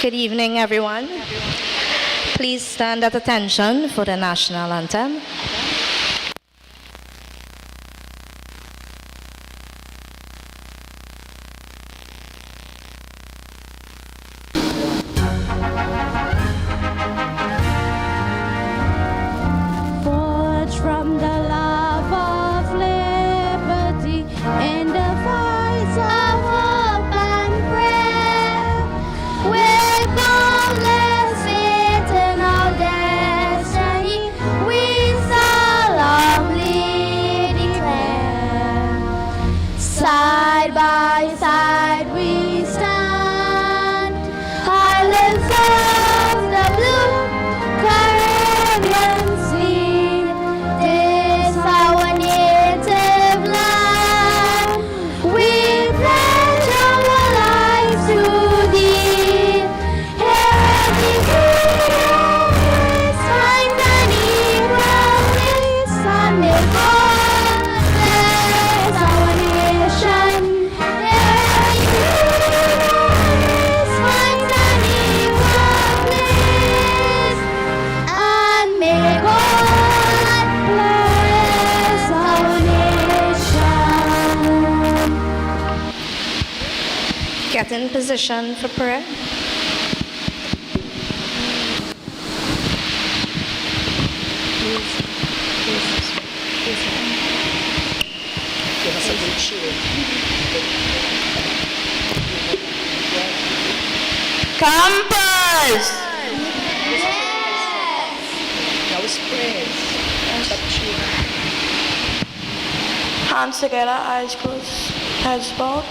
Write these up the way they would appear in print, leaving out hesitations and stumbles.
Good evening, everyone. Please stand at attention for the national anthem. Forged from the love of liberty and the voice of hope and prayer, with boundless eternal destiny, we solemnly declare. Side by side we stand, islands of the blue Caribbean Sea. This our native land. We pledge our lives to thee. Heritage finds an equal place, and may God bless our nation. Heritage finds an equal place, and may God bless our nation. Get in position for prayer. Give us a good cheer. Campus! That was praise. Stop cheering. Hands together, eyes closed, heads bowed.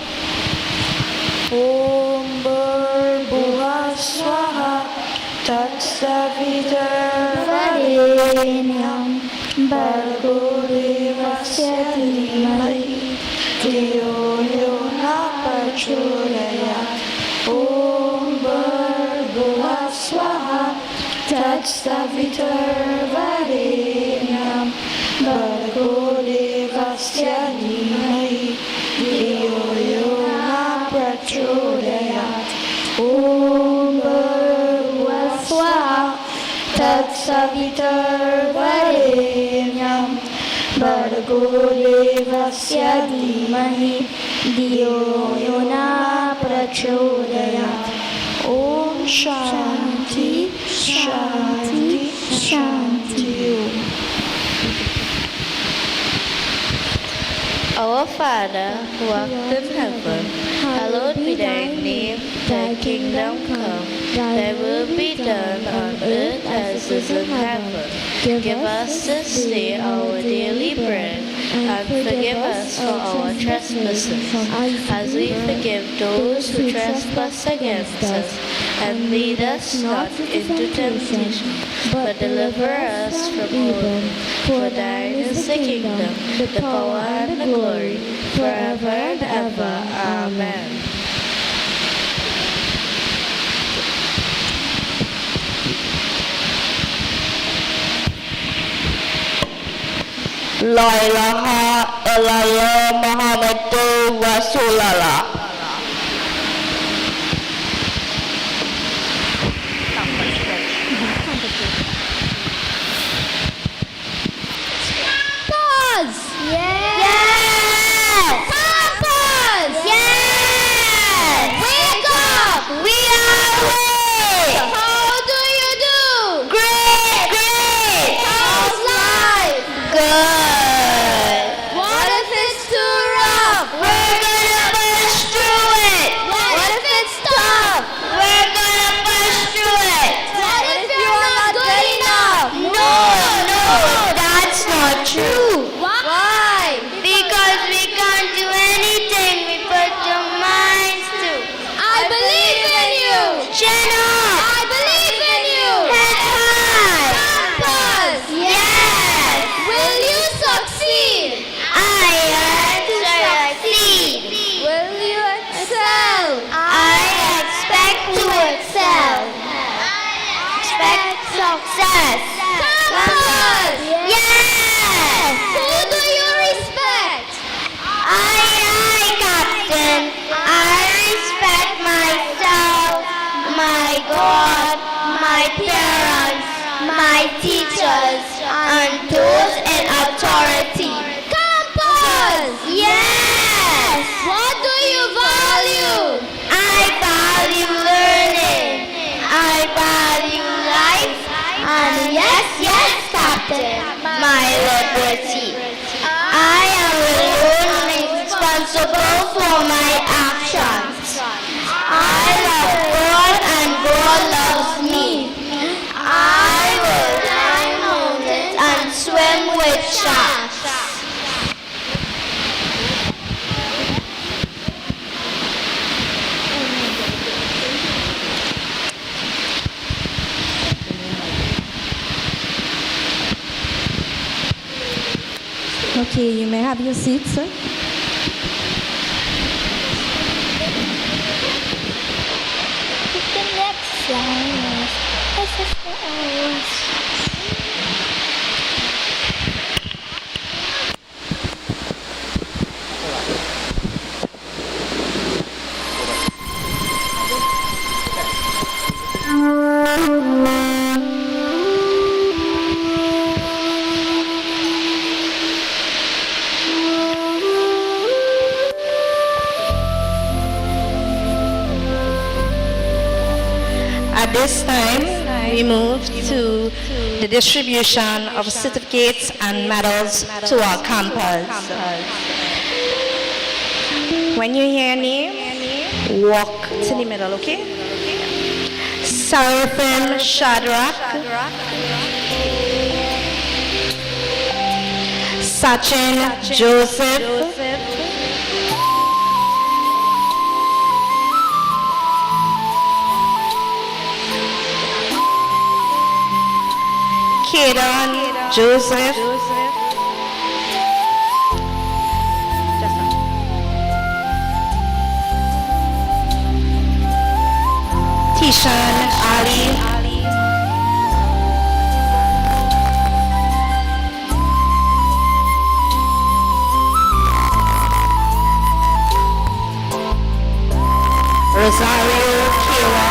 Om Bhurbuha Swaha Tatsavita Varenyam Bhargo Devasya Dhimahi Dhiyo Yo Na Prachodayat. Om Bhurbuha Swaha Tatsavita Varenyam Bhargo Devasya Dhimahi Dhiyo Yo Na Prachodayat. Om Bhurbuha Swaha Tatsavitar Varenyam Bhargo Devasya Dhimahi Dhiyo Yo Na Prachodayat. Om Shanti Shanti Shanti. Our Father, who art in heaven, hallowed be thy name, thy kingdom come, thy will be done on earth as it is in heaven. Give us this day our daily bread, and forgive us for our trespasses, as we forgive those who trespass against us. And lead us not into temptation, but deliver us from evil. For thine is the kingdom, the power, and the glory, forever and ever. Amen. La ilaha illallah Muhammadur Rasulullah. Campus! Yes! Campus! Yes! Wake up! We are awake! How do you do? Great! Great! How's life? Good! What if it's too rough? We're gonna push through it! What if it's tough? We're gonna push through it! What if you're not good enough? No! That's not true. Why? Because we can't do anything we put our minds to. I believe in you. Chin up. I believe in you. Head high. Campus. Yes. Will you succeed? I succeed. Will you excel? I expect to excel. Expect success. Campus. Yes. Who do you respect? I, Captain. I respect myself, my God, my parents, my teachers, and those in authority. Campus! Yes! What do you value? I value learning. I value life. And yes, Captain, my liberty. I am alone responsible for my actions. I love God and God loves me. I will climb mountains and swim with sharks. Okay, you may have your seat, sir. The next line is At this time, we move to the distribution of certificates and medals to our campus. When you hear a name, walk to the middle, okay? Seraphim Shadrach, Sachin Joseph, Kaden Joseph, Tishan Ali, Rosario Kira,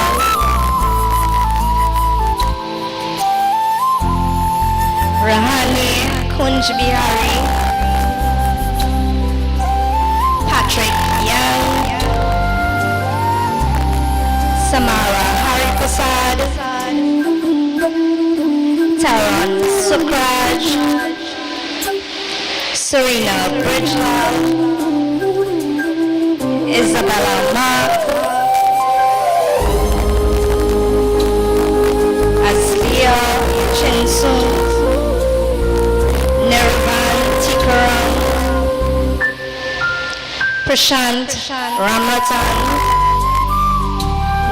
Rahani Kunj Bihari, Patrick Young, Samara Hariprasad, Taran Sukraj, Serena Bridgelove, Isabella Mark, Aslia Chinsung, Nirvan Tikaram, Prashant Ramratan,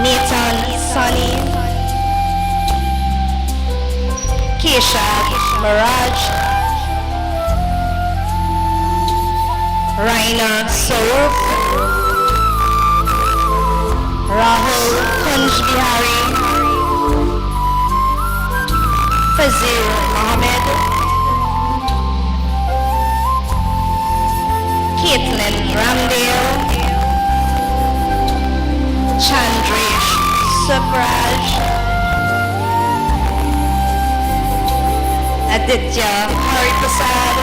Nathan Sunny, Kesha Miraj, Raina Sarup, Rahul Kunj Bihari, Fazil Mohammed, Caitlin Ramdale, Chandresh Sukraj, Aditya Hariprasad,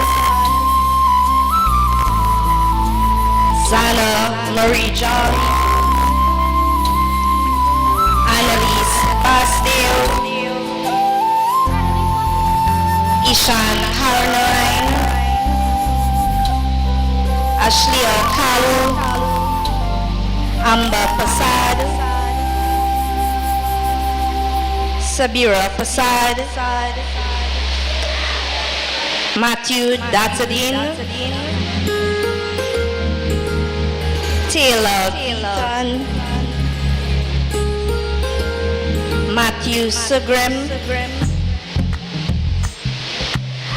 Zana Marie John, Annalise Basdale, Ishan Harnain, Ashlia Kalu, Amba Prasad, Sabira Prasad, Matthew Datadin, Taylor Keaton, Matthew Sugrim,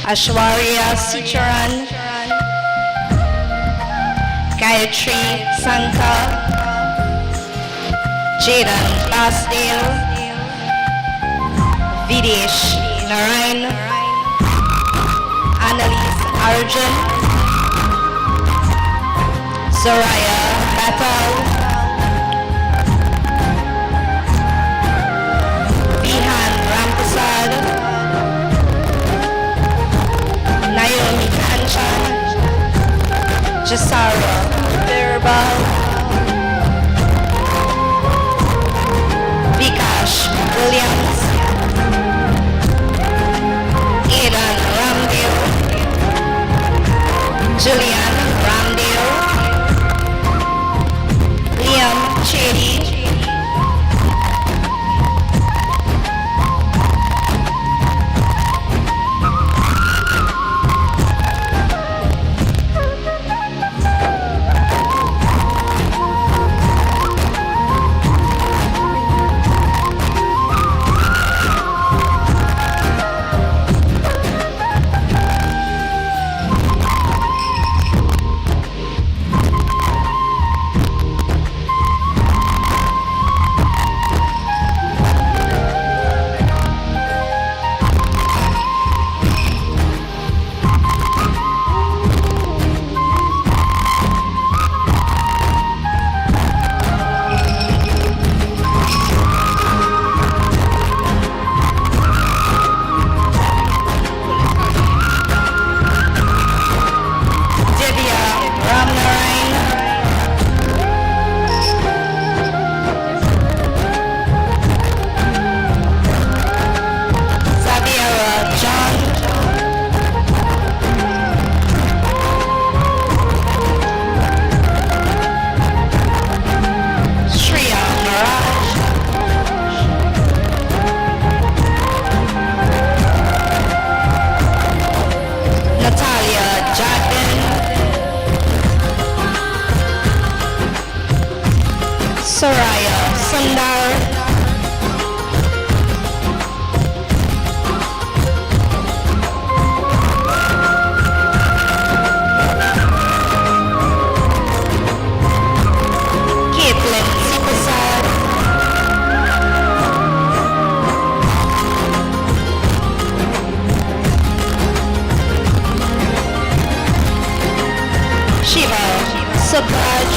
Ashwarya Sicharan, Gayatri Sankar, Jaden Basdale, Videsh Narayan, Annalise Arjun, Zoraya Batal, Chedi. Soraya Sundar, Caitlin Prasad, Shiva Subraj,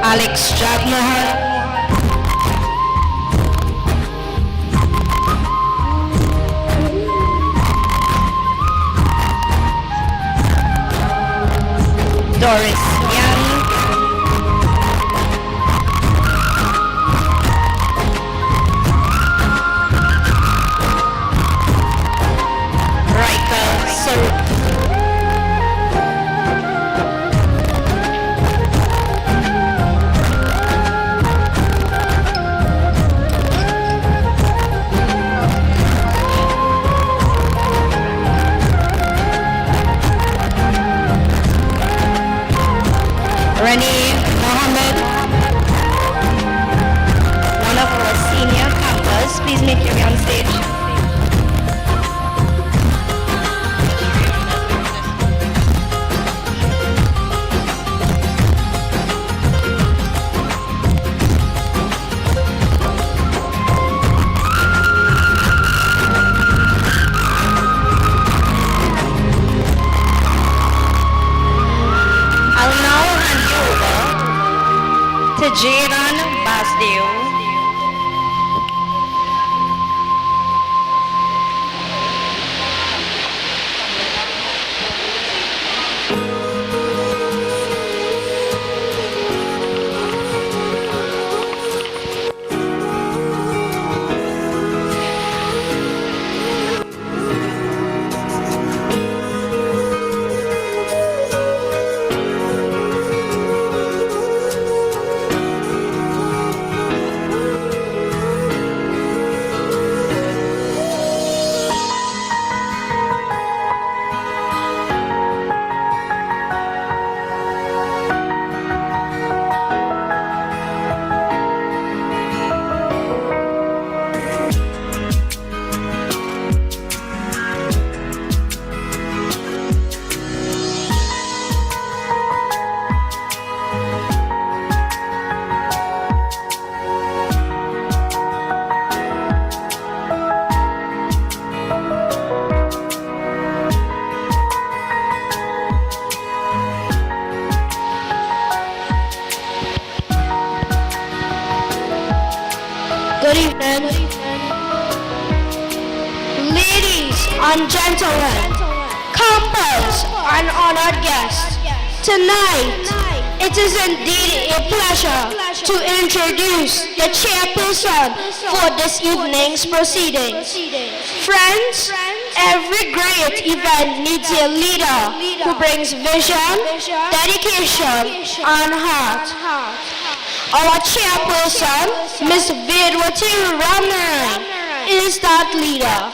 Alex Jagmohan, Doris Yan, Raika Sarup, Rani Mohammed, one of our senior campers. Please make your way on stage. I'll now hand you over to Jairan Basdev. Good evening. Ladies and gentlemen, campers and honored guests, tonight It is indeed a pleasure to introduce the chairperson for this evening's proceedings. Friends, every great event needs a leader who brings vision, dedication, and heart. Our chairperson, Miss Vedwati Ramnaran, is that leader.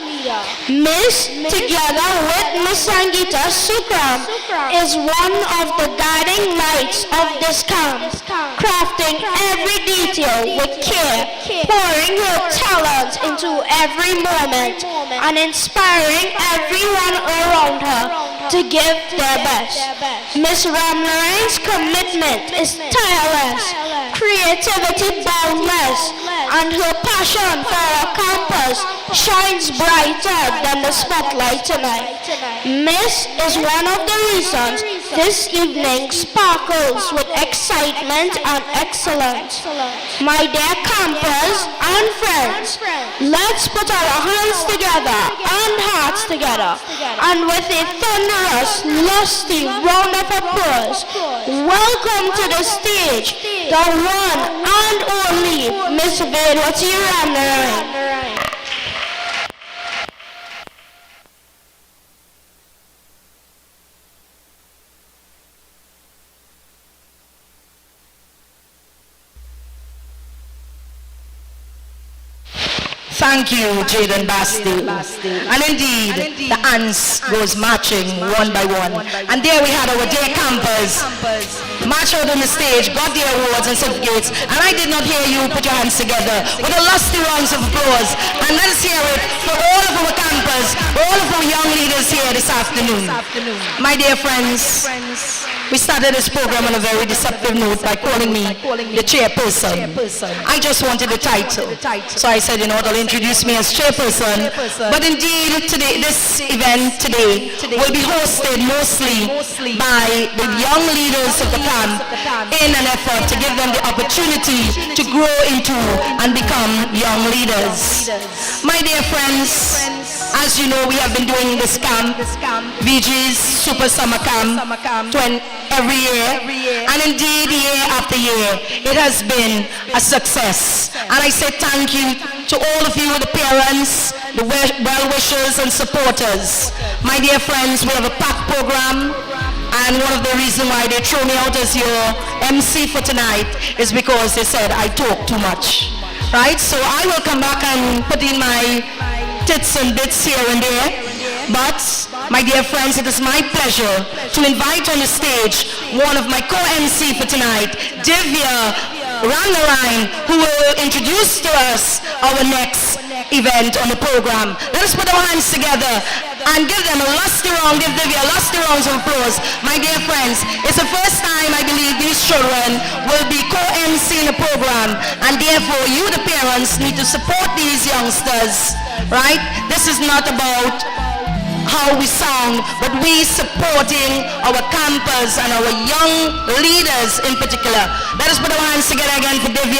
Miss, together with Miss Sangita Sukram, is one of the guiding lights of this camp, crafting every detail with care, pouring her talent into every moment, and inspiring everyone around her to give their best. Miss Ramnaran's commitment is tireless, creativity boundless, and her passion for our campus shines brighter than the spotlight tonight. Miss is one of the reasons this evening sparkles with excitement and excellence. My dear campers and friends, let's put our hands together and hearts together, and with a thunderous, lusty round of applause, welcome to the stage the one and only Miss Vedwati Ramnaran. Thank you, Jaden Basti. And indeed, the ants goes marching one by one. And there we had our dear campers march out on the stage, got their awards and certificates. And I did not hear you put your hands together with a lusty rounds of applause. And let us hear it for all of our campers, all of our young leaders here this afternoon. My dear friends, we started this program on a very deceptive note by calling me the chairperson. I just wanted a title. So I said, they'll introduce me as chairperson. But indeed, today, this event today will be hosted mostly by the young leaders of the camp in an effort to give them the opportunity to grow into and become young leaders. My dear friends, as you know, we have been doing this camp, VGS Super Summer Camp, every year, and indeed year after year it has been a success. And I say thank you to all of you, the parents, the well-wishers and supporters. My dear friends, we have a packed program, and one of the reasons why they throw me out as your MC for tonight is because they said I talk too much, right? So I will come back and put in my tits and bits here and there. But, my dear friends, it is my pleasure to invite on the stage one of my co-MC for tonight, Debe who will introduce to us our next event on the program. Let us put our hands together and give them a lusty round, give Debe a lusty round of applause. My dear friends, it's the first time I believe these children will be co-MC in the program, and therefore you, the parents, need to support these youngsters, right? This is not about how we sound, but we supporting our campers and our young leaders in particular. Let us put our hands together again for Debe.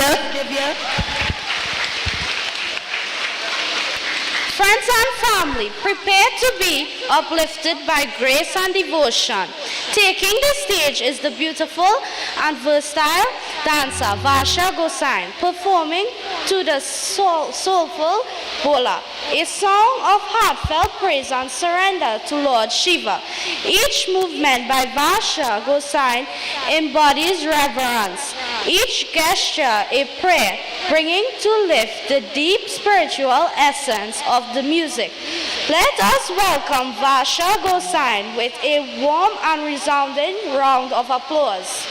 Friends and family, prepare to be uplifted by grace and devotion. Taking the stage is the beautiful and versatile dancer Vasha Gosain, performing to the soulful Bola, a song of heartfelt praise and surrender to Lord Shiva. Each movement by Vasha Gosain embodies reverence, each gesture a prayer, bringing to lift the deep spiritual essence of the music. Let us welcome Vasha Gosain with a warm and resounding round of applause.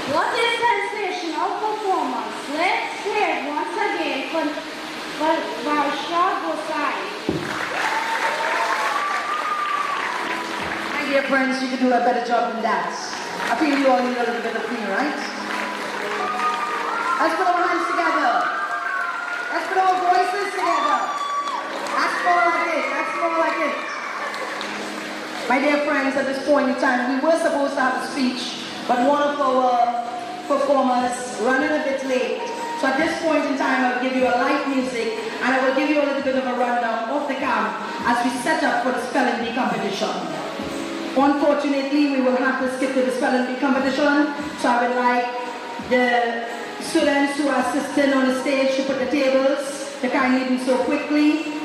What a sensational performance. Let's hear it once again from Varsha. My dear friends, you can do a better job than that. I feel you all need a little bit of clean, right? Let's put our hands together. Let's put our voices together. That's more like it. That's more like it. My dear friends, at this point in time, we were supposed to have a speech, but one of our performers running a bit late. So at this point in time, I'll give you a light music, and I will give you a little bit of a rundown of the camp as we set up for the spelling bee competition. Unfortunately, we will have to skip to the spelling bee competition, so I would like the students who are assisting on the stage to put the tables to kindly do so quickly.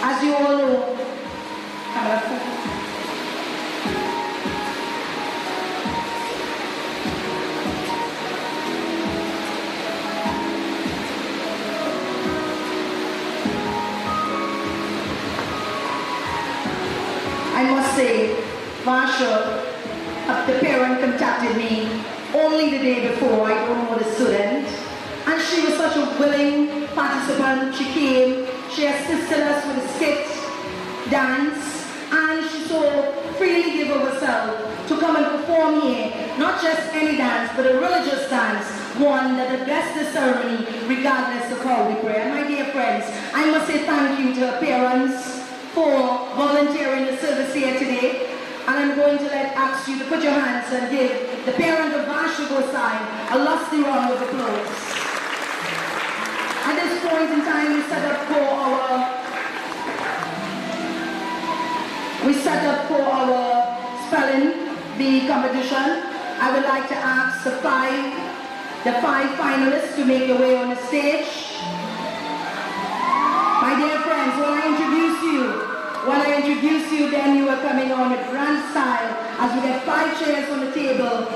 As you all know, I must say, Marsha, the parent contacted me only the day before. I don't know the student, and she was such a willing participant. She came, she assisted us with the skit, dance, and she so freely give of herself to come and perform here, not just any dance, but a religious dance, one that will bless the ceremony regardless of how we pray. And my dear friends, I must say thank you to her parents for volunteering the service here today. And I'm going to ask you to put your hands and give the parent of Vashu Gosai a lusty round of applause. At this point in time, we set up for our spelling bee competition. I would like to ask the five finalists to make their way on the stage. My dear friends, when I introduce you, then you are coming on with grand style as we get 5 chairs on the table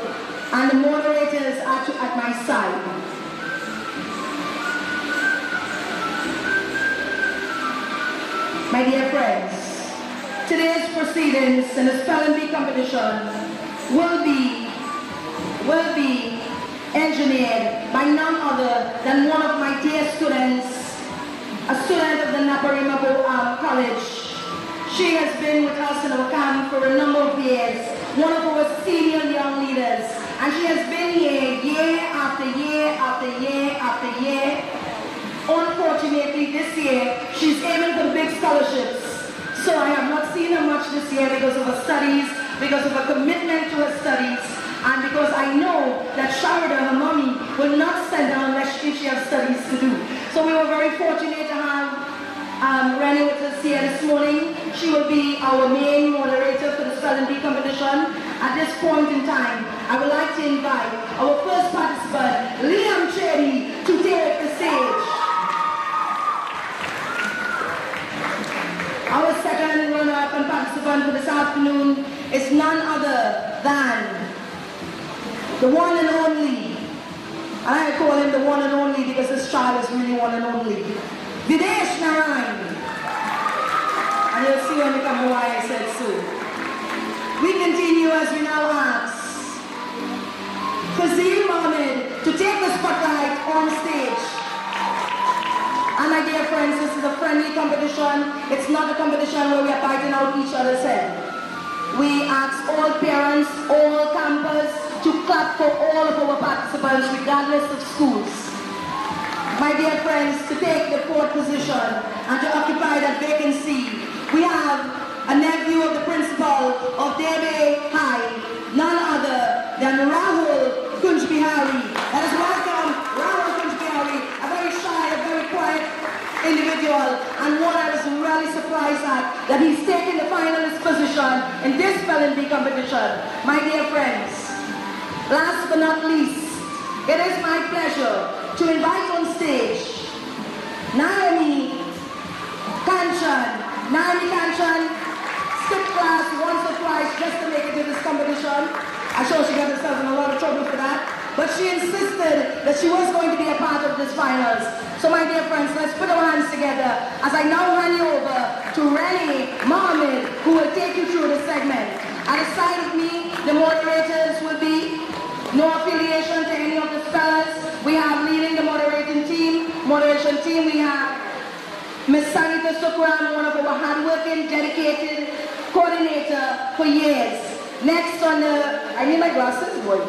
and the moderators are at my side. My dear friends, today's proceedings in the spelling bee competition will be engineered by none other than one of my dear students, a student of the Naparima College. She has been with us in our camp for a number of years, one of our senior young leaders, and she has been here year after year after year after year. Unfortunately, this year, she's aiming for big scholarships. So I have not seen her much this year because of her studies, because of her commitment to her studies, and because I know that Sharada, her mommy, will not send her unless she has studies to do. So we were very fortunate to have Rennie with us here this morning. She will be our main moderator for the spelling bee competition. At this point in time, I would like to invite our first participant, Liam Cherry, to take the stage. Our second runner-up and participant for this afternoon is none other than the one and only, and I call him the one and only because this child is really one and only, Videsh Narayan. And you'll see when we come to why I said so. We continue as we now ask Fazil Mohammed to take the spotlight on stage. And my dear friends, this is a friendly competition. It's not a competition where we are biting out each other's head. We ask all parents, all campers to clap for all of our participants regardless of schools. My dear friends, to take the 4th position and to occupy that vacancy, we have a nephew of the principal of Debe High, none other than Rahul Kunjbihari. Let us welcome Rahul Kunjbihari, a very shy, a very quiet individual, and one I was really surprised at, that he's taken the finalist position in this spelling bee competition. My dear friends, last but not least, it is my pleasure to invite on stage Naomi Kanchan, skip class once or twice just to make it to this competition. I'm sure she got herself in a lot of trouble for that, but she insisted that she was going to be a part of this finals. So my dear friends, let's put our hands together as I now hand you over to Rennie Mohammed, who will take you through the segment. At the side of me, the moderators will be no affiliation to any of the spellers. We have leading the moderation team, we have Ms. Sanita Sukram, one of our hardworking, dedicated coordinator for years. Next on the, I need my glasses, boy.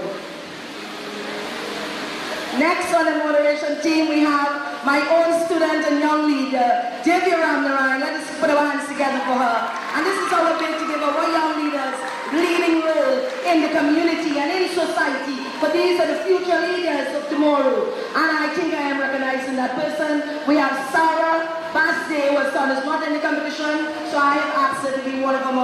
Next on the moderation team, we have my own student and young leader, Debe. Let us put our hands together for her. And this is our bid to give our young leaders leading role in the community and in society. But these are the future leaders of tomorrow. And I think I am recognizing that person. We have Sarah Basde, whose son is not in the competition, so I have asked her to be one of our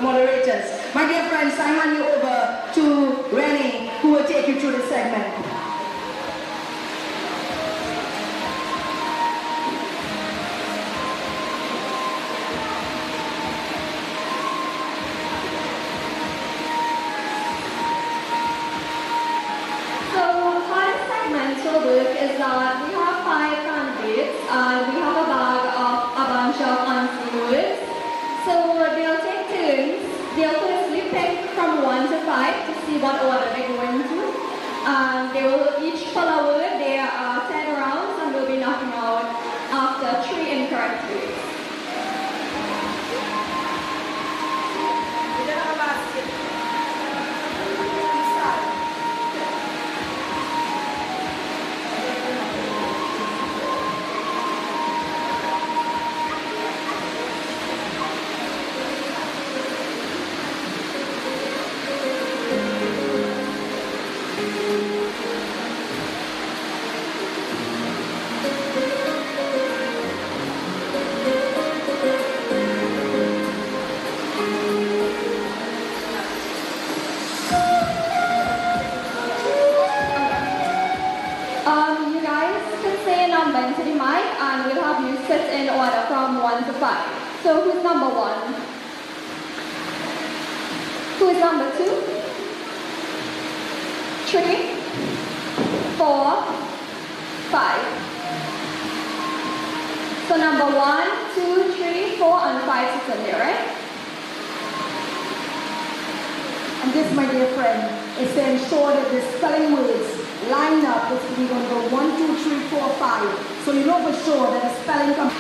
moderators. My dear friends, I hand you over to Rennie, who will take you through the segment. Is that we have 5 candidates and we have a bunch of unseen words. So they'll take turns. They'll firstly pick from 1 to 5 to see what order they're going to. And they will each pull a word. There are 10 rounds and we'll be knocking out after 3 incorrect words. You guys can say a number into the mic and we'll have you sit in order from 1 to 5. So who's number 1? Who is number 2? 3? 4? 5. So number 1, 2, 3, 4, and 5 sits in there, right? And this, my dear friend, is to ensure that the spelling words line up. We're going to go 1, 2, 3, 4, 5. So you know for sure that the spelling comes.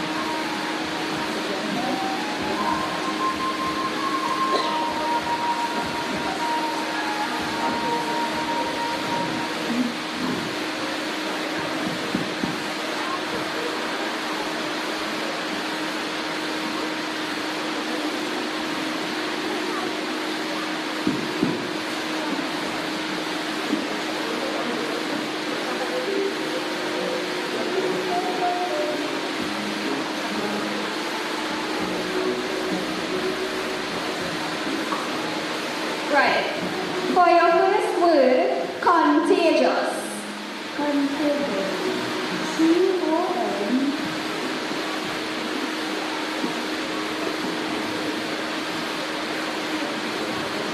Right. For your first word, contagious. Contagious. C-O-N.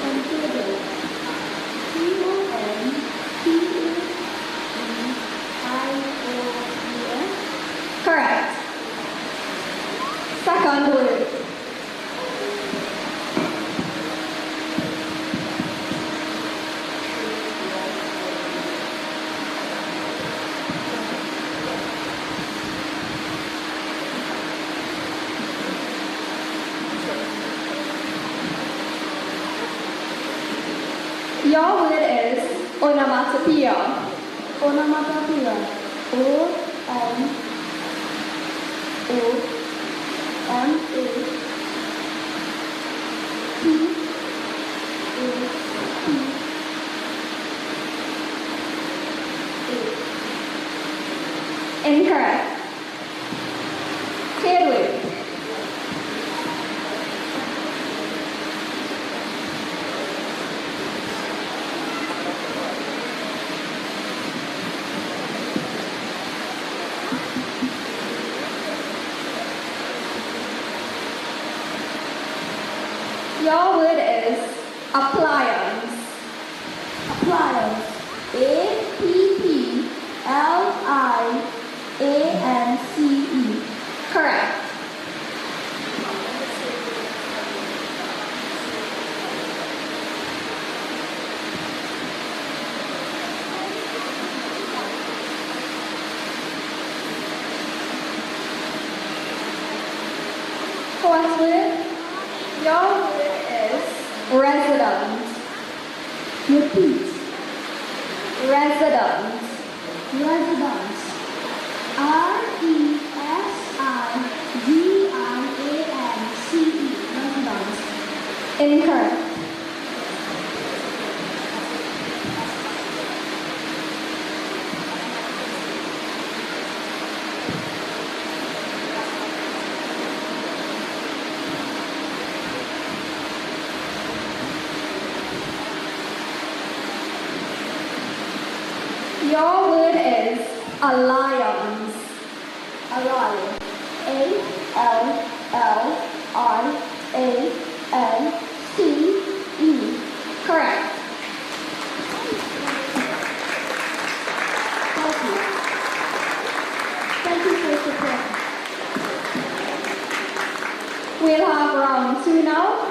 Contagious. C-O-N-T-A-G-I-O-U-S. Correct. Second word. Your word is onomatopoeia. Onomatopoeia. O-N-A-T-A. Incorrect. Third word. Your word is appliance. Appliance. A-P-P-L-I-A-N-C-E. Correct. Fourth word. Your word is resident. Repeat. Resident. Residence. R-E-S-I-D-I-A-N-C-E. Residence. Incorrect. Your word is alliance. Alliance. A-L-L-I-A-N-C-E. Correct. Thank you. Thank you for your support. We'll have round 2 now.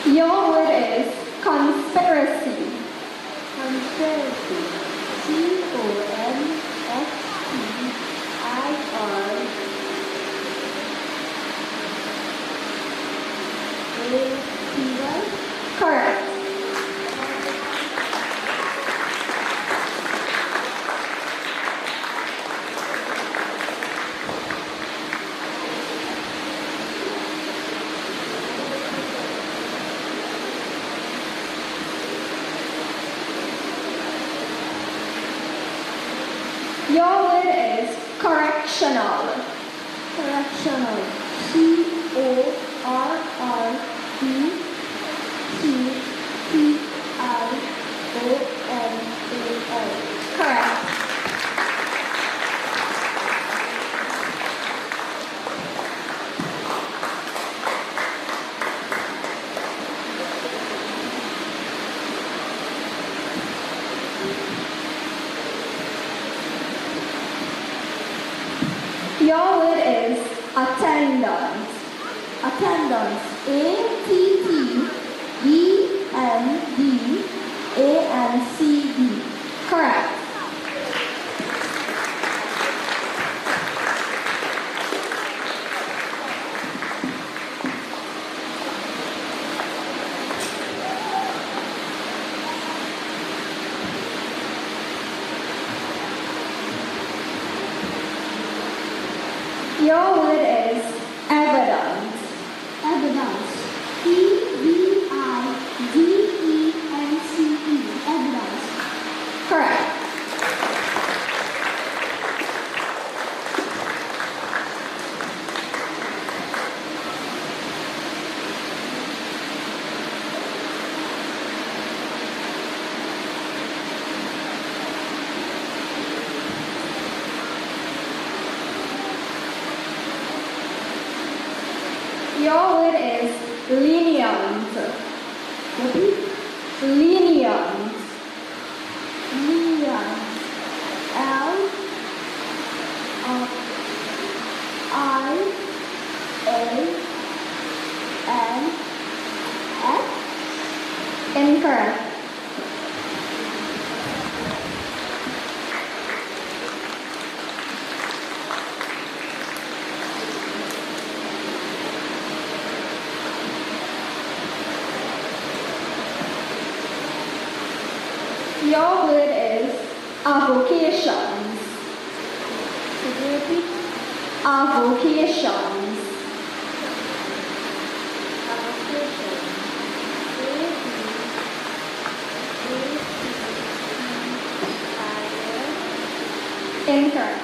Your word is conspiracy. Conspiracy. Conspiracy. Conspiracy. Correct. Your word is correctional. Correctional. C-O-R-R-E-C-T-I-O-N-A-L. Correct. Your word is attendance. Attendance. A-T-T-E-N-D-A-N-C-E. Correct. Your word is evidence. Evidence. E-V-I-D-E-N-C-E. Evidence. Correct. Your word is lenient. Repeat. Lenient. Lenient. L-I-A-N-S. Incorrect. Your word is avocations. Could you repeat? Avocations. Incorrect.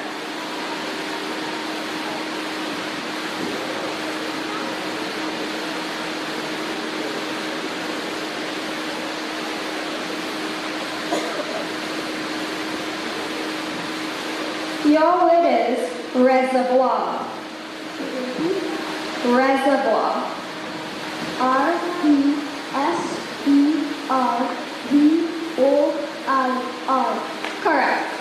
Your word is reservoir. Reservoir. R-E-S-E-R-V-O-I-R. Correct.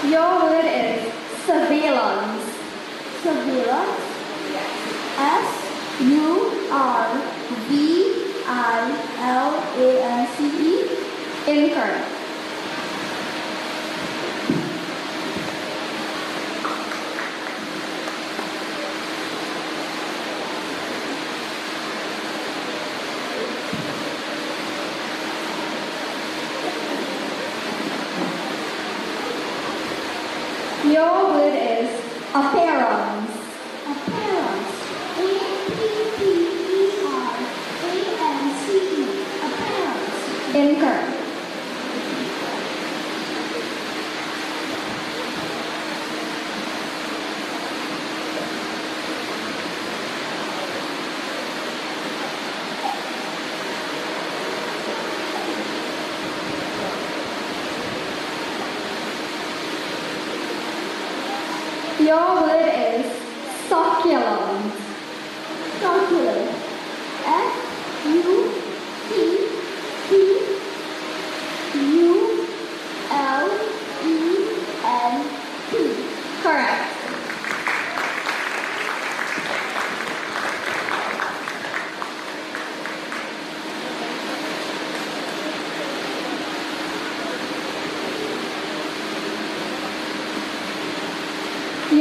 Your word is surveillance. Surveillance? S-U-R-V-I-L-A-N-C-E. Incorrect. Your word is appearance. Appearance. A-P-P-E-R-A-N-C-E. Appearance. Incorrect. Your word is succulent. Succulent.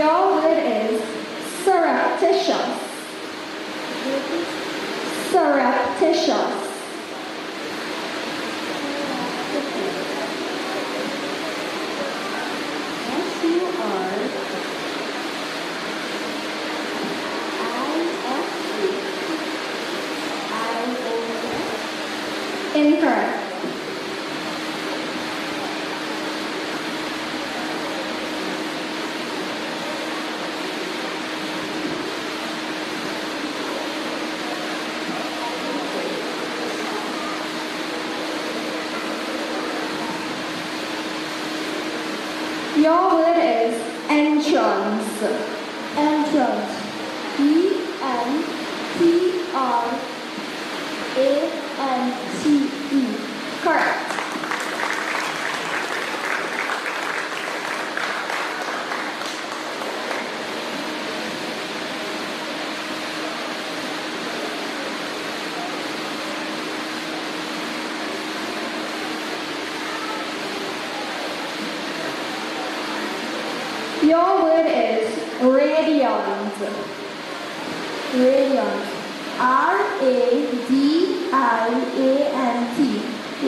Your word is surreptitious. Surreptitious. Incorrect. Your word is entrance. Entrance. E-N-T-R-A-N-C-E. Correct. Your word is radiant. Radiant. R-A-D-I-A-N-T.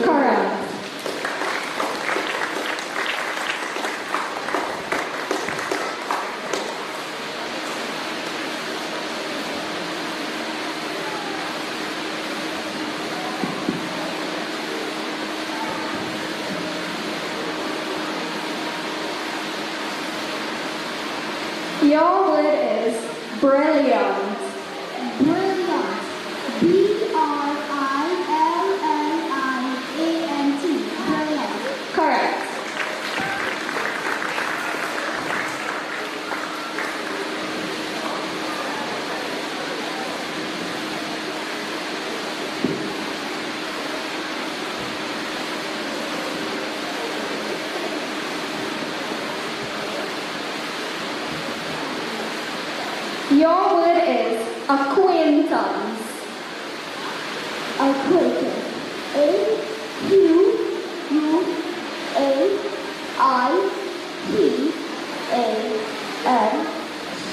Correct. Your word is brilliant. Brilliant. B-R-I-L-L-I-A-N-T. Brilliant. Correct. Your word is acquaintance. Acquaintance.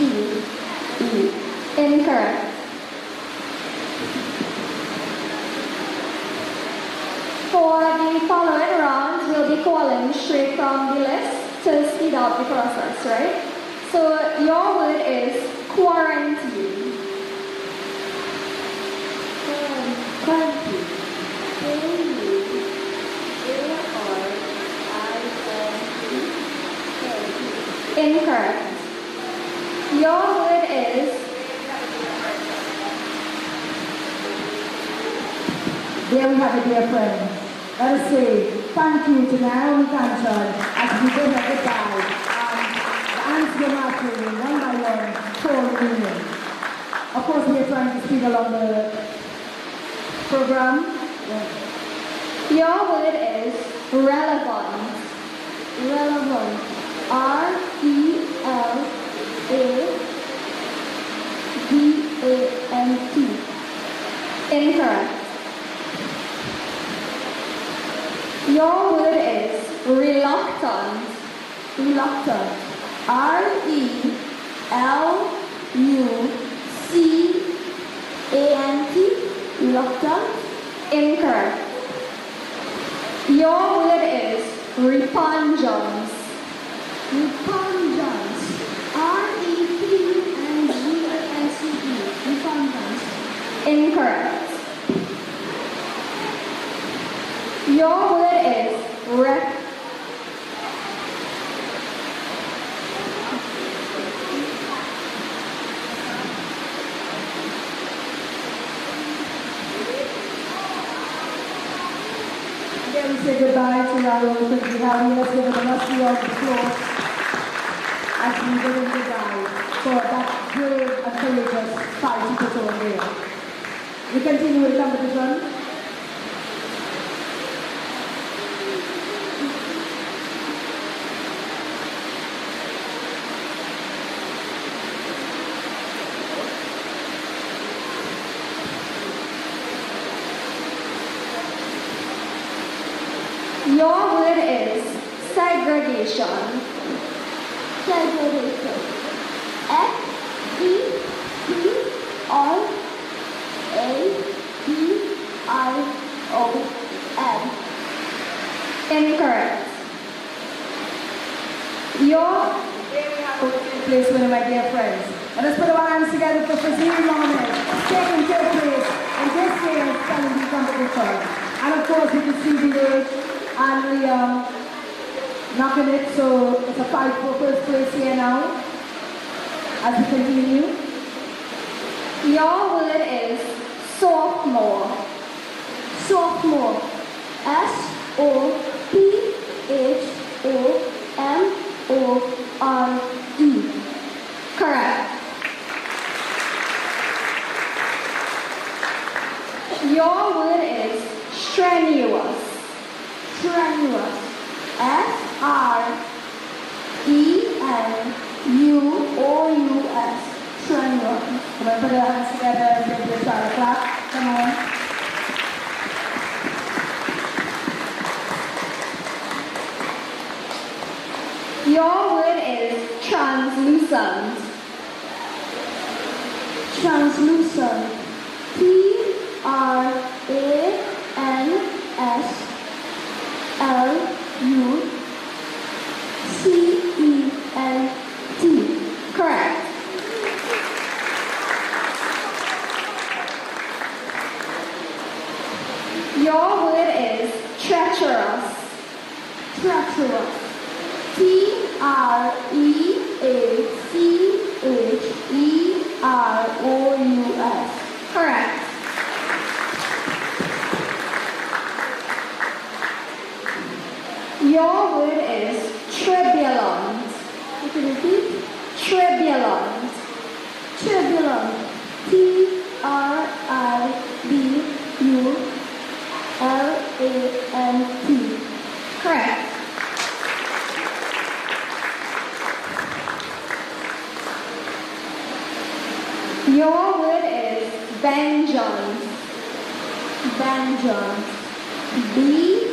A-Q-U-A-I-T-A-N-C-E. Incorrect. For the following rounds, we'll be calling straight from the list to speed up the process, right? So your word is quarantine. Quarantine. Incorrect. Your word is There we have it, dear friends. Let us say thank you to Naomi Canton as we bid her goodbye. The ants go marching one by one for reunion. Of course, we are trying to speed along the program. Your word is relevant. Relevant. R-E-L-A-V-A-N-T. Incorrect. Your word is reluctant. Reluctant. R-E-L-U-C-A-N-T. Reluctant. Incorrect. Your word is repugnance. Repugnance. R-E-P-U-N-G-A-N-C-E. Repugnance. Incorrect. Your word is Again, we say goodbye to our old friends. Let's give it a musty of the floor as we give him goodbye for that brave and courageous fight he put on there. We continue with the competition. Your word is segregation. Segregation. F-E-P-R-A-D-I-O-N. Incorrect. Your Place winner, my dear friends. Let us put our hands together for Fazili Mohammed, taking third place in this year's spelling bee competition. And of course, we can see the age and Liam knocking it, so it's a fight for first place here now. As we continue. Your word is sophomore. Sophomore. S-O-P-H-O-M-O-R-E. Correct. Your word is strenuous. Strenuous. S-R-E-N-U-O-U-S. Strenuous. Come on, put our hands together and give this a clap. Come on. Your word is translucent. Translucent. T-R-A-N-S-L-U-C-E-N-T. Correct. Your word is treacherous. Treacherous. T-R-E-A-C-H-E-R-O-U-S. Correct. Your word is turbulent. You can repeat. Turbulent. Turbulent. T-R-I-B-U-L-A-N-T. Correct. Your word is vengeance. Vengeance. B-E-N-J-A-N.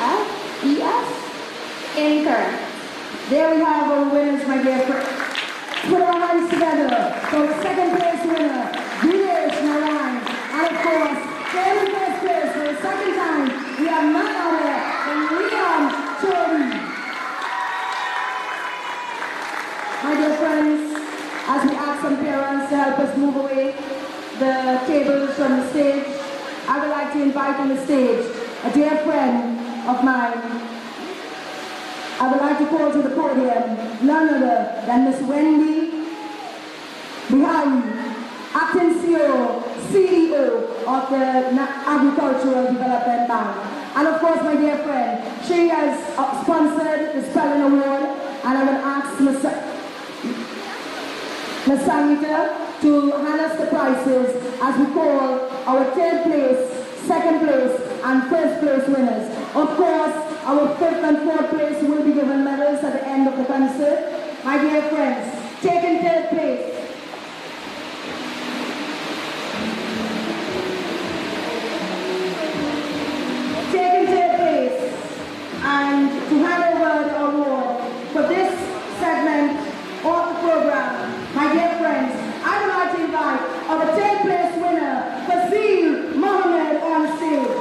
F-E-S? Incorrect. There we have our winners, my dear friends. Put our hands together for the second place winner, VGS Narayan. And of course, in first place for the second time, we have none other than Liam Chori. My dear friends, as we ask some parents to help us move away the tables from the stage, I would like to invite on the stage a dear friend of mine. I would like to call to the podium none other than Miss Wendy Bihari, Acting CEO of the Agricultural Development Bank. And of course, my dear friend, she has sponsored the Spelling Award, and I will ask Ms. Sanita to hand us the prizes as we call our third place, second place, and first place winners. Of course, our fifth and fourth place will be given medals at the end of the concert. My dear friends, taking third place. Taking third place. And to hand over the award for this segment of the program, my dear friends, I would like to invite our third place winner, Fazili Mohammed, on stage.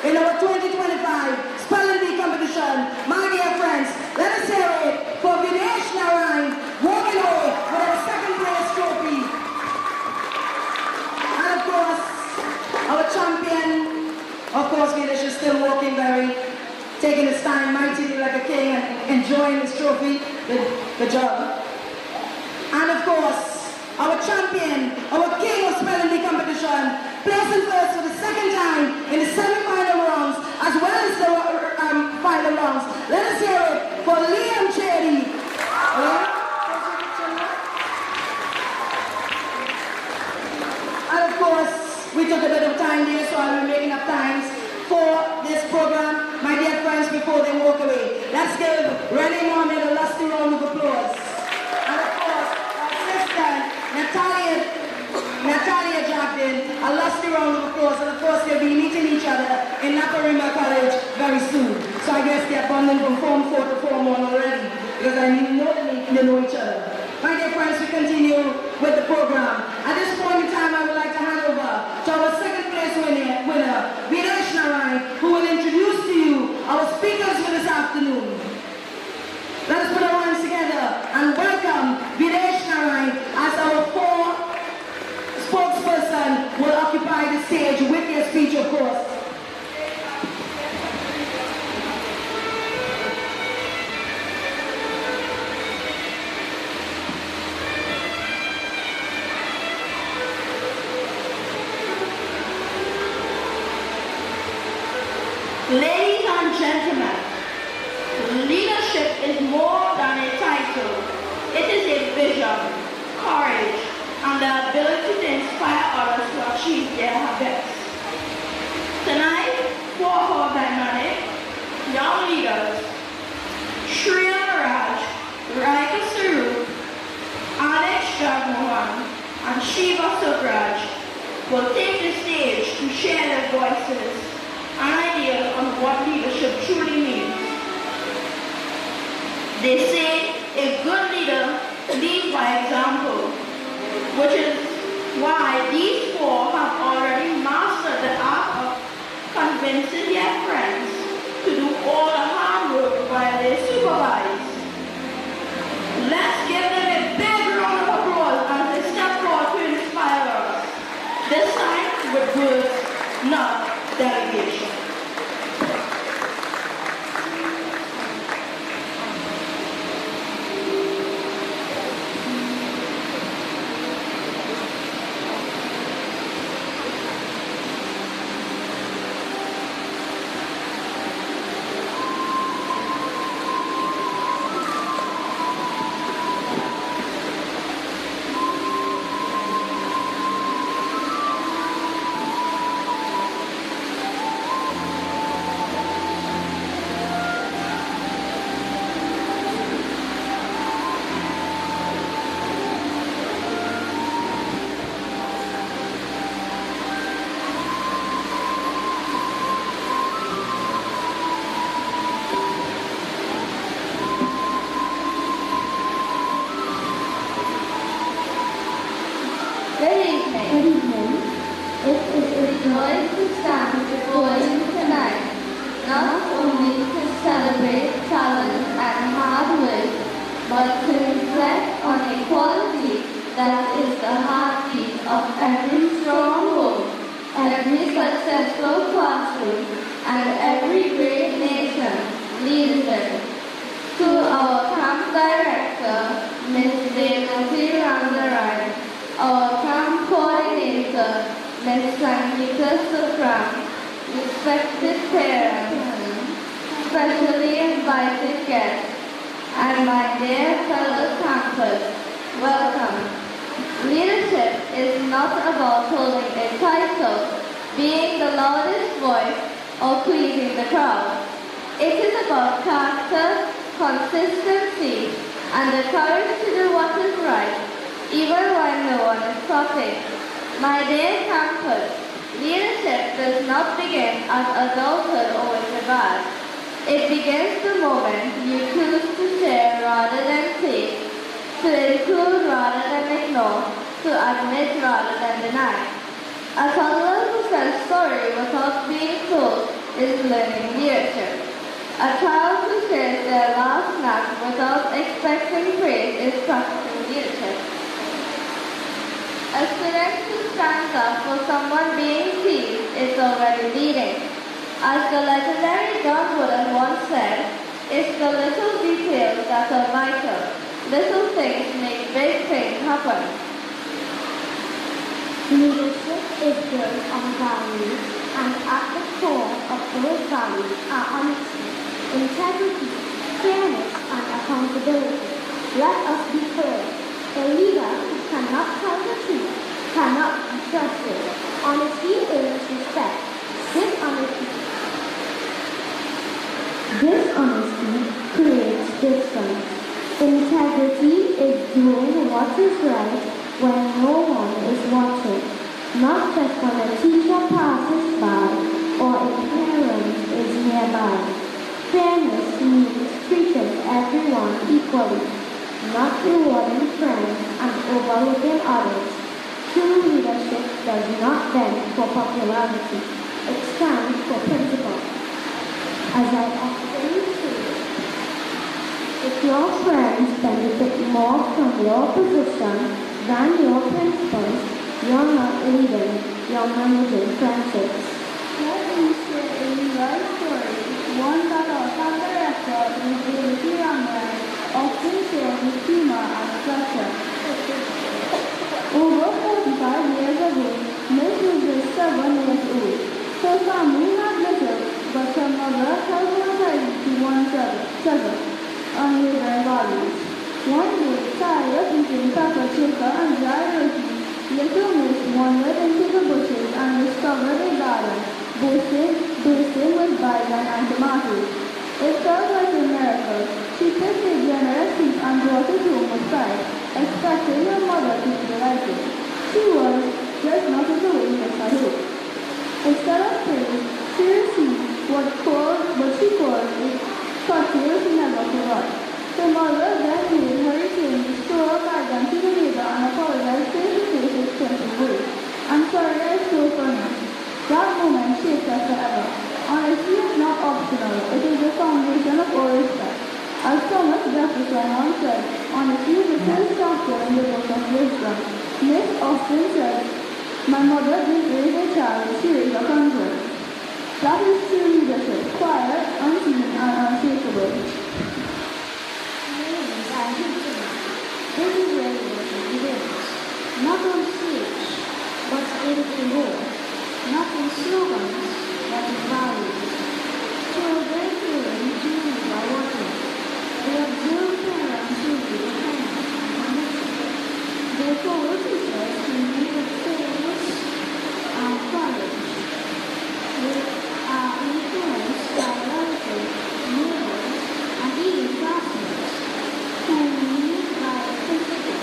In our 2025 Spelling Bee competition, my dear friends, let us hear it for VGS Narayan, walking away with our second place trophy. And of course, our champion, of course, VGS is still walking taking his time mightily like a king and enjoying his trophy, the job. And of course, our champion, our king of Spelling Bee competition, Chairperson, placing first for the second time in the semi-final rounds as well as the final rounds. Let us hear it for Liam Cherry. And of course, we took a bit of time there, so I'll be making up times for this program, my dear friends, before they walk away. Let's give Renee Mohammed a lusty round of applause. And of course, our sister, Natalia Jackson, a lusty round of applause. And of course, they'll be meeting each other in Naparima College very soon. So I guess they're bonding from Form 4 to Form 1 already, because I know they know each other. My dear friends, we continue with the program. At this point in time, I would like to hand over to our second place winner, Videsh Narayan, who will introduce to you our speakers for this afternoon. Let us put our hands together and welcome Videsh Narayan as our fourth spokesperson will occupy the stage with their speech, of course. Ladies and gentlemen, leadership is more than a title. It is a vision, courage, and the ability to inspire others to achieve their habits. Tonight, four of our dynamic young leaders, Shriya Raj, Raika Saru, Alex Jagmohan, and Shiva Subraj will take the stage to share their voices and ideas on what leadership truly means. They say a good leader leads by example, which is why these four have already mastered the art of convincing their friends to do all the hard work while they supervise. Let's give them a big round of applause as they step forward to inspire us, this time with words, not delegation. Respected parents, specially invited guests, and my dear fellow campers, welcome. Leadership is not about holding a title, being the loudest voice, or pleasing the crowd. It is about character, consistency, and the courage to do what is right, even when no one is talking. My dear campers, leadership does not begin at adulthood or with a badge. It begins the moment you choose to share rather than take, to include rather than ignore, to admit rather than deny. A toddler who tells story without being told is learning leadership. A child who shares their last snack without expecting praise is practicing leadership. A student who stands up for someone being teased is already leading. As the legendary John Wooden once said, it's the little details that are vital. Little things make big things happen. Leadership is built on values, and at the core of those values are honesty, integrity, fairness, and accountability. Let us be clear. A leader who cannot tell the truth cannot be trusted. Honesty earns respect. Dishonesty creates distance. Integrity is doing what is right when no one is watching, not just when a teacher passes by or a parent is nearby. Fairness means treating everyone equally, not rewarding friends and overlooking others. True leadership does not bend for popularity. It stands for principle. As I often say, if your friends benefit more from your position than your principles, you're not leading, you're managing friendships. Let me share a real story, one that our town director in Debe often shares with humor and pleasure. Over 45 years ago, Miss was just 7 years old. Her family had little, but her mother held her tight to one treasure, unwavering values. One day, tired of eating pepper chicken and dry roti, little Miss wandered into the bushes and discovered a garden, bursting with bison and tomatoes. It felt like a miracle. She picked a generous heap and brought it home with pride, expecting her mother to be delighted. She was, just not in the way Miss had hoped. Instead of praise, she received what she called a cocktail she never forgot. Her mother then made her return the store garden to the neighbor and apologized face-to-face with simple words. "I'm sorry I stole from you." That moment shaped us forever. Honesty is not optional, it is the foundation of all respect. As Thomas Jefferson once said, honesty is the first chapter in the book of wisdom. Miss often said, "My mother didn't raise a child, she raised a hundred." That is true leadership, quiet, unseen, and unshakable. Ladies and gentlemen, this is where leadership begins. Not on stage, but in a home. Not in slogans, but in values. Children learn to lead by watching. They observe parents who lead kindness and honesty. They follow teachers who lead with fairness and courage. They are influenced by relatives, neighbors, and even classmates who lead by principle,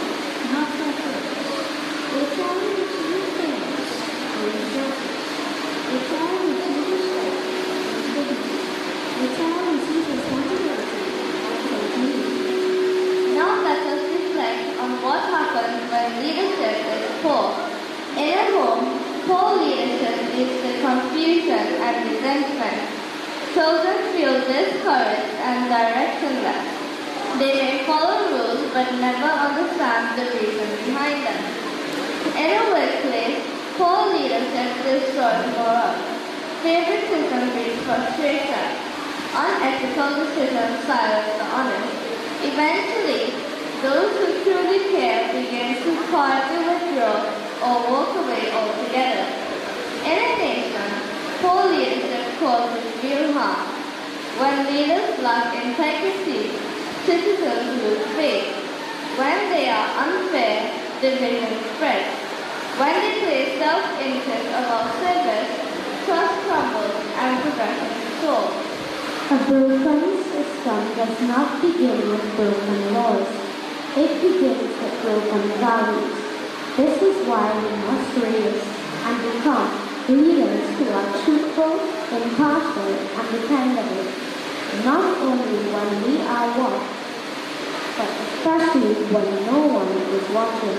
not preference. They tell you to do things with justice. They tell you to respect with dignity. They tell you to take responsibility and take lead. Now let us reflect on what happens when leadership is poor. In a home, poor leadership leads to confusion and resentment. Children feel discouraged and directionless. They may follow rules but never understand the reason behind them. In a workplace, poor leadership destroys morale. Favoritism breeds frustration. Unethical decisions silence the honest. Eventually, those who truly care begin to quietly withdraw or walk away altogether. In a nation, poor leadership causes real harm. When leaders lack integrity, citizens lose faith. When they are unfair, division spreads. When they place self-interest above service, trust crumbles and progression stalls. A broken system does not begin with broken laws. It begins with broken values. This is why we must raise and become leaders who are truthful, impartial, and dependable. Not only when we are watched, but especially when no one is watching.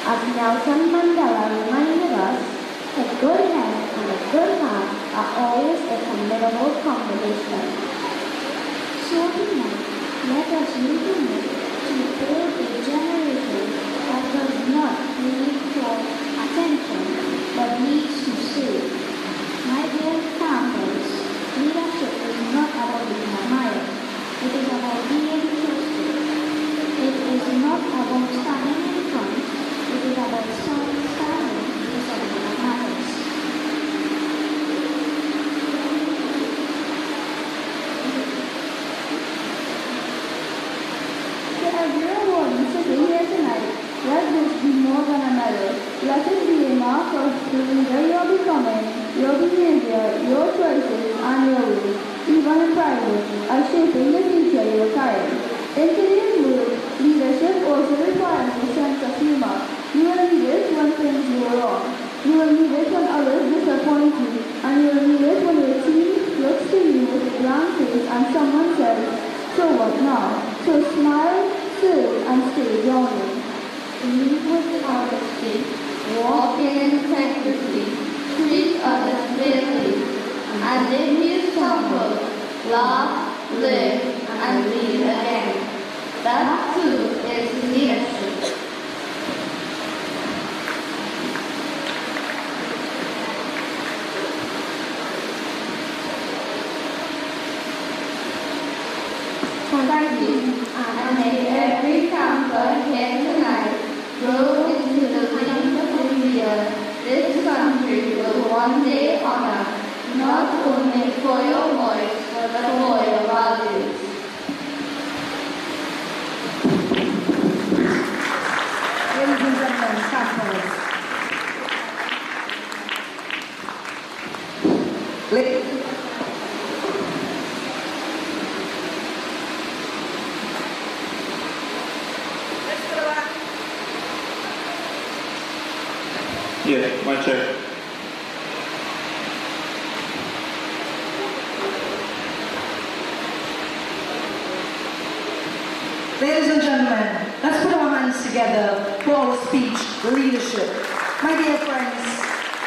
As Nelson Mandela reminded us, a good head and a good heart are always a formidable combination. So tonight, let us unite to build a generation that does not need for attention, but needs to serve. My dear campers, leadership is not about being admired. It is about being trusted. It is not about standing in front. It is about standing beside medal. Let it be a mark of the leader you are becoming, your behavior, your choices, and your will, even in private, are shaping the future you are carrying. In today's world, leadership also requires a sense of humor. You will need it when things go wrong. You will need it when others disappoint you, and you will need it when your team looks to you with a blank face and someone says, "So what now?" So smile, serve, and stay grounded. Lead with honesty, walk in integrity, treat others fairly, and if you stumble, laugh, live, and lead again. That too is leadership. Thank you, and may every camper here tonight grow into the wonderful leader this country will one day honor, not only for your voice, but for your values. Ladies and gentlemen, campers. Yes, my chair. Ladies and gentlemen, let's put our hands together for our speech, leadership. My dear friends,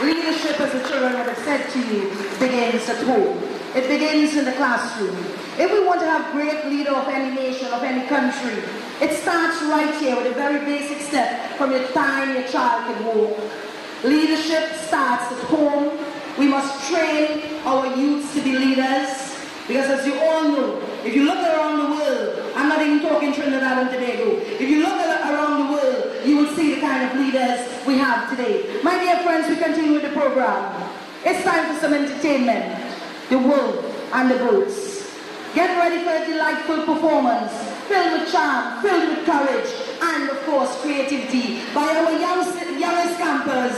leadership, as the children would have said to you, begins at home. It begins in the classroom. If we want to have great leader of any nation, of any country, it starts right here with a very basic step from the time your child can walk. Leadership starts at home. We must train our youths to be leaders. Because as you all know, if you look around the world, I'm not even talking Trinidad and Tobago, if you look around the world, you will see the kind of leaders we have today. My dear friends, we continue with the program. It's time for some entertainment. The wolf and the goats. Get ready for a delightful performance, filled with charm, filled with courage, and of course creativity by our youngest campers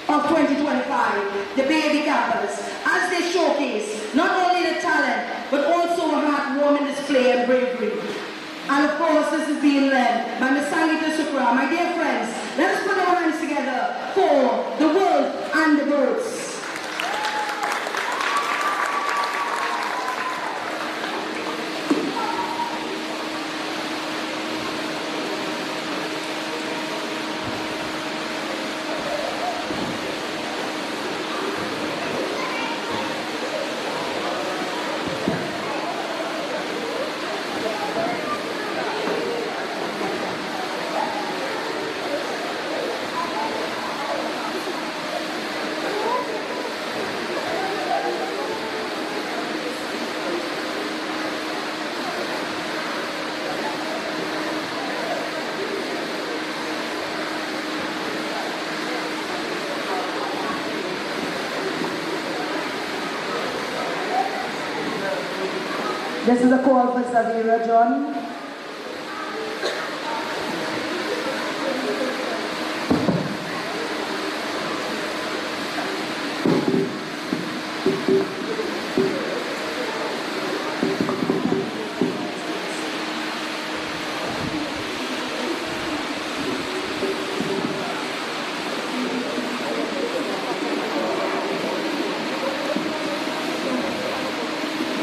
of 2025, the baby campers, as they showcase not only the talent, but also a heartwarming display and bravery. And of course, this is being led by Ms. Sangita Sukra. My dear friends, let us put our hands together for the wolf and the goats. This is a call for Savira John.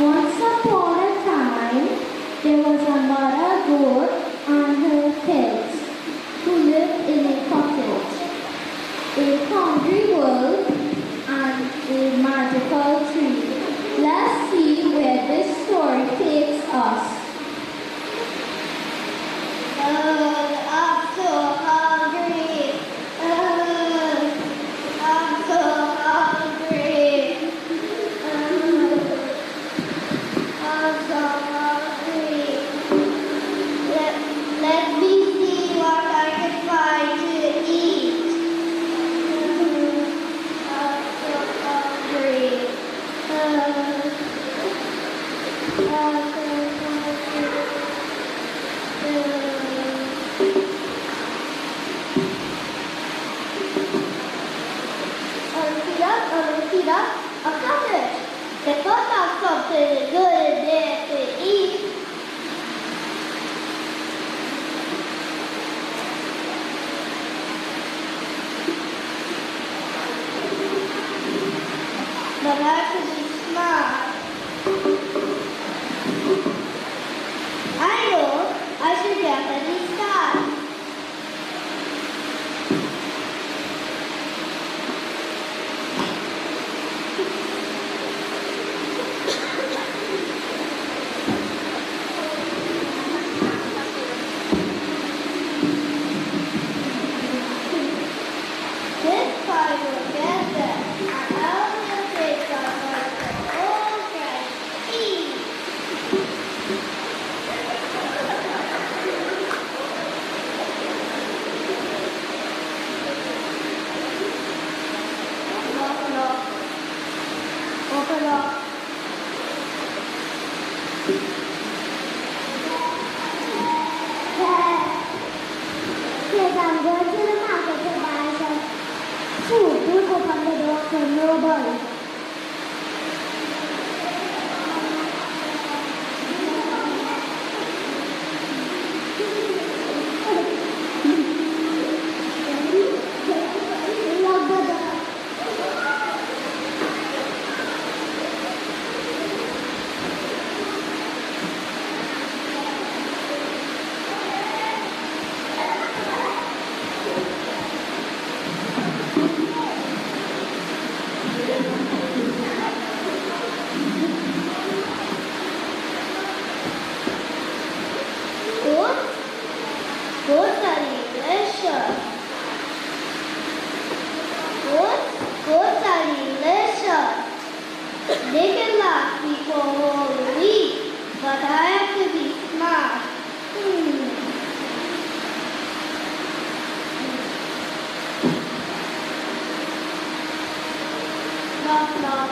Once upon a time, there was a feeling good and there to eat. But I have to be smart. I know I should definitely start. This part will get there. And all the things are going to all get eat. Open up. Open up. Yes, I'm going to the market to buy some food. Don't open the door for nobody. Lock the door. Good? Good are delicious. Good are delicious. They can last me for a whole week, but I have to be smart. Knock, knock.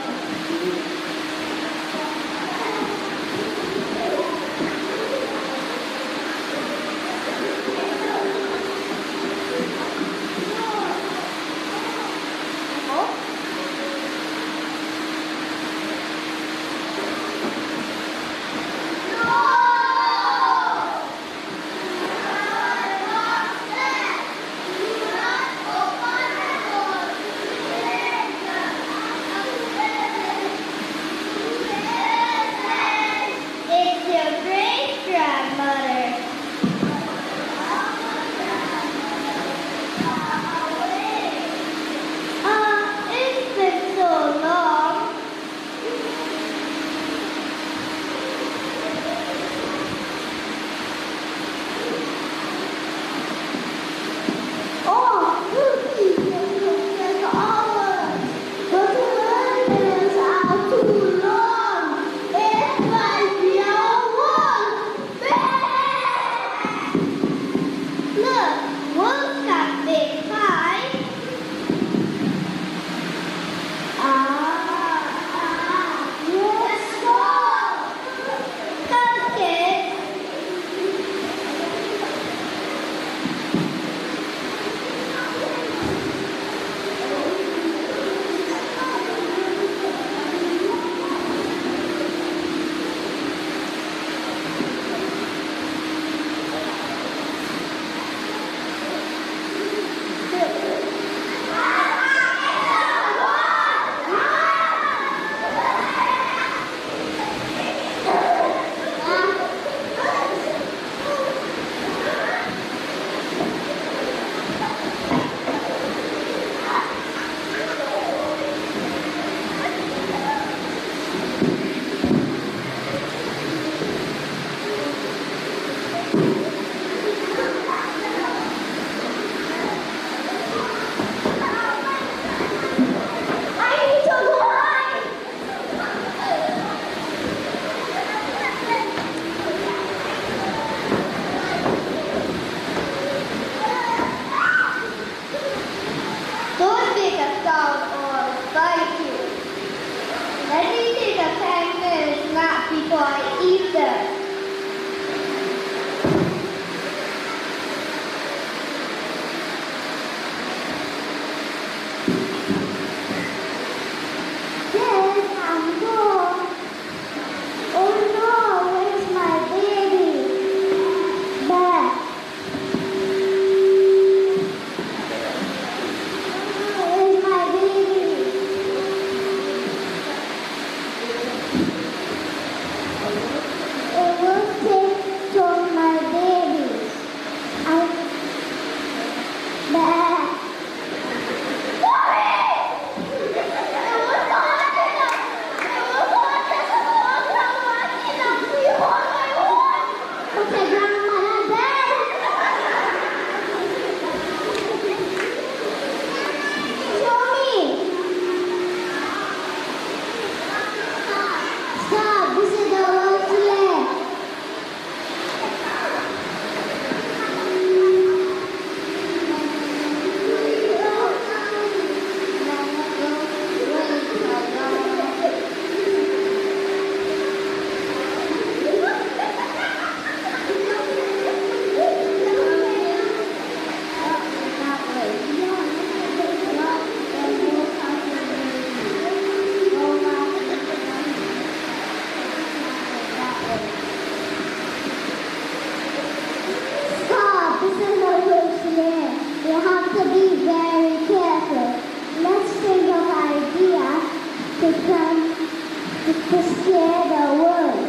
to scare the world.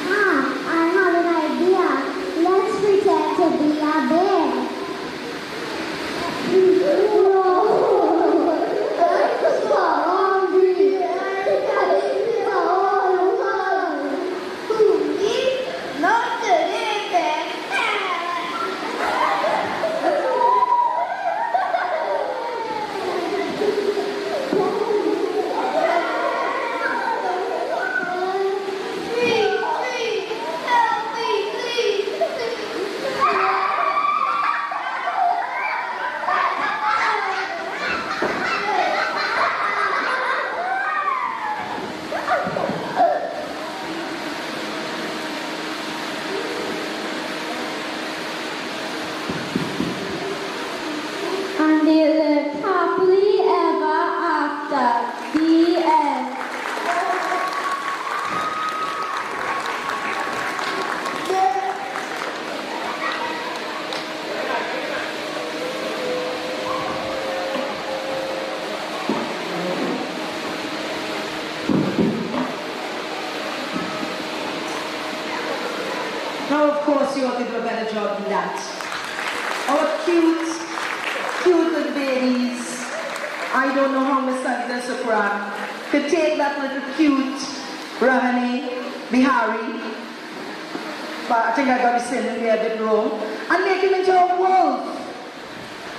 I have an idea. Let's pretend to be a bear. Not today, Ben. Please, help me, please. And they lived happily ever after. The end. Now, of course, you ought to do a better job than that. Our cute little babies, I don't know how Miss Santa Supra could take that little cute Rahane Bihari, but I think I got his name a bit wrong, and make him into a wolf.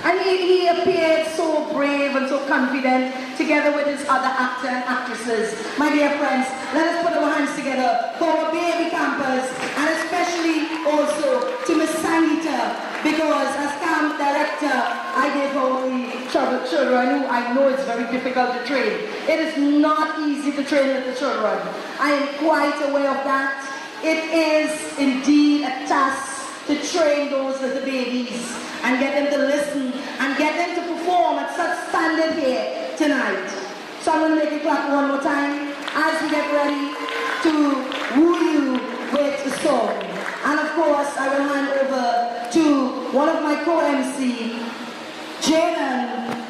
And he appeared so brave and so confident together with his other actor and actresses. My dear friends, let us put our hands together for our baby campers, and especially also to Miss Sangita, because as camp director, I gave only children who I know it's very difficult to train. It is not easy to train little children. I am quite aware of that. It is indeed a task to train those little babies and get them to listen and get them to perform at such standard here tonight. So I'm going to make it clap one more time as we get ready to woo you with a song. And of course, I will hand over to one of my co-MC, Jaden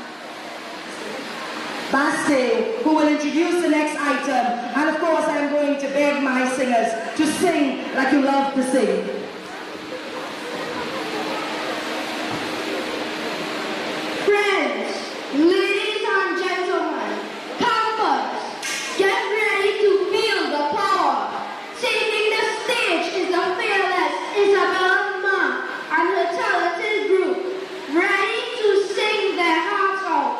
Baste, who will introduce the next item. And of course, I'm going to beg my singers to sing like you love to sing. Friends, ladies and gentlemen, campers, get ready to feel the power. Taking the stage is the fearless Isabella Ma and her talented group, ready to sing their hearts out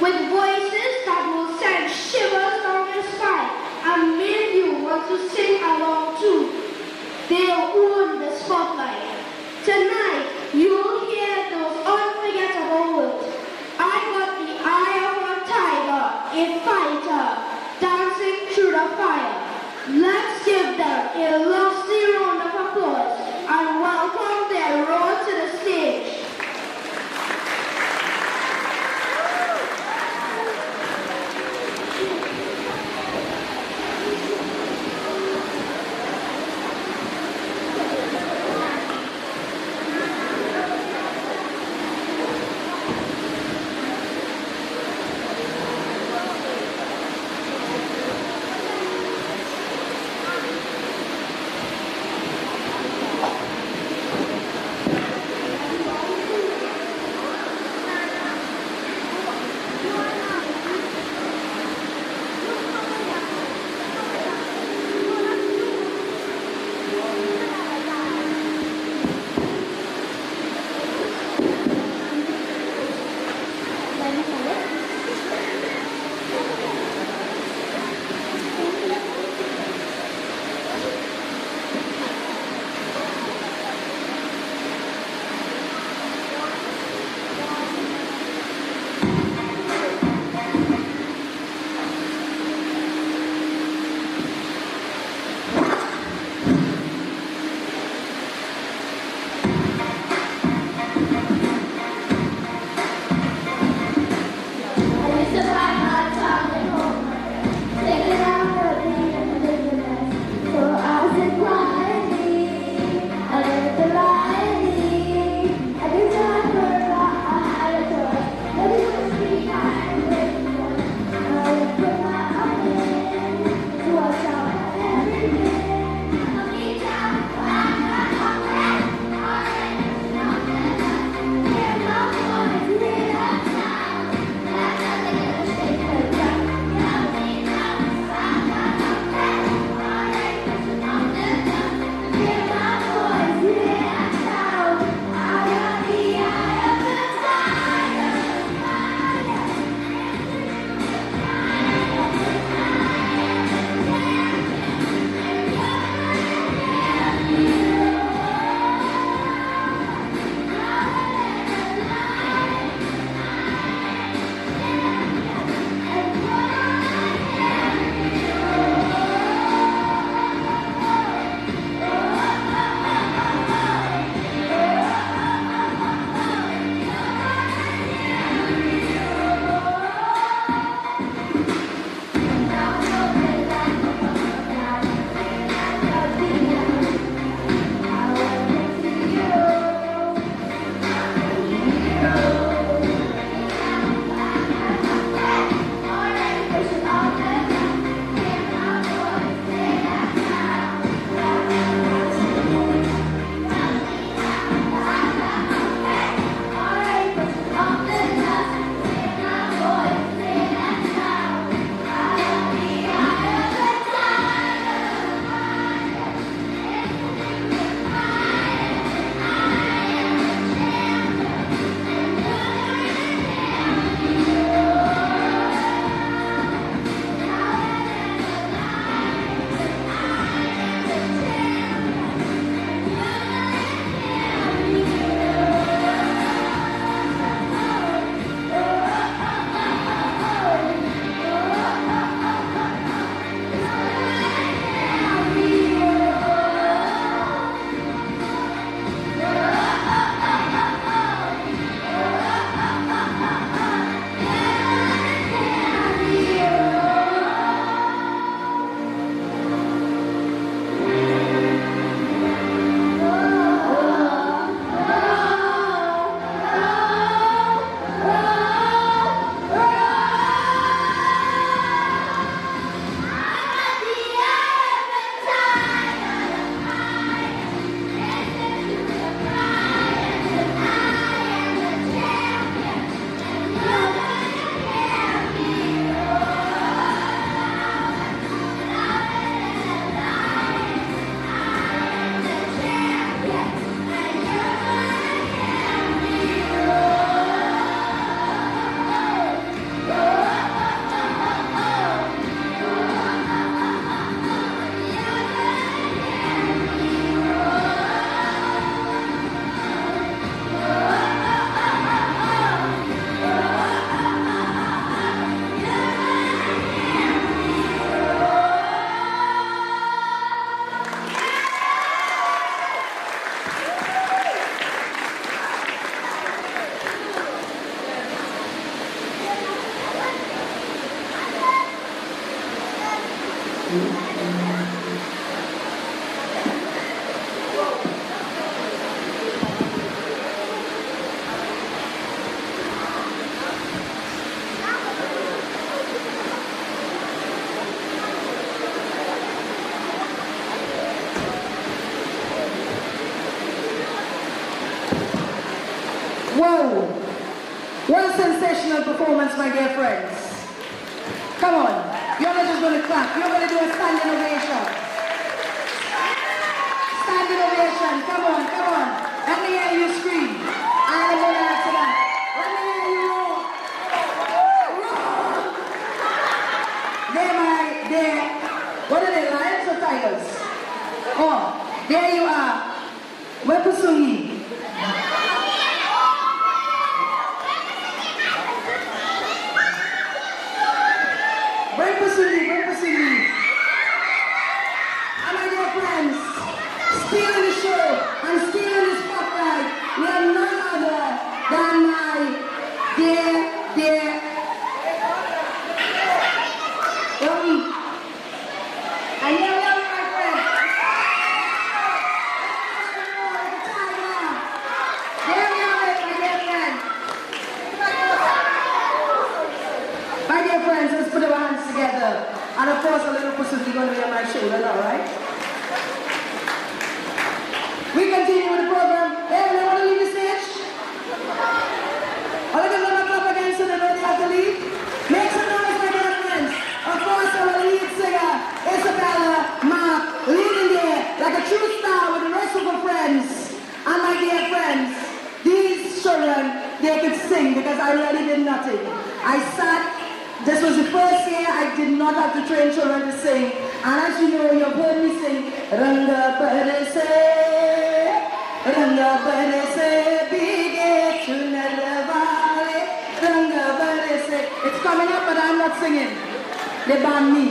with voices that will send shivers down your spine and make you want to sing along too. They'll own the spotlight. Tonight, you'll hear those unforgettable words. I got the eye of a tiger, a fighter, dancing through the fire. Let's give them a lusty round of applause and welcome their road to the stage. What a sensational performance, my dear friends. Come on. You're not just going to clap. You're going to do a standing ovation. Standing ovation. Come on, come on. Let me hear you scream. I'm going to answer that. Let me hear you roar. Roar. They're, what are they, lions or tigers? Oh, there you are. Wepusungi. Wepusungi. And my dear friends, stealing the show and stealing the spotlight, we are none other than my dear and here we are, my friend. There we are, my dear friend. My dear friends, let's put our hands together. And of course, a little pussy is going to be on my shoulder, all right? We continue with the program. Hey, they want to leave the stage? Or they can run up again so they know they have to leave? Make some noise, my dear friends. Of course, our lead singer, Isabella Mark, leading there like a true star with the rest of her friends. And my dear friends, these children, they could sing because I really did nothing. I sat. This was the first year I did not have to train children to sing. And as you know, you've heard me sing, Ranga Padese, Bige Chunadavale, Ranga Padese. It's coming up, but I'm not singing. They banned me.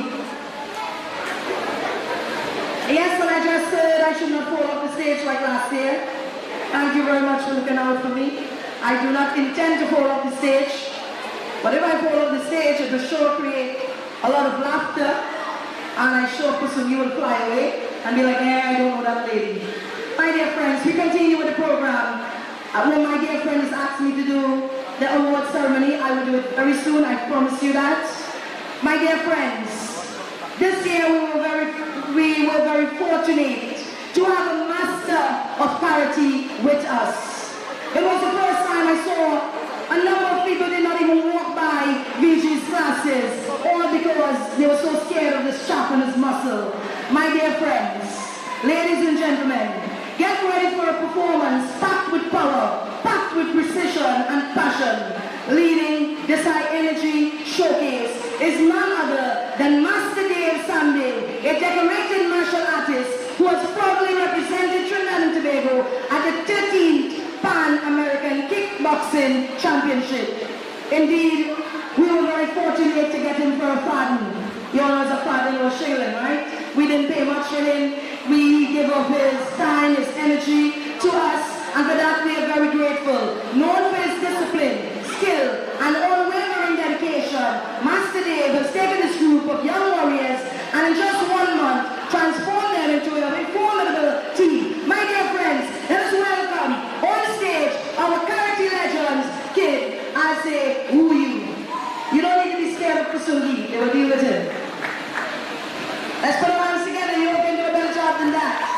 Yes, but I just said I should not fall off the stage like last year. Thank you very much for looking out for me. I do not intend to fall off the stage. But if I fall off the stage, it will sure create a lot of laughter, and I sure pussy you will fly away and be like, yeah, I don't know that lady. My dear friends, we continue with the program. When my dear friends asked me to do the award ceremony, I will do it very soon, I promise you that. My dear friends, this year we were very fortunate to have a master of parity with us. It was the first time I saw a number of people did not even walk by VGS classes, all because they were so scared of the sharpened muscle. My dear friends, ladies and gentlemen, get ready for a performance packed with power, packed with precision and passion. Leading this high energy showcase is none other than Master Dave Sunday, a decorated martial artist who has proudly represented Trinidad and Tobago at the 13th Pan-American Kickboxing Championship. Indeed, we were very fortunate to get him for a pardon. You all know as a pardon was shilling, right? We didn't pay much for him. We gave up his time, his energy to us, and for that we are very grateful. Known for his discipline, skill, and unwavering dedication, Master Dave has taken this group of young warriors and in just 1 month transformed them into a very formidable team. My dear friends, let us welcome on stage our character legends, Kid. I say, who are you? You don't need to be scared of Kusungi. They will deal with him. Let's put our hands together. You can do a better job than that.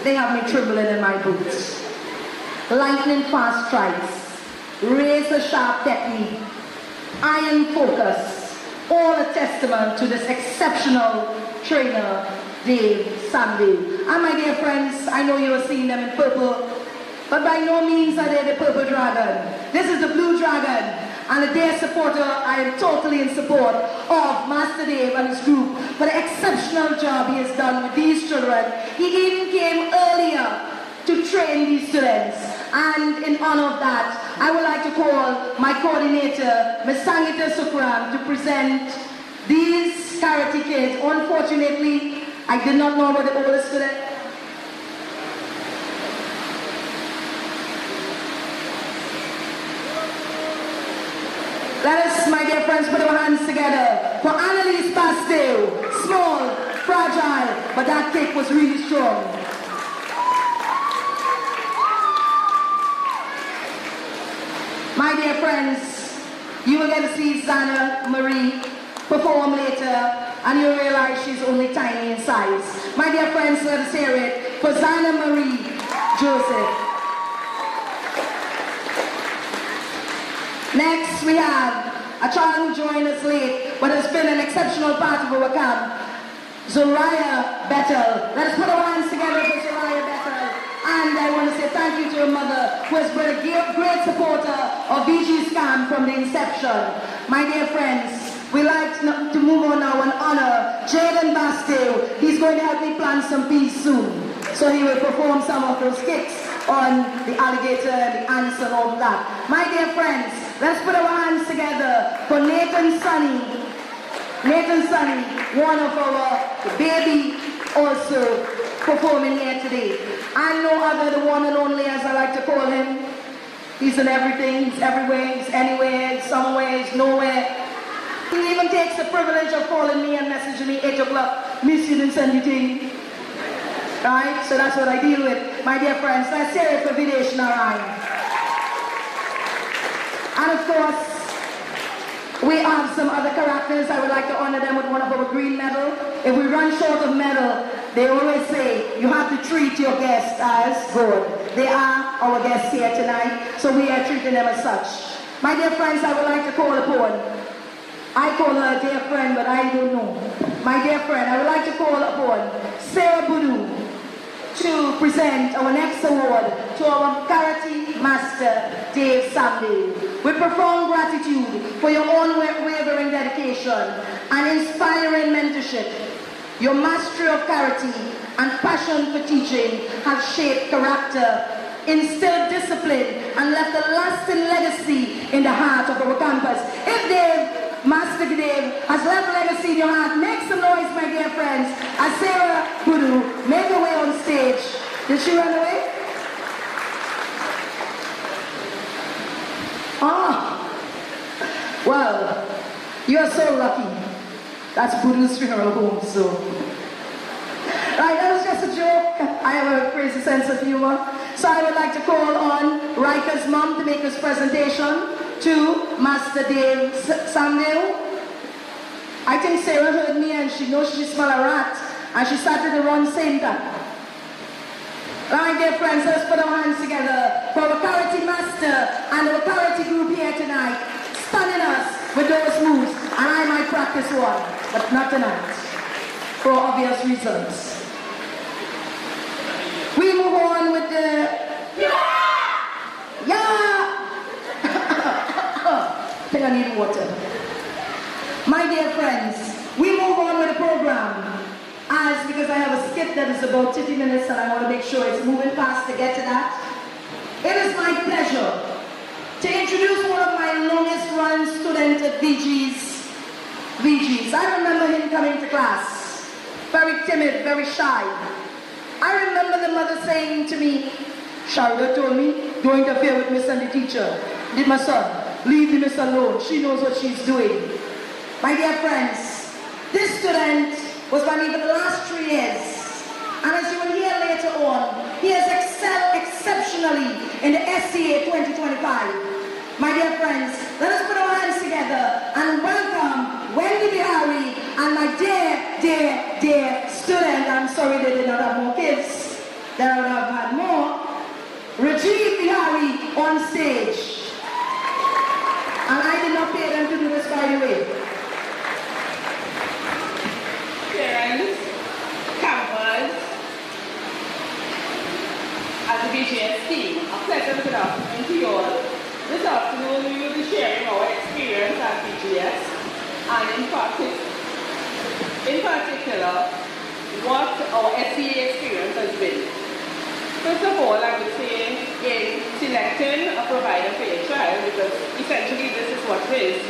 they have me trembling in my boots. Lightning fast strikes, razor sharp technique, iron focus, all a testament to this exceptional trainer, Dave Samdale. And my dear friends, I know you have seen them in purple, but by no means are they the purple dragon. This is the blue dragon. And a dear supporter, I am totally in support of Master Dave and his group for the exceptional job he has done with these children. He even came earlier to train these students. And in honor of that, I would like to call my coordinator, Ms. Sangita Sukram, to present these karate kids. Unfortunately, I did not know about the oldest student. Let us, my dear friends, put our hands together for Annalise Pastel. Small, fragile, but that kick was really strong. My dear friends, you will get to see Zana Marie perform later, and you'll realize she's only tiny in size. My dear friends, let us hear it for Zana Marie Joseph. Next, we have a child who joined us late, but has been an exceptional part of our camp, Zoraya Bettel. Let us put our hands together for Zoraya Bettel. And I want to say thank you to her mother, who has been a great supporter of VGS camp from the inception. My dear friends, we like to move on now and honor Jaden Bastille. He's going to help me plant some peas soon. So he will perform some of those kicks on the alligator, the ants and all that. My dear friends, let's put our hands together for Nathan Sunny. Nathan Sunny, one of our baby, also performing here today. And no other, the one and only, as I like to call him. He's in everything, he's everywhere, he's anywhere, he's somewhere, he's nowhere. He even takes the privilege of calling me and messaging me 8 o'clock, miss you didn't send you thing. Right? So that's what I deal with. My dear friends, let's hear it for Videsh Narayan. And of course, we have some other characters. I would like to honor them with one of our green medal. If we run short of medal, they always say you have to treat your guests as good. They are our guests here tonight, so we are treating them as such. My dear friends, I would like to call upon, I call her a dear friend, but I don't know. My dear friend, I would like to call upon Sarah Boudou to present our next award to our karate master, Dave Samdale. With profound gratitude for your unwavering dedication and inspiring mentorship, your mastery of karate and passion for teaching have shaped character, instilled discipline, and left a lasting legacy in the heart of our campus. If Master Dave has left a legacy in your heart, make some noise, my dear friends, as Sarah Boudou made her way on stage. Did she run away? Well, you're so lucky. That's Boudou's funeral home, so. Right, that was just a joke. I have a crazy sense of humor. So I would like to call on Riker's mom to make this presentation to Master Dave Samdale. I think Sarah heard me and she knows she smelled a rat and she started to run saying that. Right, dear friends, let's put our hands together for our karate master and our karate group here tonight, stunning us with those moves. And I might practice one, but not tonight, for obvious reasons. We move on with the I think I need water. My dear friends, we move on with the program because I have a skit that is about 50 minutes and I want to make sure it's moving fast to get to that. It is my pleasure to introduce one of my longest running students at VGS. I remember him coming to class, very timid, very shy. I remember the mother saying to me, Sharda told me, don't interfere with Miss and the teacher. Did my son, leave the Miss alone. She knows what she's doing. My dear friends, this student was by me for the last 3 years. And as you will hear later on, he has excelled exceptionally in the SCA 2025. My dear friends, let us put our hands together and welcome Wendy Bihari and my dear student. I'm sorry they did not have more kids. that I would have had more. Retrieve Bihari on stage. And I did not pay them to do this, by the way. Parents, campers, as a VGS team, a pleasant good afternoon to you all. This afternoon we will be sharing our experience at VGS and in particular what our SEA experience has been. First of all, I would say in selecting a provider for your child, because essentially this is what it is,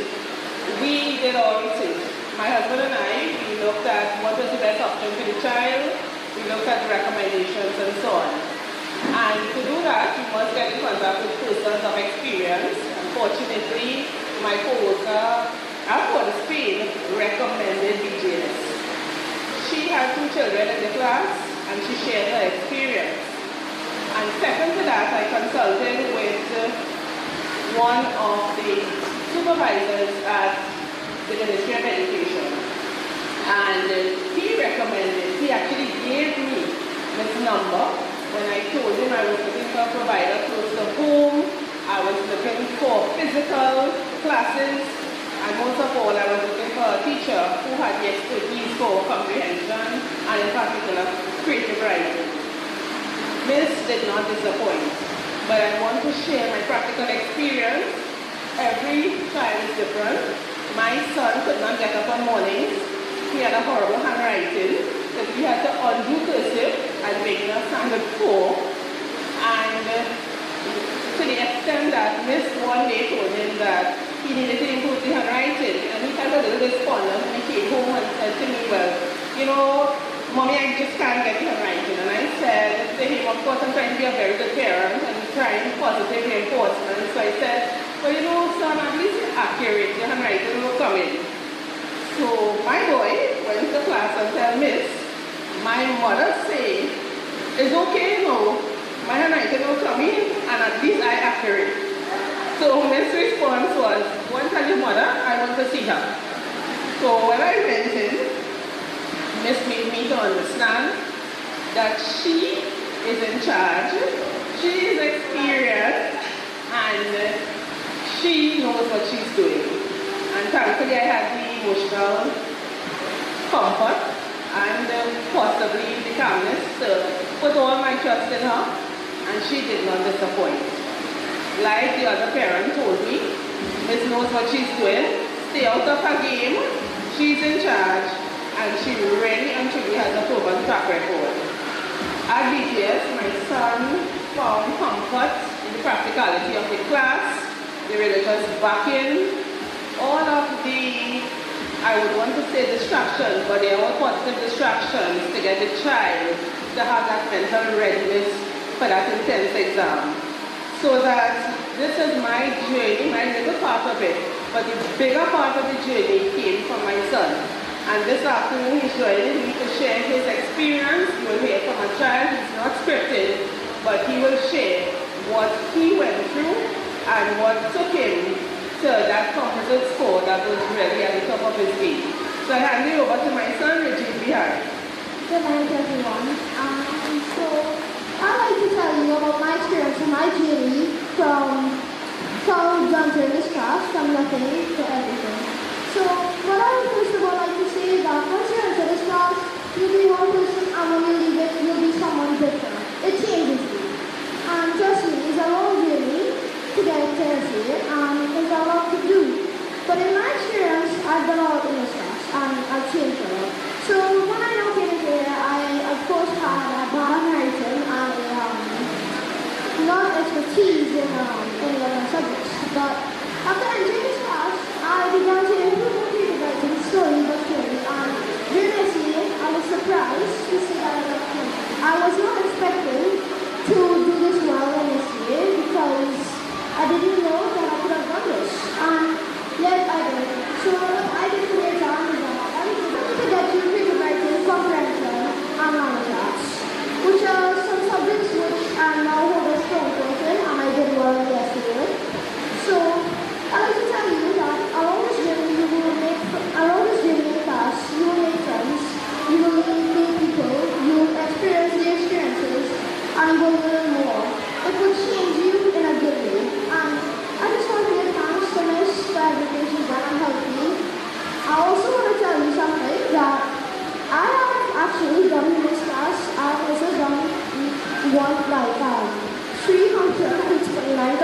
we did all research. My husband and I, we looked at what was the best option for the child, we looked at the recommendations and so on. And to do that, you must get in contact with persons of experience. Unfortunately, my co-worker out of Spain recommended VGS. She had 2 children in the class and she shared her experience. And second to that, I consulted with one of the supervisors at the Ministry of Education. And he actually gave me this number when I told him I was looking for a provider close to home. I was looking for physical classes, and most of all, I was looking for a teacher who had the expertise for comprehension and in particular creative writing. This did not disappoint, but I want to share my practical experience. Every child is different. My son could not get up on mornings. He had a horrible handwriting, because he had to undo cursive and make a standard 4. And to the extent that Miss one day told him that he needed to improve the handwriting, and he felt a little despondent when he came home and said to me, well, you know, Mommy, I just can't get the handwriting. And I said to him, of course, I'm trying to be a very good parent and trying positive reinforcement. So I said, well, you know, son, at least you're accurate. Your handwriting will come in. So my boy went to class and said, Miss, my mother said, it's okay, no. My handwriting will come in and at least I accurate. So Miss' response was, go and tell your mother I want to see her. So when I went in, Miss made me to understand that she is in charge, she is experienced, and she knows what she's doing. And thankfully I had the emotional comfort and possibly the calmness to put all my trust in her, and she did not disappoint. Like the other parent told me, Miss knows what she's doing, stay out of her game, she's in charge, and she really and truly has a proven track record. At VGS, my son found comfort in the practicality of the class, the religious backing, all of the, I would want to say distractions, but they are all positive distractions to get the child to have that mental readiness for that intense exam. So that this is my journey, my little part of it, but the bigger part of the journey came from my son. And this afternoon he's joining me to share his experience. You will hear from a child, he's not scripted, but he will share what he went through and what took him to that composite score that was really at the top of his game. So I hand it over to my son, Regine Bihari. Good night, everyone. So I'd like to tell you about my experience and my journey from jumping this class, from nothing to everything. So what I would first of all like to say is that once you're into this class, you'll be one person, and when you leave it, you'll be someone different. It changes you. And trust me, it's a long journey to get to here, and there's a lot to do. But in my experience, I've done a lot in this class, and I've changed a lot. So when I now came in here, I of course had a bad handwriting and not expertise in any of my subjects. But after entering this class, I began to improve my creative writing slowly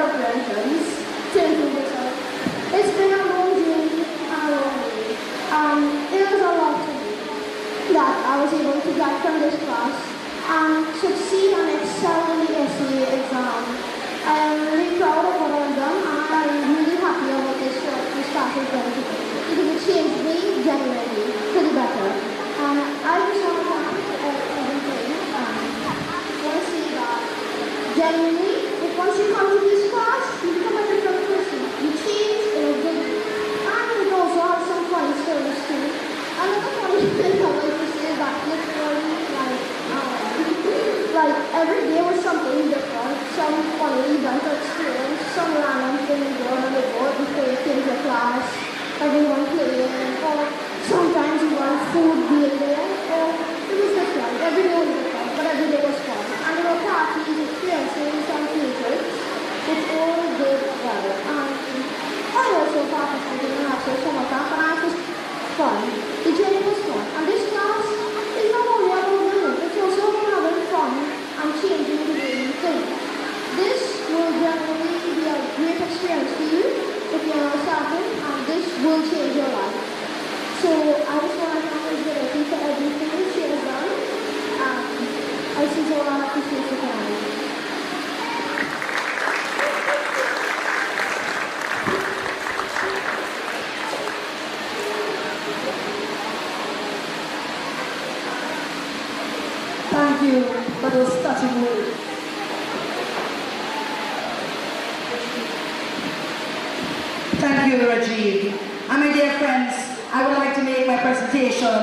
preparations to improve yourself. It's been a long journey and a long way. It was a lot to me that I was able to get from this class and succeed and excel in the SEA exam. I am really proud of what I've done, and I'm really happy about this class has done today, because it changed me genuinely for the better. I just want to thank everything. I want to say that genuinely, if once you come to this class, you become a different person. You change in a good way. And it also has some funny stories too. Another funny thing I like to say is that literally, like every day was something different. Some funny event or experience, some random thing going on the board before you came to class, everyone playing, or sometimes you want food being there, or it was different. Every day was different, but every day was fun. And there were parties, experiences, and theaters, which all did well. And I also participated in after summer camp, and it was fun. The journey was fun. And this class is not only about learning, it's also about having fun and changing the way you think. This will generally be a great experience for you if you're not starting, and this will change your life. So I just want to thank Debe for everything she has done. I sincerely appreciate the time. Thank you for those touching words. Thank you, Rajiv. And my dear friends, I would like to make my presentation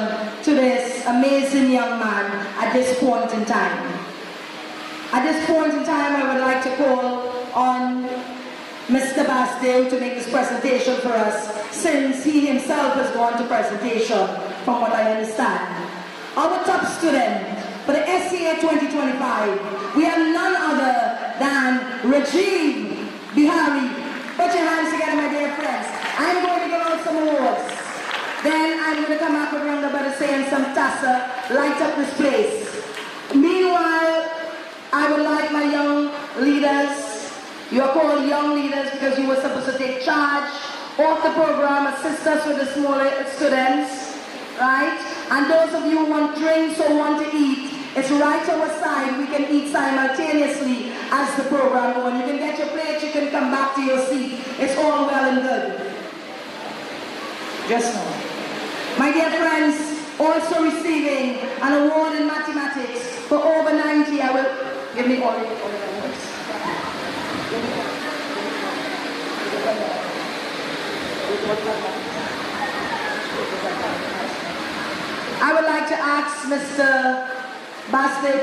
to this amazing young man at this point in time. At this point in time, I would like to call on Mr. Basdale to make this presentation for us, since he himself has gone to presentation, from what I understand. Our top student for the SCA 2025, we have none other than Rajiv Bihari. Put your hands together, my dear friends. I'm going to give out some awards. Then I'm going to come up with round about to say and some tassa, light up this place. Meanwhile, I would like my young leaders, you are called young leaders because you were supposed to take charge of the program, assist us with the smaller students, right? And those of you who want drinks or want to eat, it's right our side. We can eat simultaneously as the program goes. You can get your plate, you can come back to your seat. It's all well and good. Just now. My dear friends, also receiving an award in mathematics for over 90. I will give me all the awards. I would like to ask Mr. Basket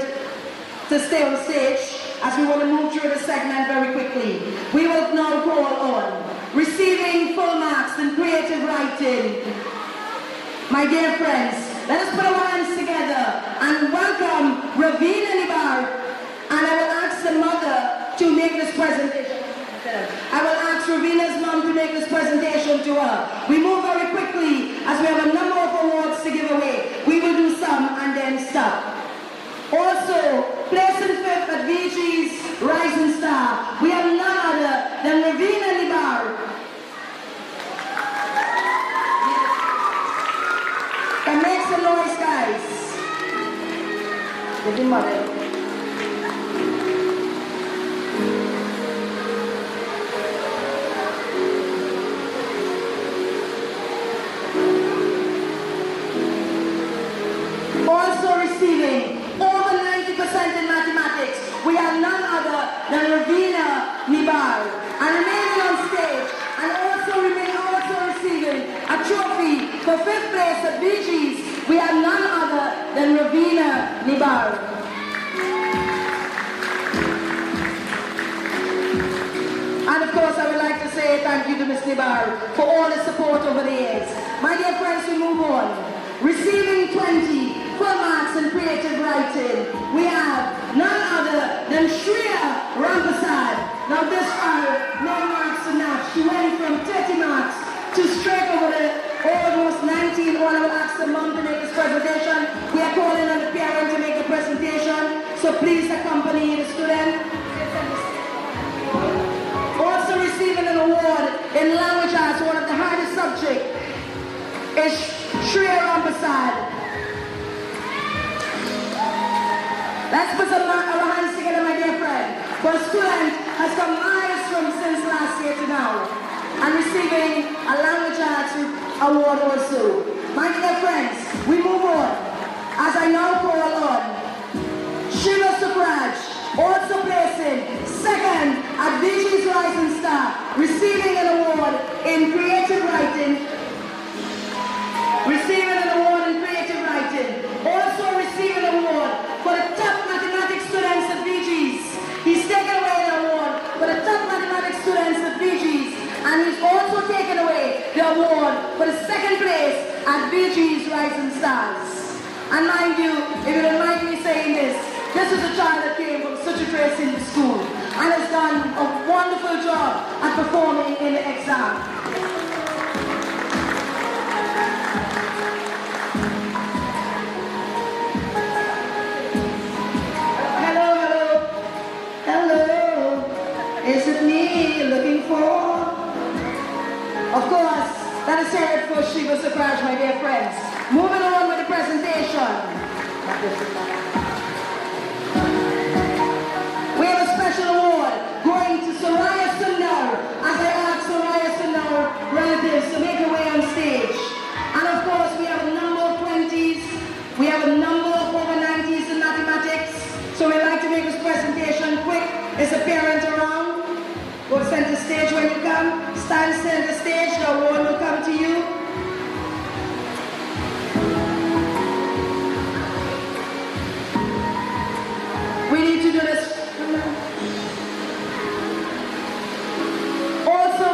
to stay on stage as we want to move through the segment very quickly. We will now call on receiving full marks in creative writing. My dear friends, let us put our hands together and welcome Ravina Nibar. And I will ask the mother to make this presentation. I will ask Ravina's mom to make this presentation to her. We move very quickly as we have a number of awards to give away. We will do some and then stop. Also, placing fifth at VGS Rising Star, we have none other than Ravina Nibar. Can make some noise, guys. Give him mother. Also receiving over 90% in mathematics, we have none other than Ravina Nibar. And remaining on stage, and also receiving a trophy for 5th place at VGS, we have none other than Ravina Nibar. And of course, I would like to say thank you to Ms. Nibar for all the support over the years. My dear friends, we move on. Receiving 20 full marks in creative writing, we have none other than Shreya Rampasad. Now this are no marks enough. She went from 30 marks to straight over the almost 19. All I will ask the mom to make this presentation. We are calling on the parent to make the presentation. So please accompany the student. in language arts, one of the hardest subjects is Shreya Rampasad. Let's put our hands together, my dear friend. For a student has come miles from since last year to now, and receiving a language arts award also. My dear friends, we move on. As I now call on Shiva Sukraj, also placing second at VGS Rising Star, receiving an award in creative writing. Receiving an award in creative writing. Also receiving an award for the top mathematics students at VGS. He's taken away an award for the top mathematics students at VGS. And he's also taken away the award for the second place at VGS Rising Stars. And mind you, if you don't mind me saying this is a child that came from such a trace in the school and has done a wonderful job at performing in the exam. Hello, is it me you're looking for? Of course, that is it for Shiva Sukraj, my dear friends. Moving on with the presentation. We have a special award going to Soraya Sundar, as I asked Soraya Sundar relatives to make their way on stage. And of course, we have a number of 20s, we have a number of over 90s in mathematics. So we'd like to make this presentation quick. Is a parent around? Go to center stage when you come. Stand center stage, the award will come to you. We need to do this. Also,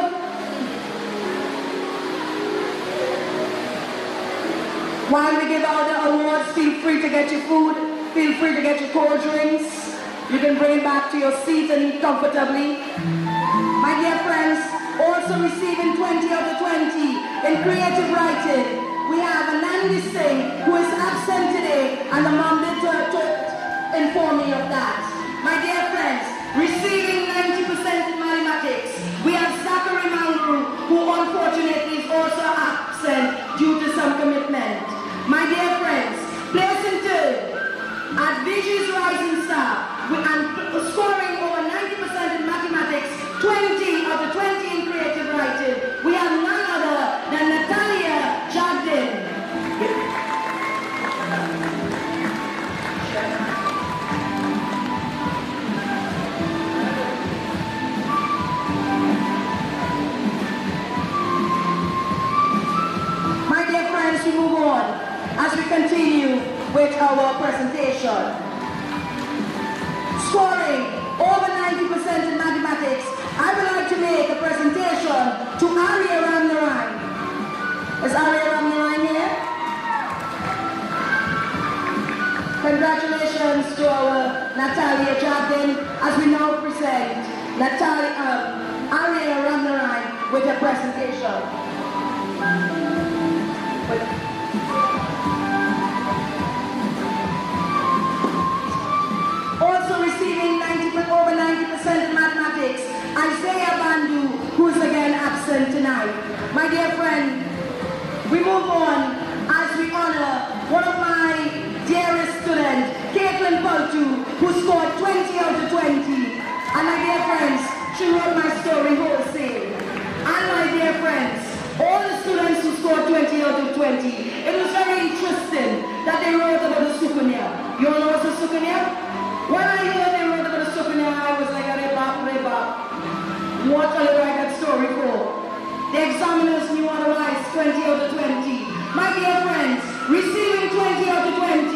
while we give out the awards, feel free to get your food, feel free to get your cold drinks. You can bring it back to your seat and eat comfortably. My dear friends, also receiving 20 out of 20 in creative writing, we have Anandi Singh, who is absent today, and the mom did inform me of that. My dear friends, receiving 90% in mathematics, we have Zachary Mangru, who unfortunately is also absent due to some commitment. My dear friends, placing third at VGS Rising Star, and scoring over 90% in mathematics, 20 out of 20 in creative writing, we have none other than Natalia Jardin. My dear friends, we move on as we continue with our presentation. Scoring over 90% in mathematics, I would like to make a presentation to Arya Ramnarayan. Is Arya Ramnarayan here? Congratulations to our Natalia Jardin as we now present Arya Ramnarayan with a presentation. Also receiving over 90% in mathematics, Isaiah Bandu, who is again absent tonight. My dear friend, we move on as we honor one of my dearest students, Caitlin Poltu, who scored 20 out of 20. And my dear friends, she wrote my story wholesale. And my dear friends, all the students who scored 20 out of 20, it was very interesting that they wrote about the Sukunya. You all know what's the Sukunya? When I heard they wrote about the Sukunya, I was like, what will I write that story for? The examiners knew otherwise, 20 out of 20. My dear friends, receiving 20 out of 20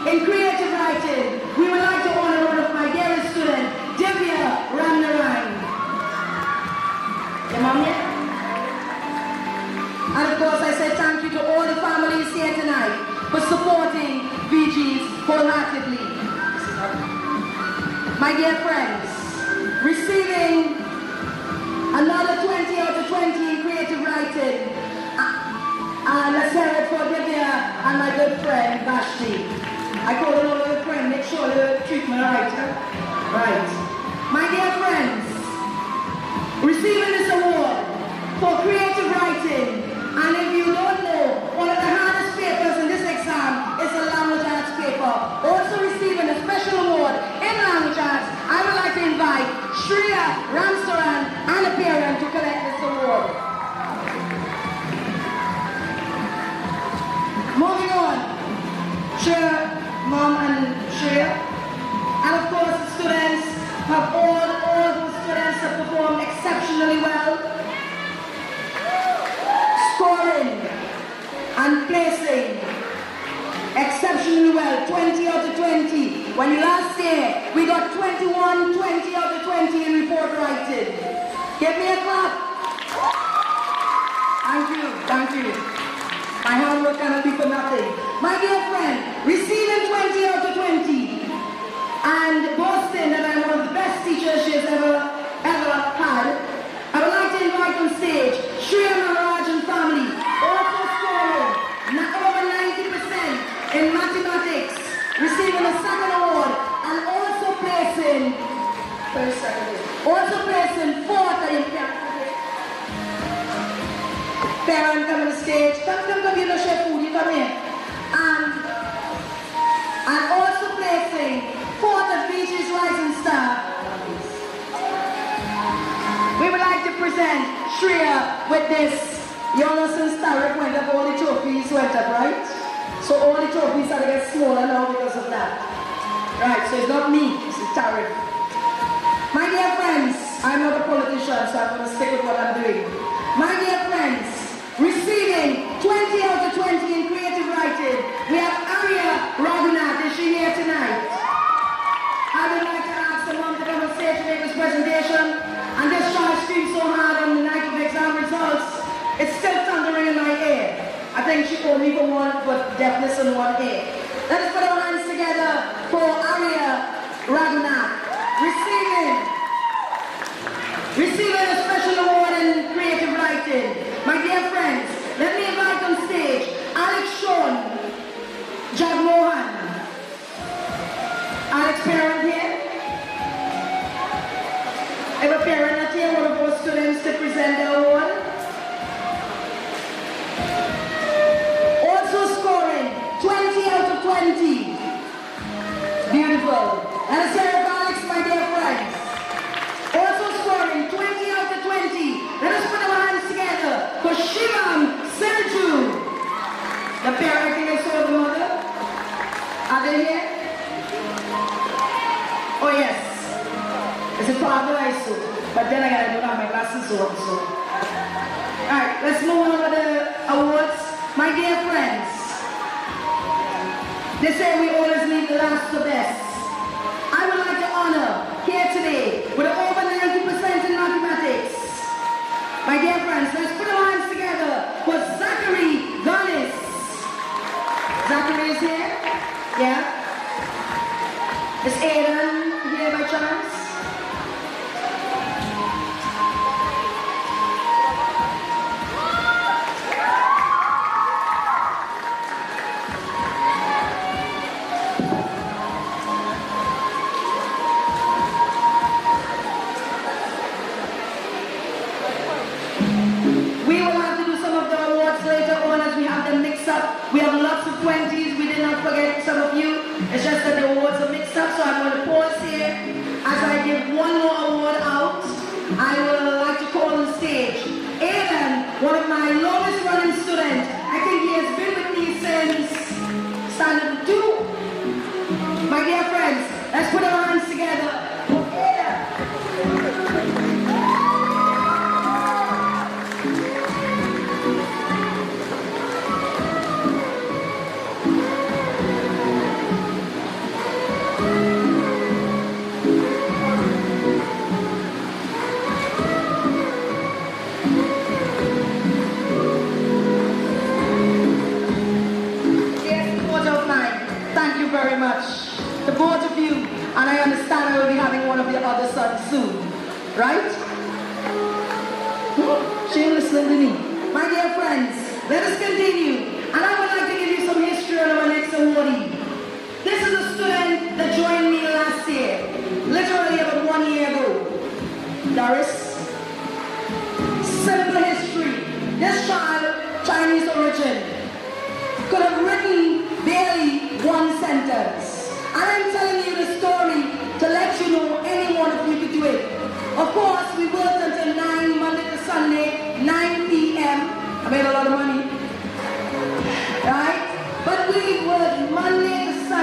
in creative writing, we would like to honor one of my dearest students, Debe Ramnarayan. Your mom yet? And of course, I say thank you to all the families here tonight for supporting VGS wholeheartedly. My dear friends, receiving another 20 out of 20 in creative writing, let's hear it for Debe and my good friend, Vashti. I call her a good friend, make sure they treat me right, huh? Right. My dear friends, receiving this award moving on. Shreya, Mom and Shreya. And of course the students have all the students have performed exceptionally well. Scoring and placing exceptionally well, 20 out of 20. When last year we got 21, 20 out of 20 in report writing. Give me a clap. Thank you. My hard work cannot be for nothing. My dear friend, receiving 20 out of 20 and boasting that I'm one of the best teachers she has ever had, I would like to invite on stage Shreya Maharaj and family, also scoring over 90% in mathematics, receiving a second award, and also placing fourth in parent come on the stage, come you know share food, you come in. And also placing fourth at VGS Rising Star. We would like to present Shreya with this. You know, since Tarek went up, all the trophies went up, right? So all the trophies are to get smaller now because of that. Right, so it's not me, it's Tarek. My dear friends, I'm not a politician, so I'm going to stick with what I'm doing. My dear friends, receiving 20 out of 20 in creative writing, we have Arya Raghunath. Is she here tonight? I would like to ask the mom to come on stage to make this presentation. And this child screamed so hard on the night of the exam results, it's still thundering in my ear. I think she told me for one, but deafness in one ear. Let us put our hands together for Arya Raghunath, receiving a special award in creative writing. My dear friends, let me invite on stage Alex Sean Jagmohan. Alex, parent here? Have a parent not here, one of our students to present the award? Also scoring 20 out of 20. Beautiful. Let us hear it for Alex, my dear friends. Also scoring 20 out of 20. Let us put our hands together for Shivam Serju. The parent, I think I saw the mother. Are they here? Oh yes. It's a father I saw. But then I don't have my glasses on, so. Alright, let's move on with the awards. My dear friends, they say we always leave the last to best. I would like to honor here today with over 90% in mathematics. My dear friends, let's put our hands together for Zachary Gunnis. Zachary is here? Yeah? Is Aiden here by chance? We have lots of 20s, we did not forget some of you. It's just that the awards are mixed up, so I'm going to pause here. As I give one more award out, I would like to call on stage Aiden, one of my longest running students. I think he has been with me since standard 2. My dear friends, let's put our hands together for Aiden. Very much. The both of you, and I understand I will be having one of your other sons soon, right? She ain't listening to me. My dear friends, let us continue, and I would like to give you some history on our next awardee. This is a student that joined me last year, literally about 1 year ago. Doris, simple history. This child, Chinese origin, could have written barely one sentence. And I'm telling you the story to let you know any one of you could do it. Of course, we worked until 9, Monday to Sunday, 9 p.m. I made a lot of money. Right?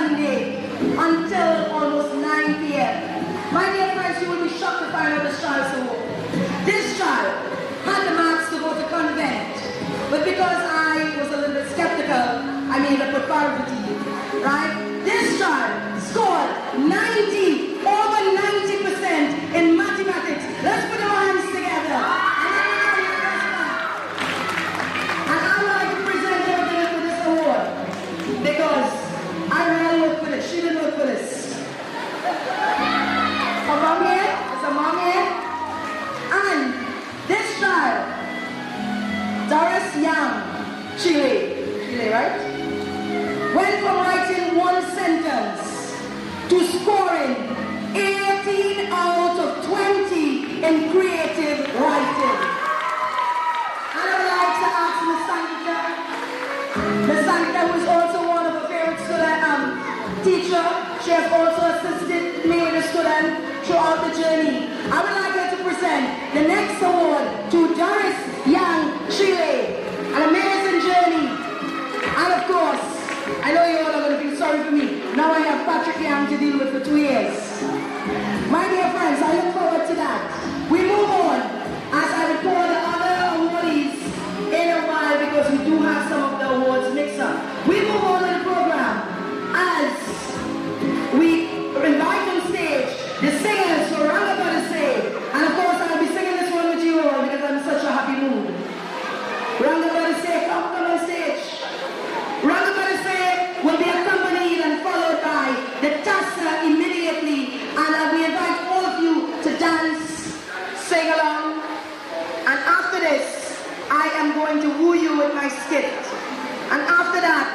Sunday until almost 9 p.m. My dear friends, you will be shocked to find out this child's award. This child had the marks to go to convent, but because I was a little bit skeptical, I made a priority, right? This child scored 90, over 90% in mathematics. Let's put our hands together. And I would like to present her with this award because I really worked for this. She didn't work for this. Her mom here? Is her mom here? And this child, Doris Young, Chile, right? Went from writing one sentence to scoring 18 out of 20 in creative writing. And I would like to ask Miss Sangita. Miss Sangita, who is also one of our favorite student teacher, she has also assisted me with the student throughout the journey. I would like her to present the next award to Doris Young, Chile. An amazing journey. And of course, I know you all are going to feel sorry for me. Now I have Patrick Young to deal with for 2 years. My dear friends, I look forward to that. We move on as I will call the other awardees in a while because we do have some of the awards mixed up. We move on with the program as we invite on stage the singers for Ranga Bada Say. And of course, I'll be singing this one with you all because I'm in such a happy mood. Ranga Bada Say, come on stage. Ranga Bada Say will be accompanied and followed by the Tassa immediately. And we invite all of you to dance, sing along. And after this, I am going to woo you with my skit. And after that,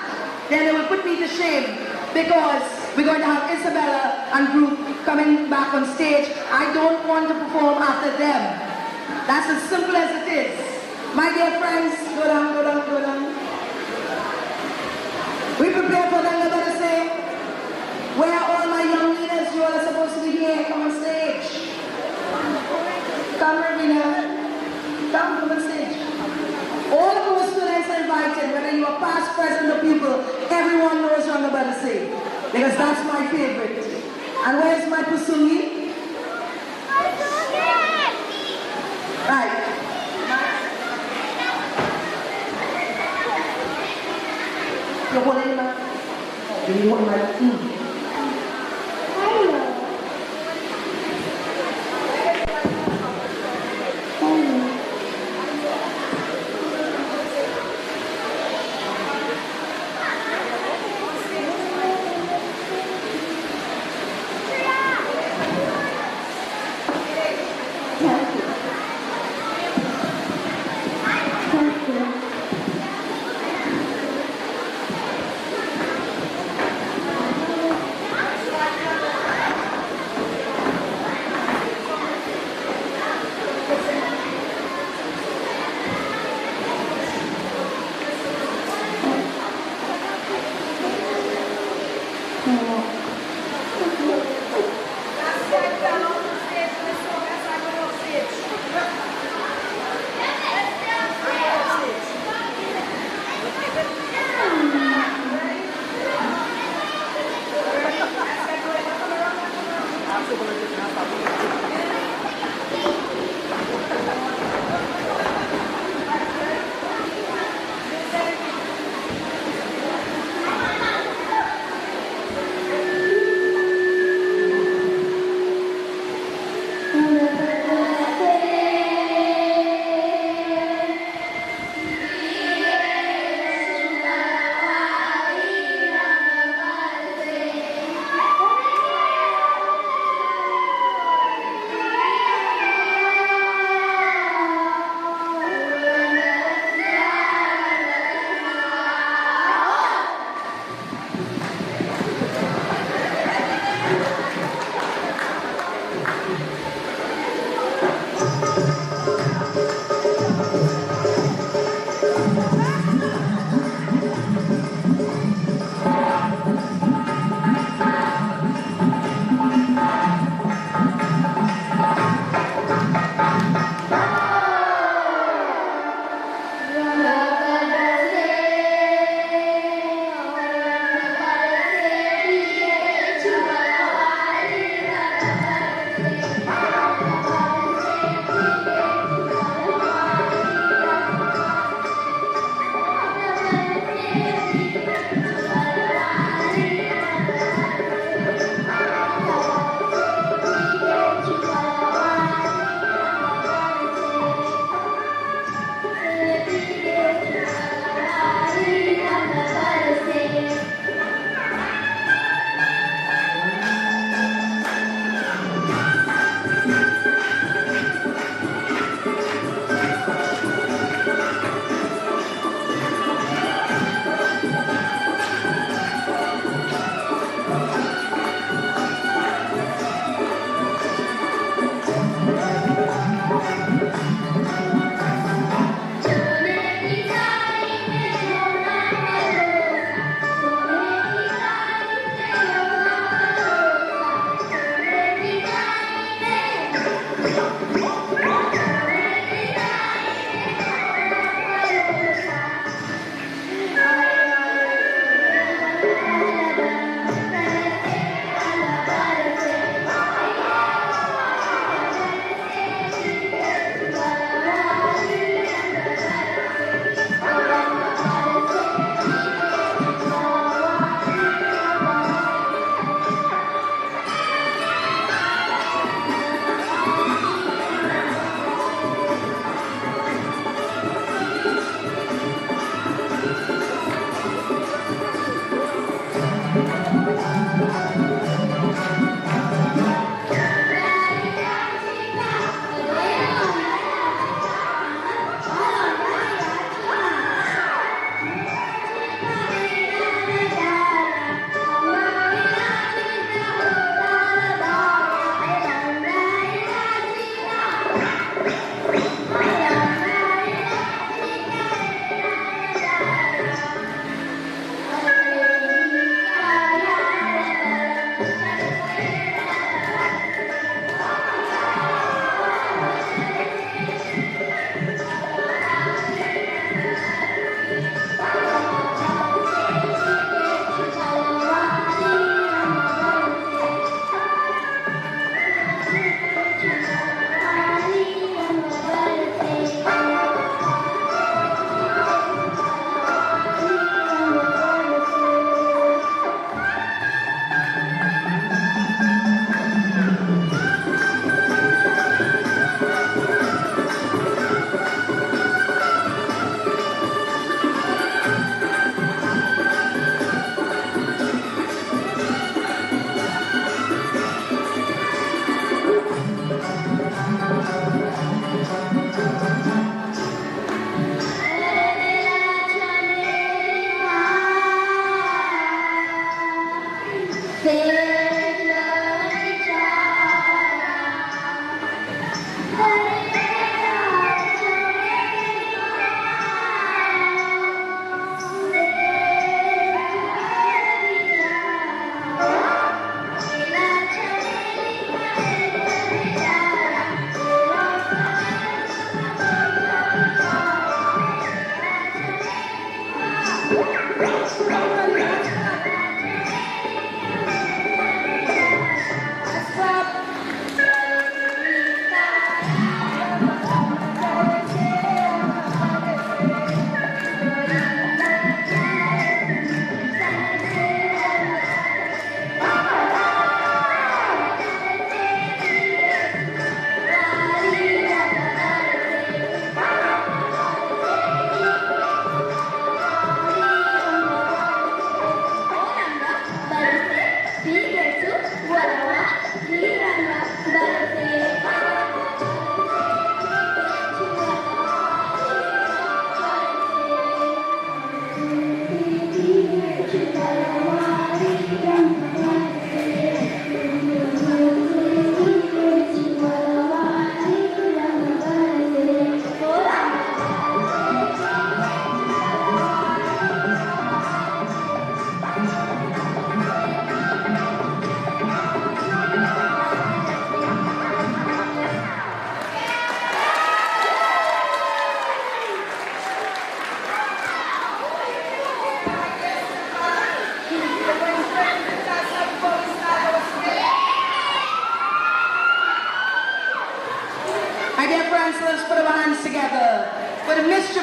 then they will put me to shame because we're going to have Isabella and group coming back on stage. I don't want to perform after them. That's as simple as it is. My dear friends, go down, go down, go down. We prepare for Ranga Bada Say. Where are all my young leaders? You all are supposed to be here. Come on stage. Come, Ravina. Come on stage. All of our students are invited, whether you are past, present, or people. Everyone knows Ranga Bada Say because that's my favorite. And where's my Pusungi? Right. You're holding my. You hold my.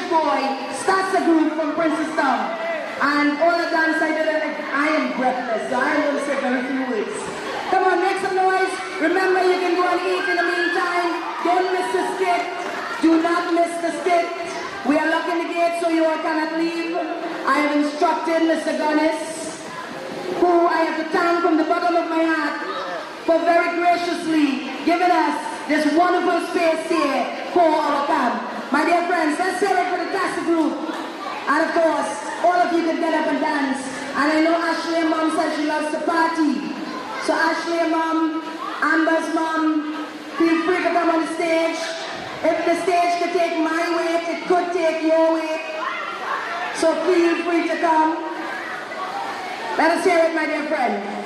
boy, Stassa group from Princess Town. And all the dance I did, I am breathless, so I'm going to say very few words. Come on, make some noise. Remember, you can go and eat in the meantime. Don't miss the skit. Do not miss the skit. We are locking the gate so you all cannot leave. I have instructed Mr. Gunnis, who I have to thank from the bottom of my heart for very graciously giving us this wonderful space here for our camp. My dear friends, let's say it for the taxi group. And of course, all of you can get up and dance. And I know Ashley and Mom said she loves to party. So Ashley and Mom, Amber's mom, feel free to come on the stage. If the stage could take my weight, it could take your weight. So feel free to come. Let us hear it, my dear friend.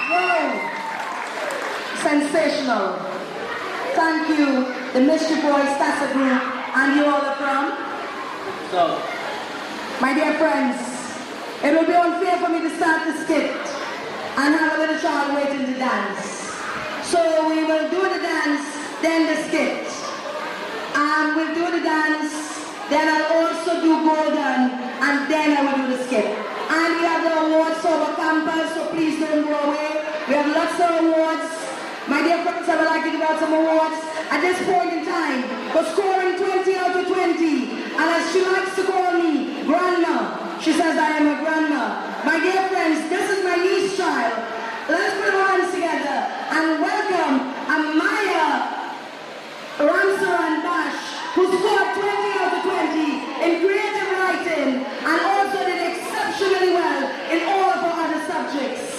Wow. Sensational. Thank you, the Mystery Boys Tassa Group, and you all are from? So, My dear friends, it will be unfair for me to start the skit and have a little child waiting to dance. So we will do the dance, then the skit. We'll do the dance, then I'll also do golden, and then I will do the skit. And we have the awards over campus, so please don't go away. We have lots of awards. My dear friends, I would like to give out some awards at this point in time for scoring 20 out of 20. And as she likes to call me, grandma, she says I am a grandma. My dear friends, this is my niece child. Let's put our hands together and welcome Amaya Ramsaran Bash, who scored 20 out of 20 in creative writing and also did exceptionally well in all of her other subjects.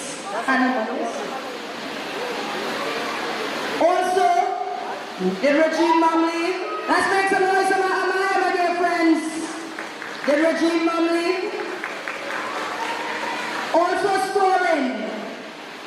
Also, the Regime Mumley. Let's make some noise for Amaya, my dear friends. The Regime Mumley. Also scoring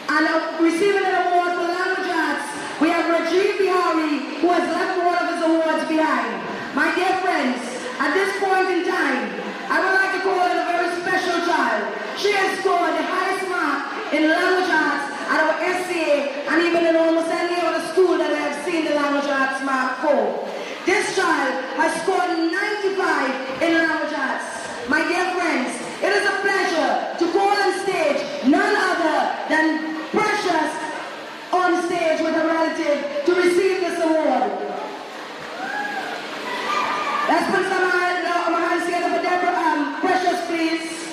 and receiving an award for language arts, we have Rajiv Bihari, who has left one of his awards behind. My dear friends, at this point in time, I would like to call it a very special child. She has scored the highest mark in language arts at our SCA and even in almost any other school that I have seen the language arts mark for. This child has scored 95 in language arts. My dear friends, it is a pleasure to call on stage none other than Precious on stage with a relative to receive this award. Let's put some hands together for Deborah, Precious, please.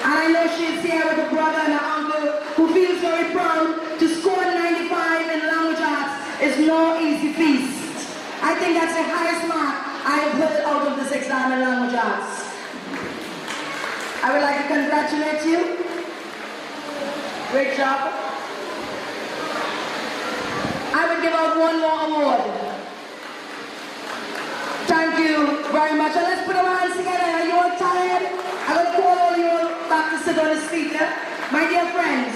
And I know she's here with her brother and her uncle who feels very proud to score 95 in language arts is no easy feast. I think that's the highest mark I have heard out of this exam in language arts. I would like to congratulate you. Great job. I would give out one more award. Thank you very much. And let's put our hands together. Are you all tired? I'm going to call all you back to sit on the seat. My dear friends,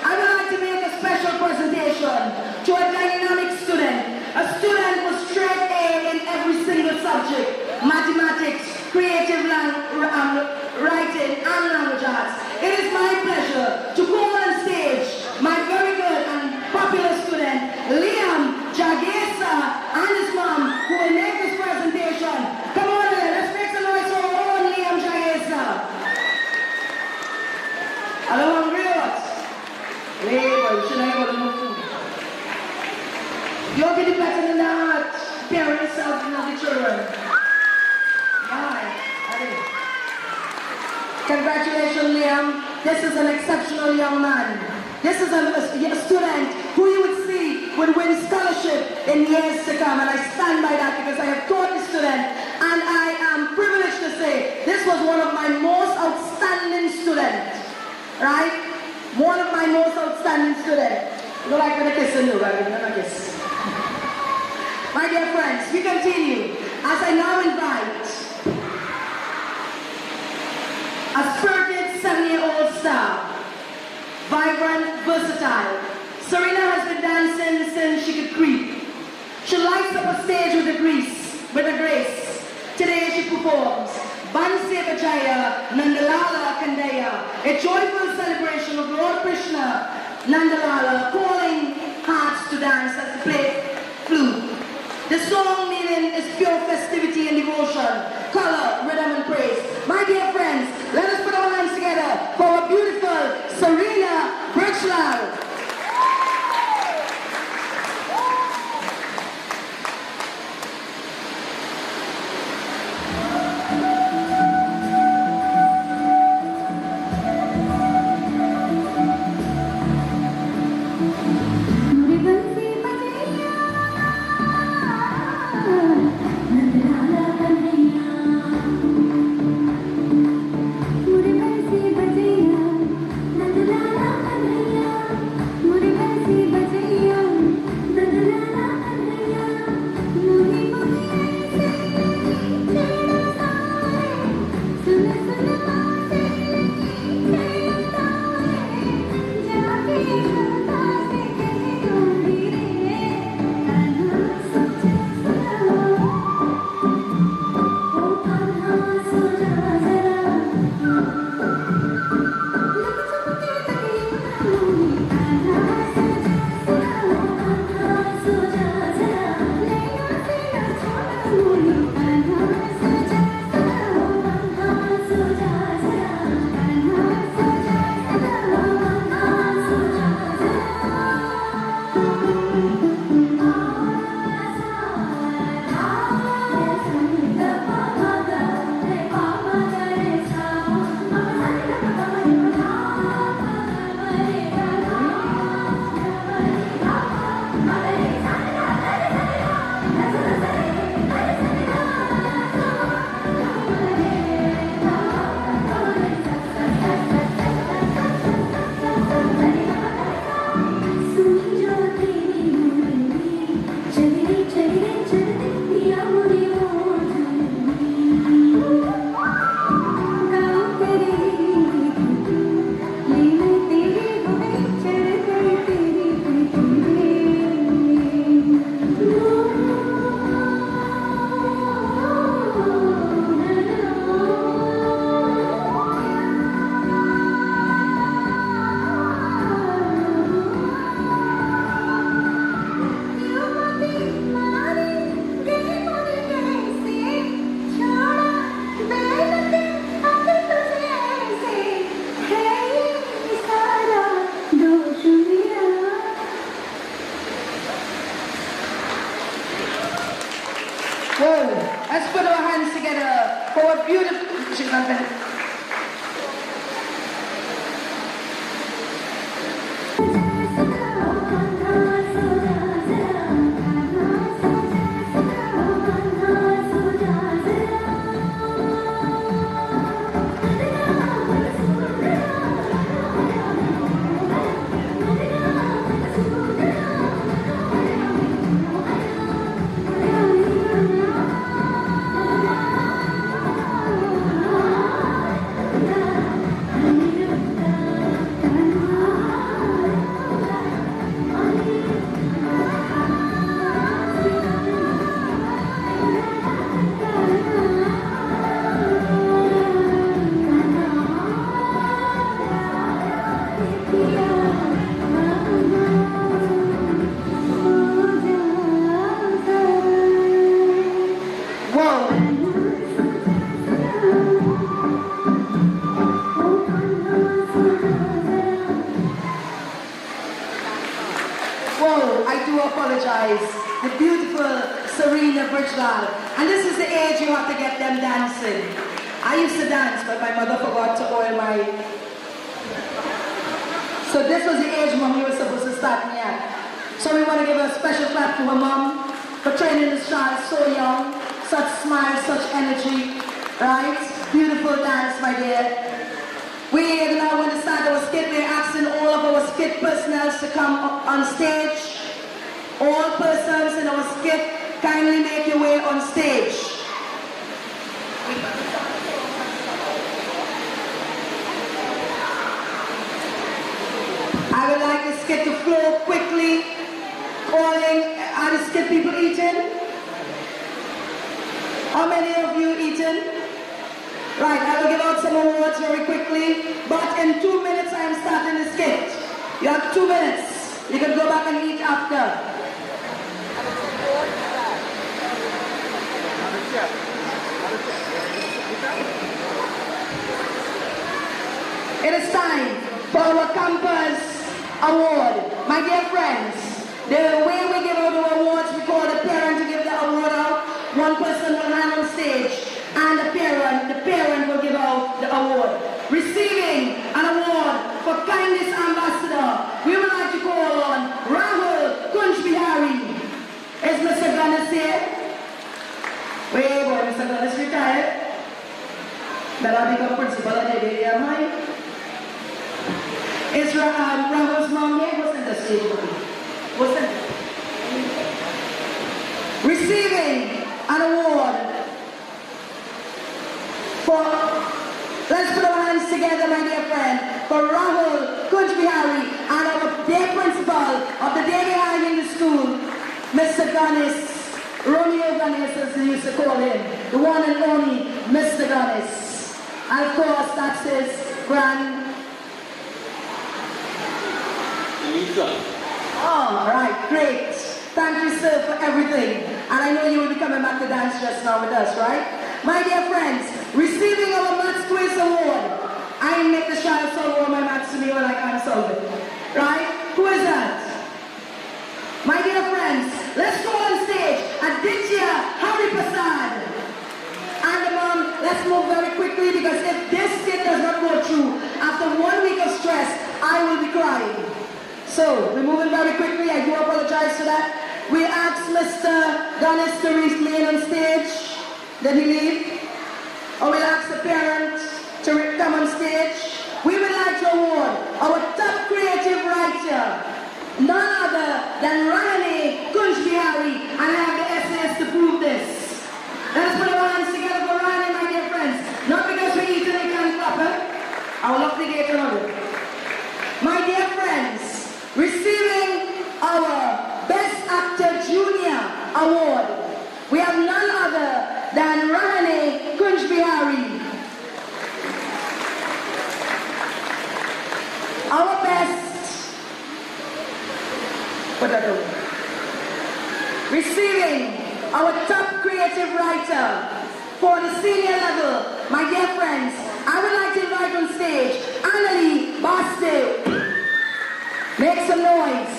I would like to make a special presentation to a dynamic student. A student with straight A in every single subject. Mathematics, creative writing, and language arts. It is my pleasure to call on stage my very good and popular student, Liam Jagesa, and his mom, who will make this presentation. Come on in, let's make some noise for our own Liam Jagesa. Hello, hungry what? Labor, you shouldn't have enough food. You're getting better than that. Parents of the children. Congratulations, Liam. This is an exceptional young man. This is a student who you would see would win scholarship in years to come, and I stand by that because I have taught the student, and I am privileged to say this was one of my most outstanding students, right? One of my most outstanding students. You don't like when I kiss you, right? You don't kiss. My dear friends, we continue as I now invite a spirited 7-year-old star, vibrant, versatile. Serena has been dancing since she could creep. She lights up a stage with a grace. Today she performs Banse Vajaya Nandalala Kandaya, a joyful celebration of Lord Krishna Nandalala, calling hearts to dance as they play flute. The song meaning is pure festivity and devotion, color, rhythm and praise. My dear friends, let us put our hands together for a beautiful Serena Birchlow. Nandalala Kanhaiya Let's put our hands together for a beautiful... She's not ready. The beautiful Serena Bridgewell. And this is the age you have to get them dancing. I used to dance, but my mother forgot to oil my... So this was the age mom you were supposed to start me at. So we want to give a special clap to her mom for training this child so young, such smile, such energy, right? Beautiful dance, my dear. We are now going to start our skit. We're asking all of our skit personnel to come on stage. All persons in our skit, kindly make your way on stage. I would like the skit to flow quickly. Calling, are the skit people eating? How many of you eating? Right, I will give out some awards very quickly, but in 2 minutes I am starting the skit. You have 2 minutes. You can go back and eat after. It is time for our campus award. My dear friends, the way we give out our awards, we call the parent to give the award out. One person will run on stage, and the parent will give out the award. Receiving an award for kindness ambassador, we would like to call on Rahul Kunjbihari. Is Mr. Ganesh here? Wait, boy, Mr. Ganesh retired. Better become principal at Debe, am Is Rahul's mom here? What's in the stage? What's in? Receiving an award for, let's put our hands together, my dear friend, for Rahul Kunjbihari and our dear principal of the Debe High School, Mr. Ganesh, Romeo Ganesh as they used to call him, the one and only Mr. Ganesh. And of course, that's his grand... sir. All right, great. Thank you, sir, for everything. And I know you will be coming back to dance just now with us, right? My dear friends, receiving our Maths Quiz Award. I make the child solve all my maths to me when I can't solve it. Right? Who is that? My dear friends, let's go on stage. Aditya Hariprasad. And let's move very quickly because if this skit does not go through, after 1 week of stress, I will be crying. So, we're moving very quickly. I do apologize for that. We asked Mr. Ganesh to remain on stage. Did he leave? Or we'll ask the parent to come on stage. We would like to award our top creative writer, none other than Rani Kunjbihari, and I have the essays to prove this. Let us put our hands together for Rani, my dear friends. Not because we eat any kind of proper. I will not negate another. My dear friends, receiving our Best Actor Junior Award, we have none other than Rani Kunjbihari. Our best, put that over. Receiving our top creative writer for the senior level, my dear friends, I would like to invite on stage Annalie Baste. Make some noise.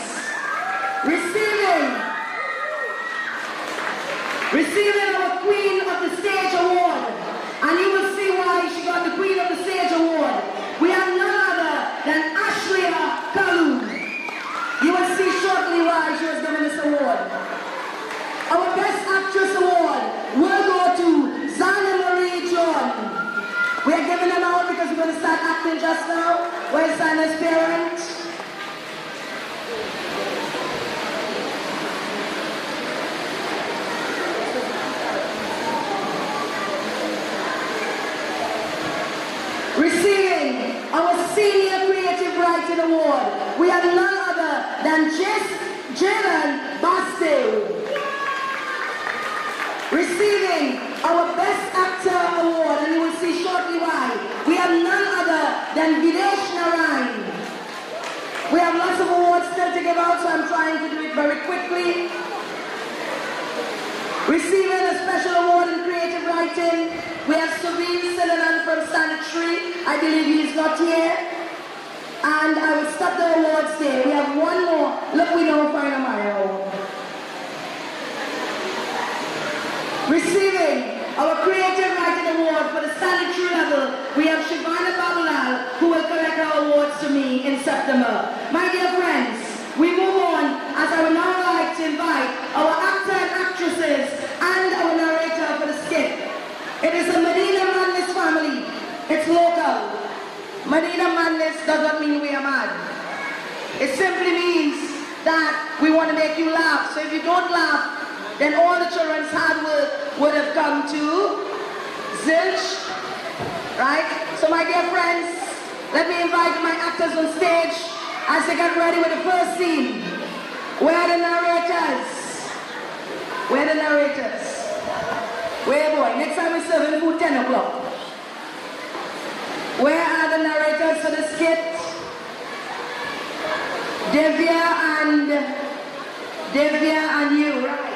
Receiving our Queen of the Stage Award. And you will see why she got the Queen of the Stage Award. We have none other than Ashleigh Kalu. You will see shortly why she was given this award. Our Best Actress Award will go to Zana Marie John. We are giving them out because we're going to start acting just now. Where's Zana's parent? Receiving our Senior Creative Writing Award, we have none other than Jalen Baste. Receiving our Best Actor Award, and you will see shortly why, we have none other than Videsh Narayan. We have lots of awards still to give out, so I'm trying to do it very quickly. Receiving a special award in creative writing, we have Saveen Sinanan from Sanitary. I believe he is not here. And I will stop the awards there. We have one more. Look, we don't find a Mario. Receiving our Creative Writing Award for the Sanitary level, we have Shivana Babalal, who will collect our awards to me in September. My dear friends, we move on as I would now like to invite our actor and actresses and our narrator for the skit. It is a Medina Madness family. It's local. Medina Madness does not mean we are mad. It simply means that we want to make you laugh. So if you don't laugh, then all the children's hard work would have come to zilch, right? So my dear friends, let me invite my actors on stage as they get ready with the first scene. Where are the narrators? Where are the narrators? Where, boy? Next time we're serving food 10 o'clock. Where are the narrators for the skit? Devya and you, right?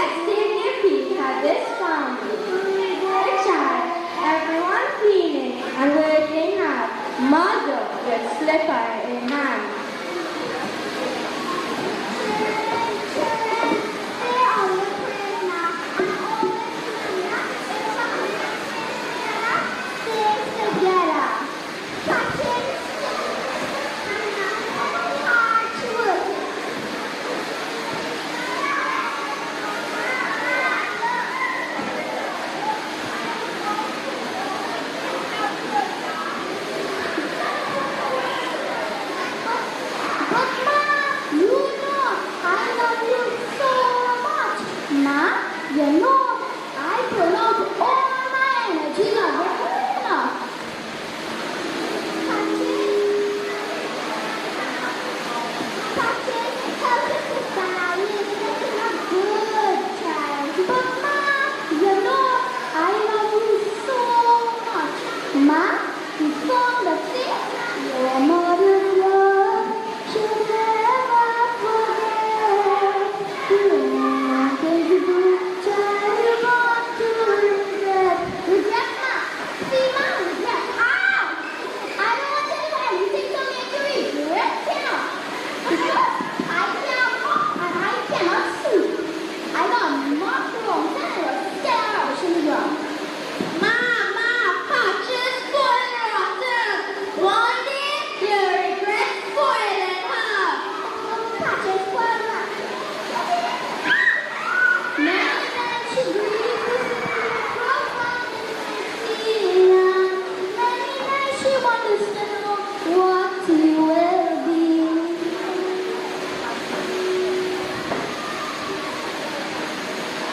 Let's take a peek at this family. A child, everyone cleaning and working hard. Mother with slipper in hand.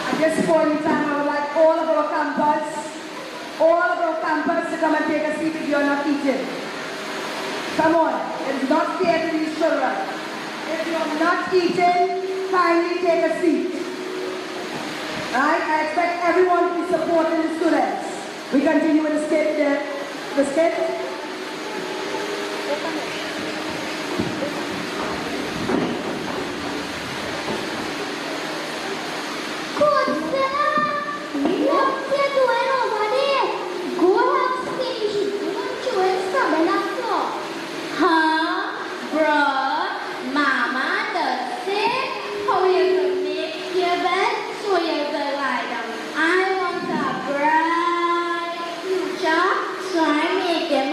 At this point in time, I would like all of our campers to come and take a seat if you're not eating. Come on, it's not fair to these children. If you're not eating, kindly take a seat. Right? I expect everyone to be supporting the students. We continue with the skit. The skit. I want a bright future, so I make them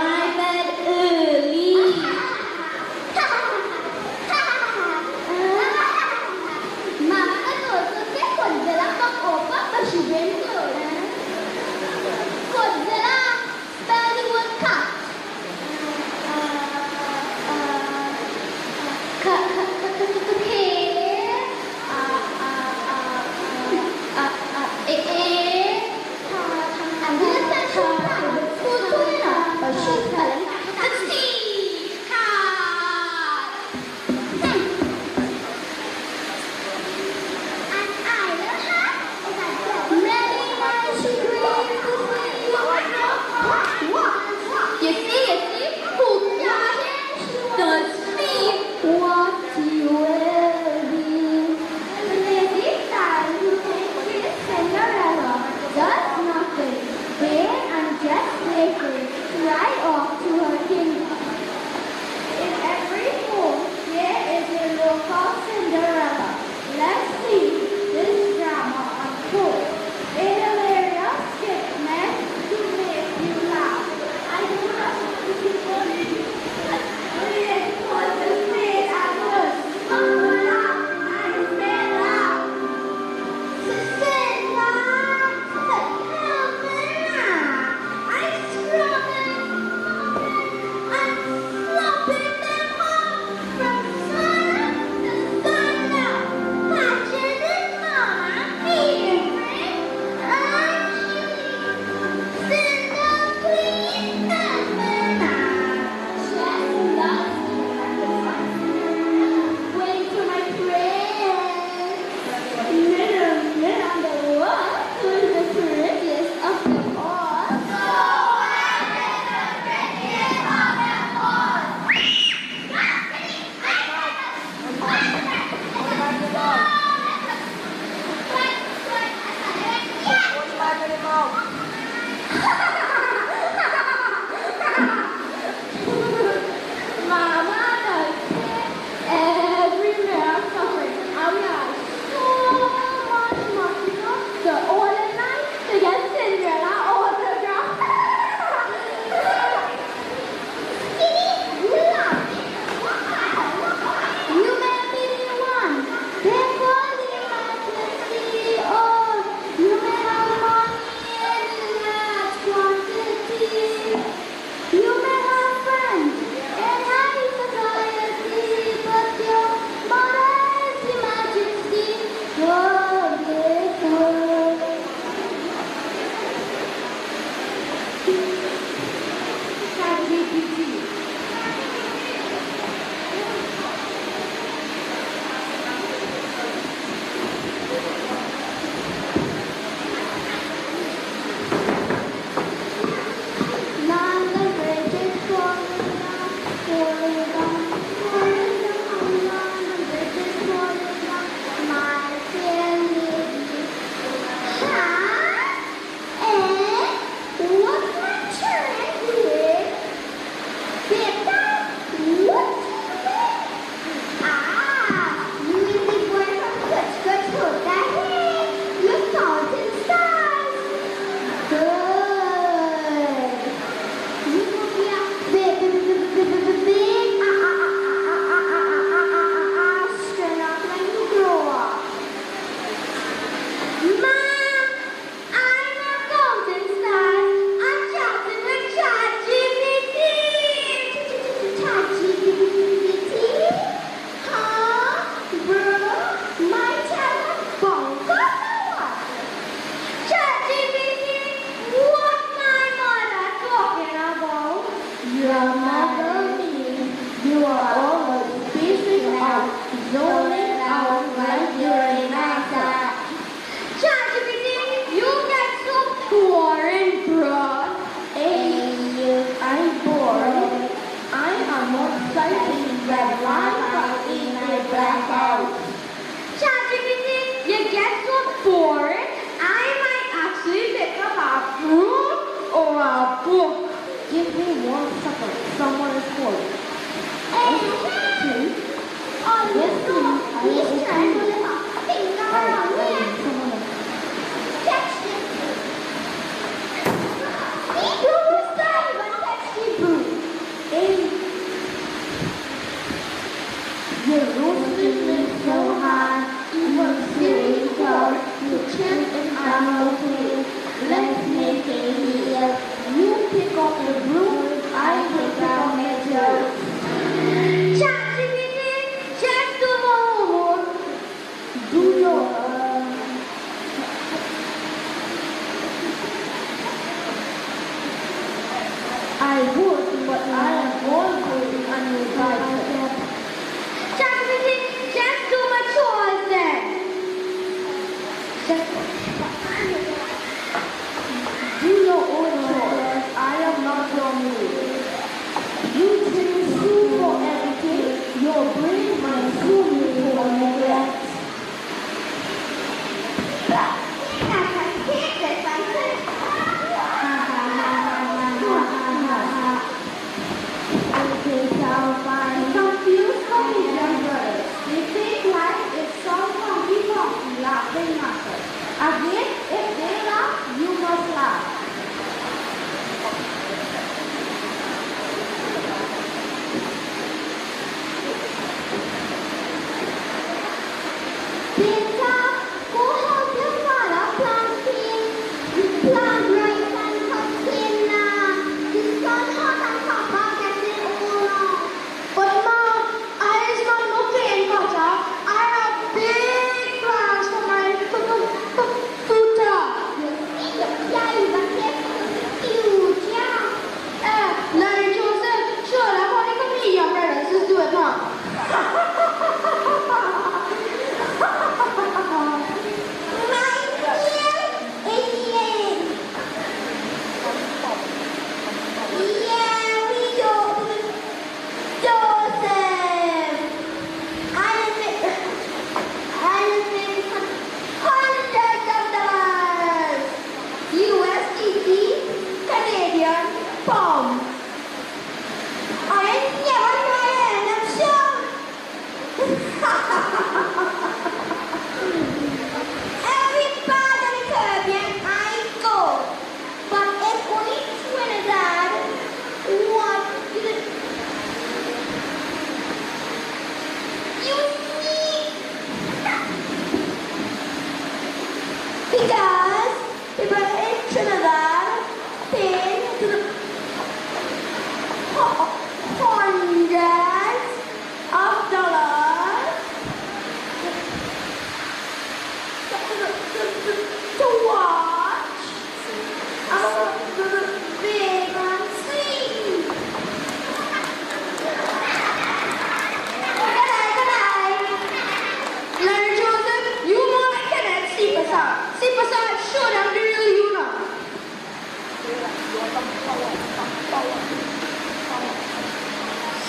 Mama does everywhere suffering. And we are so much money, you know. The order night to get Cinderella autograph. You may be the one. Therefore, the emergency. Oh, you may have money in large quantity. You may have friends in high society, but your modest majesty, oh, therefore. ChatGPT. London Bridge is falling down, falling down, falling down. London Bridge is falling down, my dear lady. Huh? What's my turn here? Peter, what do you mean? You mean the boy from Good Hood that hey, you found in stars. Good. You will be a big astronaut when you grow up. Mom, I'm a golden star. I'm chatting with ChatGPT. ChatGPT? Huh? Bro, my telephone got what? ChatGPT, what my mother talking about? Your mother means you are always busy out, zoning out when you're in outside. ChatGPT, you get so boring, bro. Hey, I'm bored. I am more exciting than life in a blackout. ChatGPT, you get so bored. I might actually pick up a fruit or a book. Give me 1 second. Someone is calling. Hey, oh, yes, he's trying to live up. Text it. You will start with text it, boo. Your roasted lips so high, even sitting tall, you chant in animal play. Let's make it real. You pick up the broom, I pick up measure. ChatGPT, just do more. Do your I would, but I am always uninvited. ChatGPT, just do my chores then. Do your own chores. I am not your maid. You didn't sue for everything. Your brain might sue you for neglect. I can take this, I think. Okay, so fine. Confused comedian brothers. They think life is some people laughing matters. Again, if they laugh, you must laugh. Peter, go help your father plant seeds. Plant rice and container. The sun hot and Papa getting old. But Mom, I is not looking butter. I have big plans for my food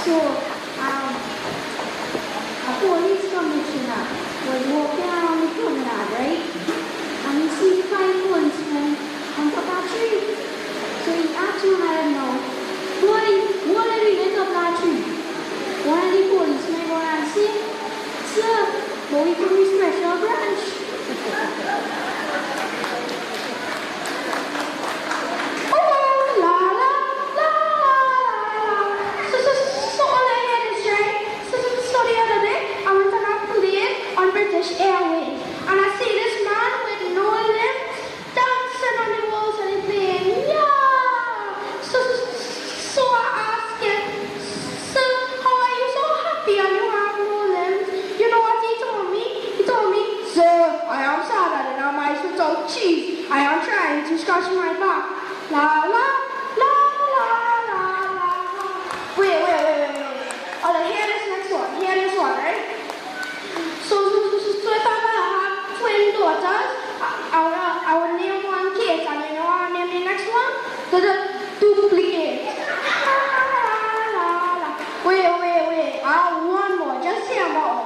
So, a police commissioner was walking around the promenade, right? And he sees 5 policemen on top of a tree. So he asked one of them now, what are we on top of that tree? One of the policemen go and say, sir, but we can be special branch. British Airways, and I see this man with no limbs dancing on the walls of the plane. Yeah! So I asked him, sir, how are you so happy and you have no limbs? You know what he told me? He told me, sir, I am sadder than my without cheese. I am trying to scratch my back. La la la la la la. Wait. Oh, hear this next one. Hear this one, right? So if I have twin daughters, I will name one Kate, and you know I will name the next one? The duplicate. Wait. I have one more. Just hear more.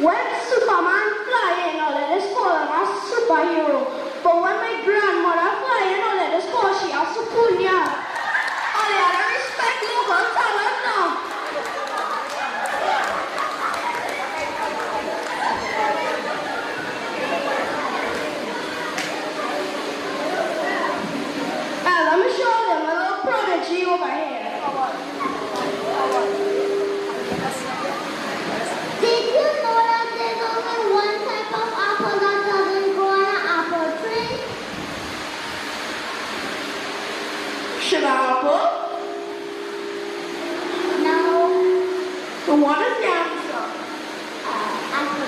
When Superman flying, let us call him a superhero. But when my grandmother flying, let us call she a supunya. I respect local talent now. Let me show them a little prodigy over here. Did you know that there's only one type of apple that doesn't grow on an apple tree? Sugar apple? No. So what is the answer? Apple.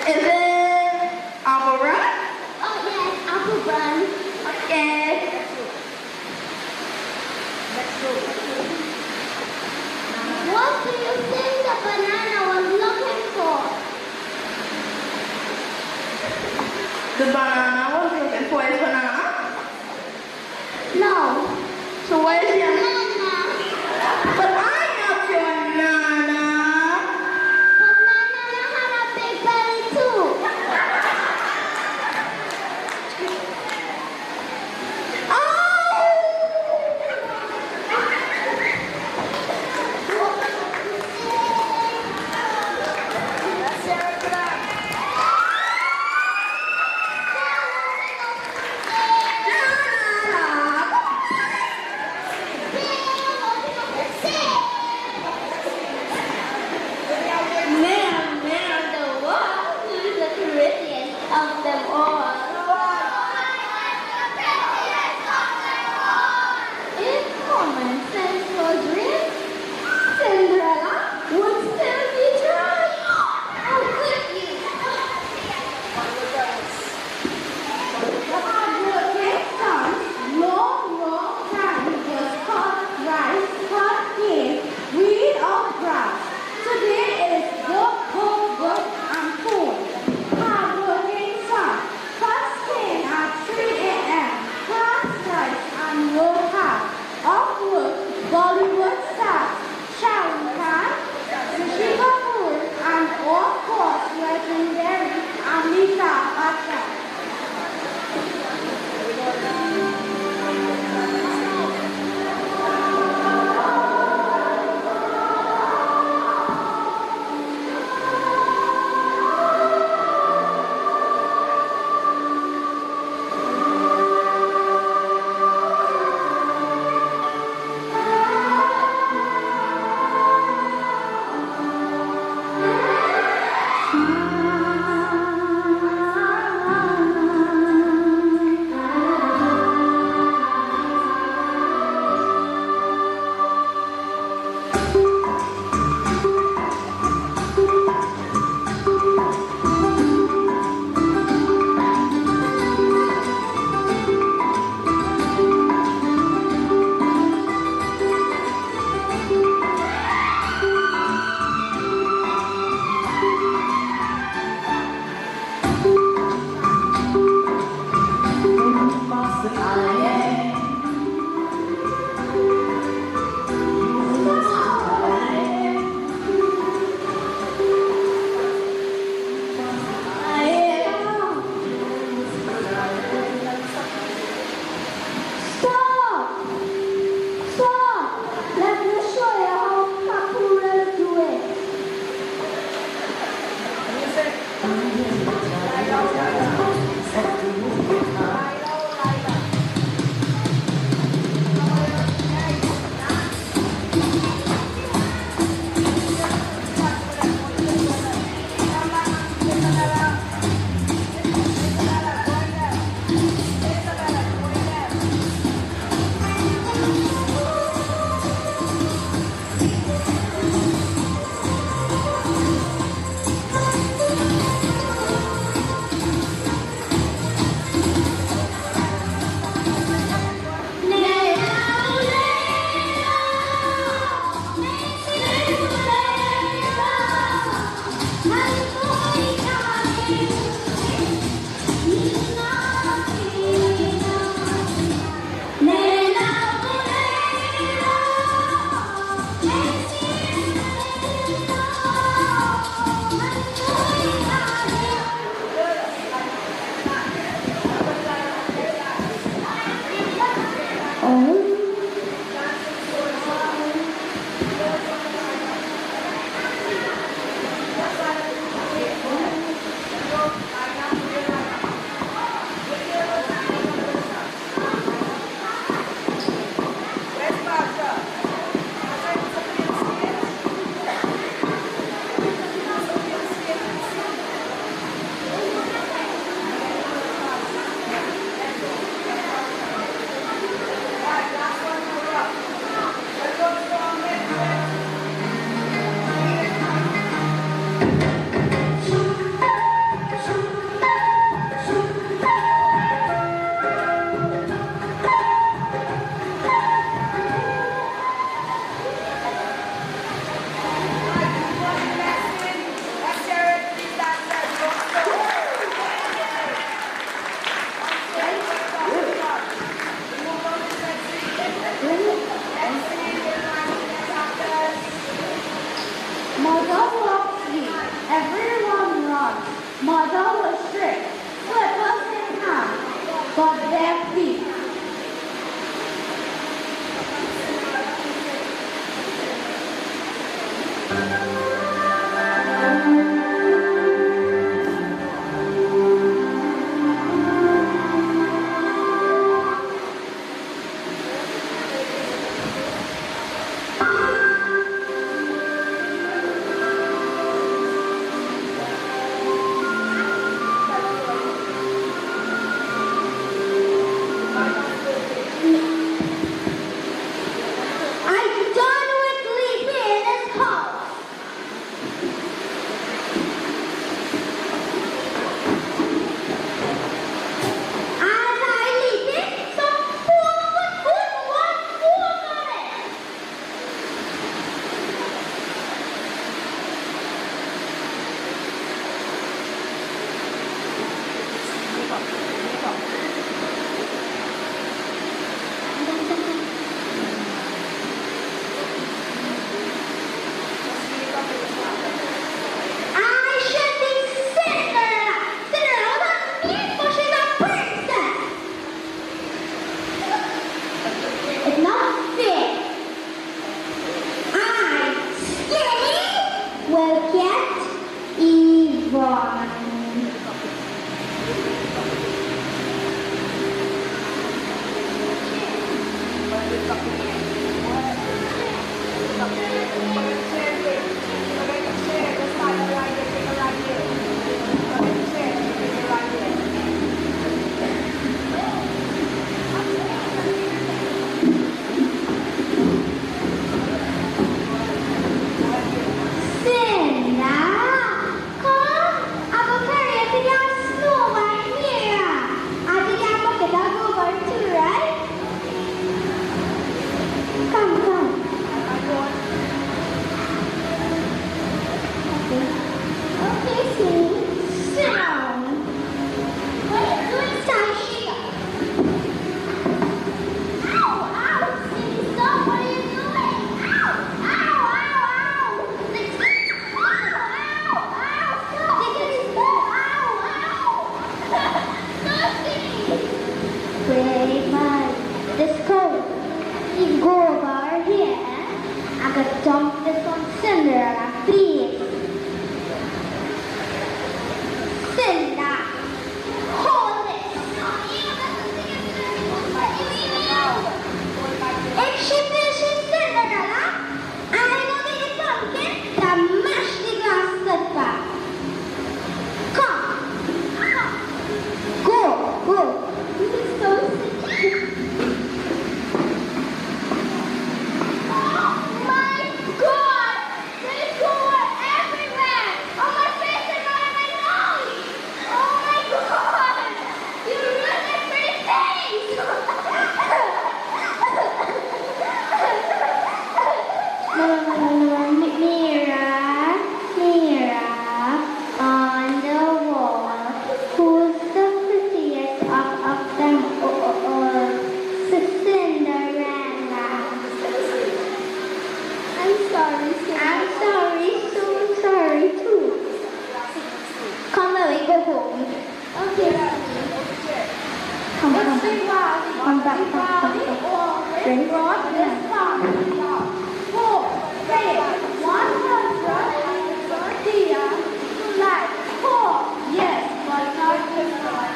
Is it apple bread? Oh yes, apple brand. Okay. What do you think the banana was looking for? The banana was looking for his banana. No. So what is the answer? Banana. But I am your nana. But my nana had a big belly too. Man of the world, who is the prettiest of them all? If common sense was real, Cinderella would still be dry. How could you? The hard-working son, long time was cut rice, cut cane, weed of grass. Today it is work, and food. Hard-working son, Wait, my, this coat. You go over here. I could dump this on Cinderella, please. Cinderella, hold it. If she finishes Cinderella, I'm gonna get the pumpkin to mash the glass slipper. Come. Go. This is so sick. Oh my God! There's gore everywhere! On my face and on my nose! Oh my God! You ruined my pretty face! Mirror on the wall. Who's the prettiest of them all? Cinderella. I'm so sorry too. Come away, go home. Okay. Come back. Ready? Let's start. 4, 8, 100 here. Like 4. Yes, but not this one.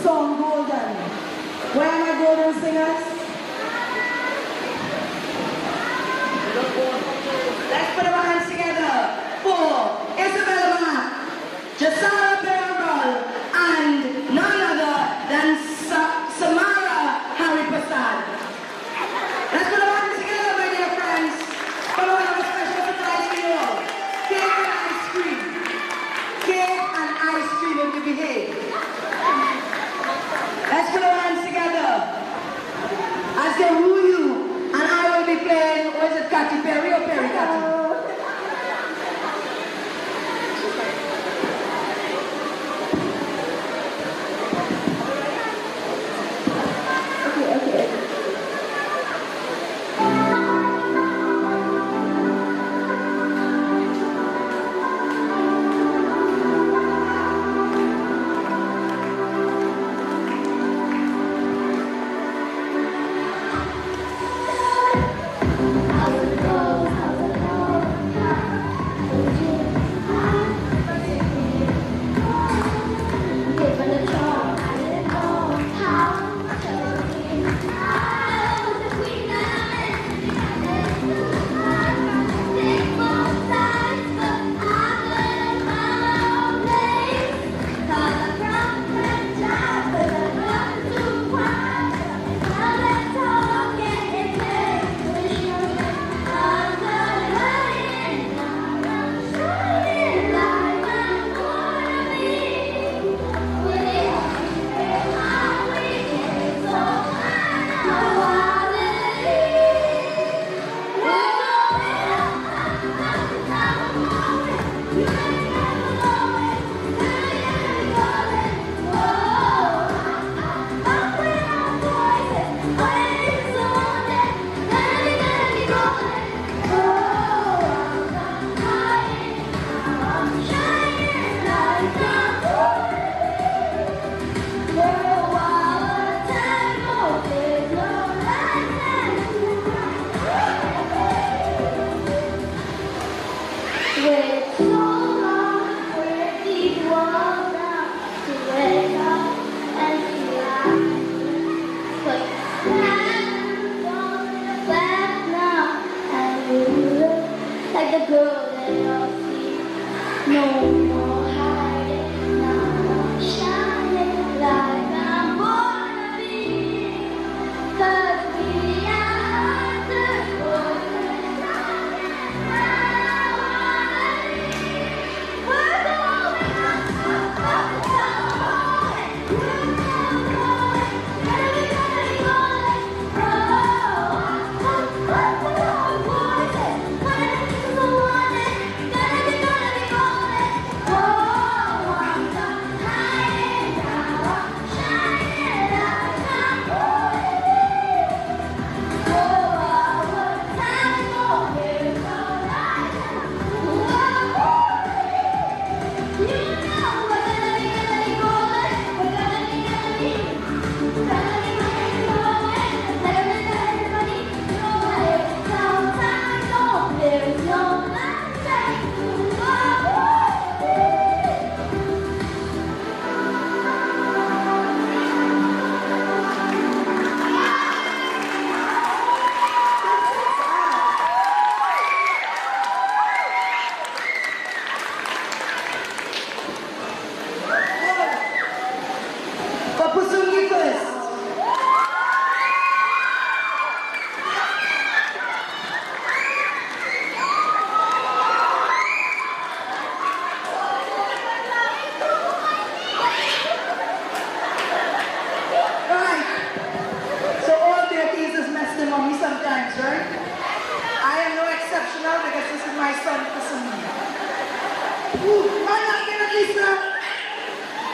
song Golden. Where are my golden singers? Let's put our hands together for Isabella, Jasara Peribal, and none other than Samara Harry Prasad. Let's put our hands together, my dear friends. Come on, I have a special surprise for you all. Cake and ice cream. Cake and ice cream if you behave. Let's put our hands together as they woo you, and I will be playing, or is it Katy Perry or Perry Katy?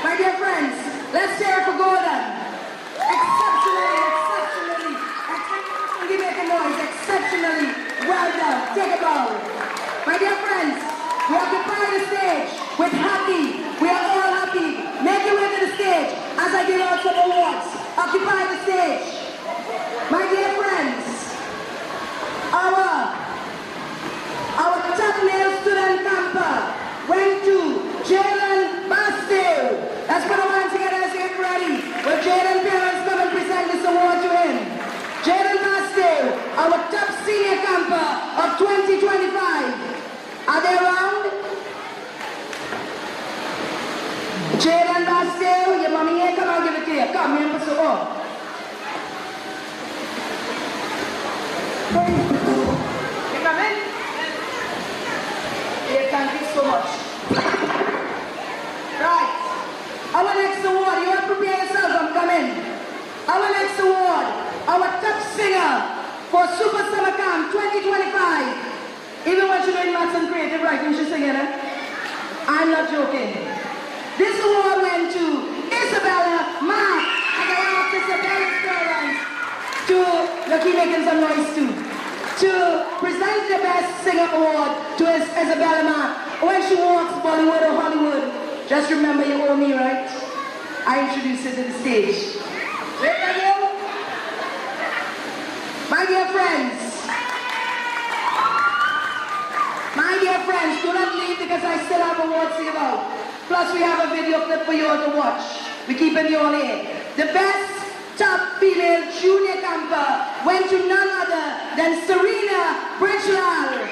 My dear friends, let's hear it for Gordon. Exceptionally, make a noise, exceptionally well done. Take a bow. My dear friends, we occupy the stage with happy. We are all happy. Make your way to the stage as I give out some awards. Occupy the stage. My dear friends, our top male student camper went to Jalen Bastille. Let's put our hands together and get ready. You come in? Yeah, thank you so much. Right. Our next award, you want to prepare yourself, I'm coming. Our next award, our top singer for Super Summer Camp 2025. Even when she's doing maths and creative writing, she's singing it. I'm not joking. This award went to Isabella Mark and the artist Isabella Sterling. Look, he's making some noise too. To present the Best Singer Award to Isabella Mark. When she walks Bollywood or Hollywood, just remember you owe me, right? I introduce her to the stage. Ready for you? My dear friends, do not leave because I still have awards to give out. Plus we have a video clip for you all to watch. We're keeping you all here. The best top female junior camper went to none other than Serena Bridgelal.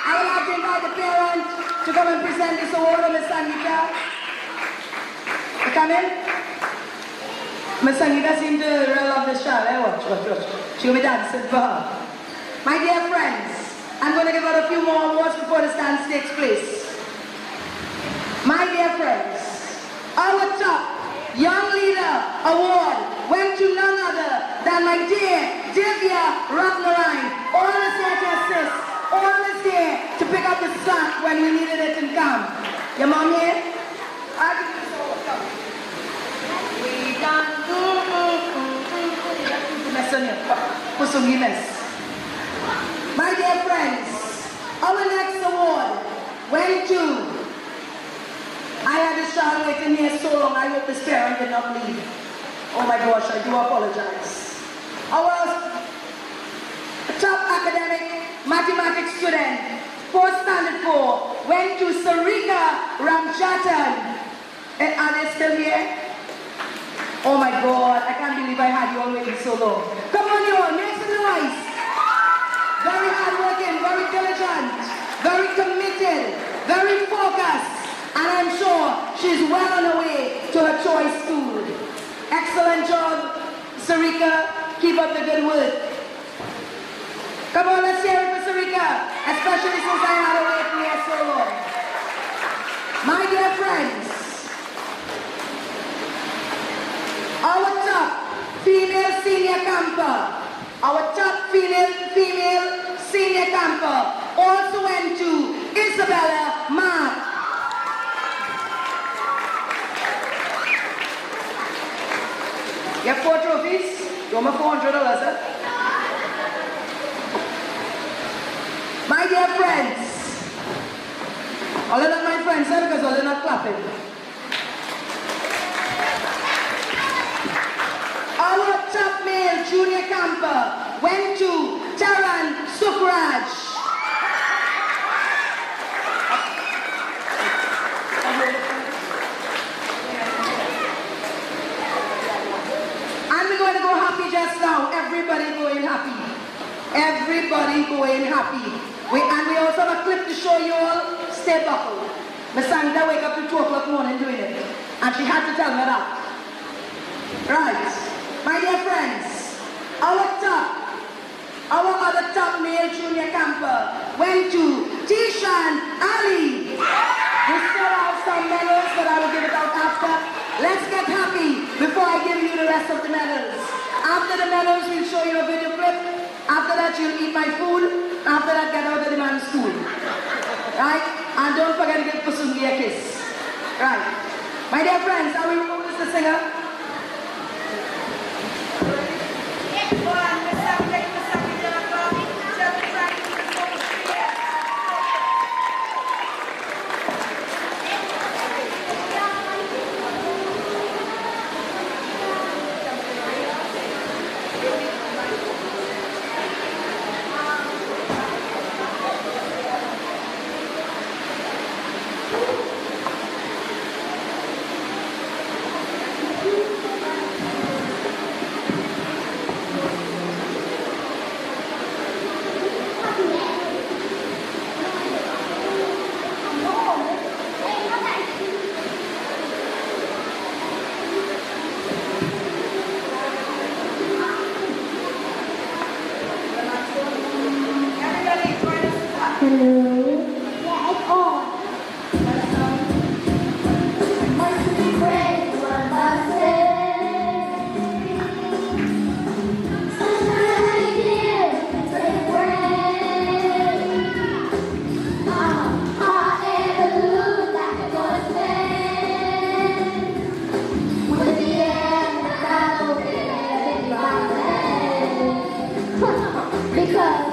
I would like to invite the parent to come and present this award to Miss Sangeeta. You come in? Miss Sangeeta seems to really love this child. Watch. She'll be dancing for her. My dear friends, I'm going to give out a few more awards before this dance takes place. My dear friends, our top Young Leader Award went to none other than my dear Divya Ratnarayan. Always here to assist, always here to pick up the slack when we needed it in camp. Your mom here? I can do this all. We done mess on you. Put some mess. My dear friends, our next award went to, I had this child waiting here so long, I hope this parent did not leave. Oh my gosh, I do apologize. Our top academic mathematics student, 4th standard 4, went to Sarika Ramjatan. Are they still here? Oh my God, I can't believe I had you all waiting so long. Come on you all, make some noise. Very hardworking, very diligent, very committed, very focused, and I'm sure she's well on her way to her choice school. Excellent job, Sarika. Keep up the good work. Come on, let's hear it for Sarika, especially since I had her waiting here so long. My dear friends, our top female senior camper, our top female senior camper also went to Isabella Mark. You have 4 trophies? You want my $400, sir? My dear friends, all of my friends, sir, because all are not clapping. Our top male junior camper went to Taran Sukraj. And we're going to go happy just now. Everybody going happy. Everybody going happy. And we also have a clip to show you all. Stay buckled. Miss Sangda wake up to 2 o'clock morning doing it. And she had to tell me that. Right. My dear friends, our other top male junior camper went to Tishan Ali. We still have some medals, but I will give it out after. Let's get happy before I give you the rest of the medals. After the medals, we'll show you a video clip. After that, you'll eat my food. After that, get out of the man's school. Right? And don't forget to give Pusungi a kiss. Right. My dear friends, are we ready with the singer? Hello. Yeah, it's on. My sweet friends, what I say. Sunshine here, sweet friends. Hot air balloon like a ghost band. With the air, the battle, in my land. Because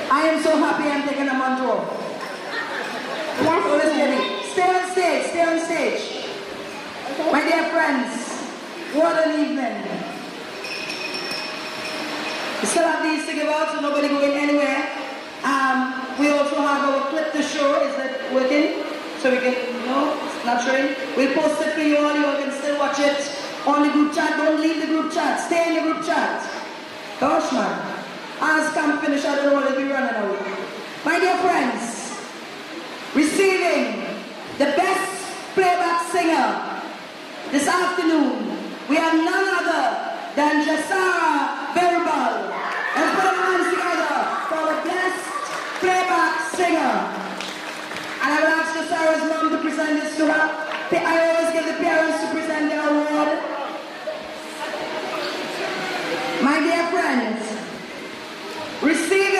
I am so happy I'm taking a month off. Yes, So listen, stay on stage, stay on stage. Okay. My dear friends, what an evening. We still have these to give out, so nobody going anywhere. We also have our clip to show. Is that working? So we can, no, it's not showing. We'll post it for you all. You all can still watch it on the group chat. Don't leave the group chat. Stay in the group chat. Gosh, man. As camp finish, I don't want to be running out. My dear friends, receiving the best playback singer this afternoon, we have none other than Jasara Verbal. Let's put our hands together for the best playback singer. And I will ask Jasara's mom to present this to her. I always get the parents to present their award. My dear friends, receiving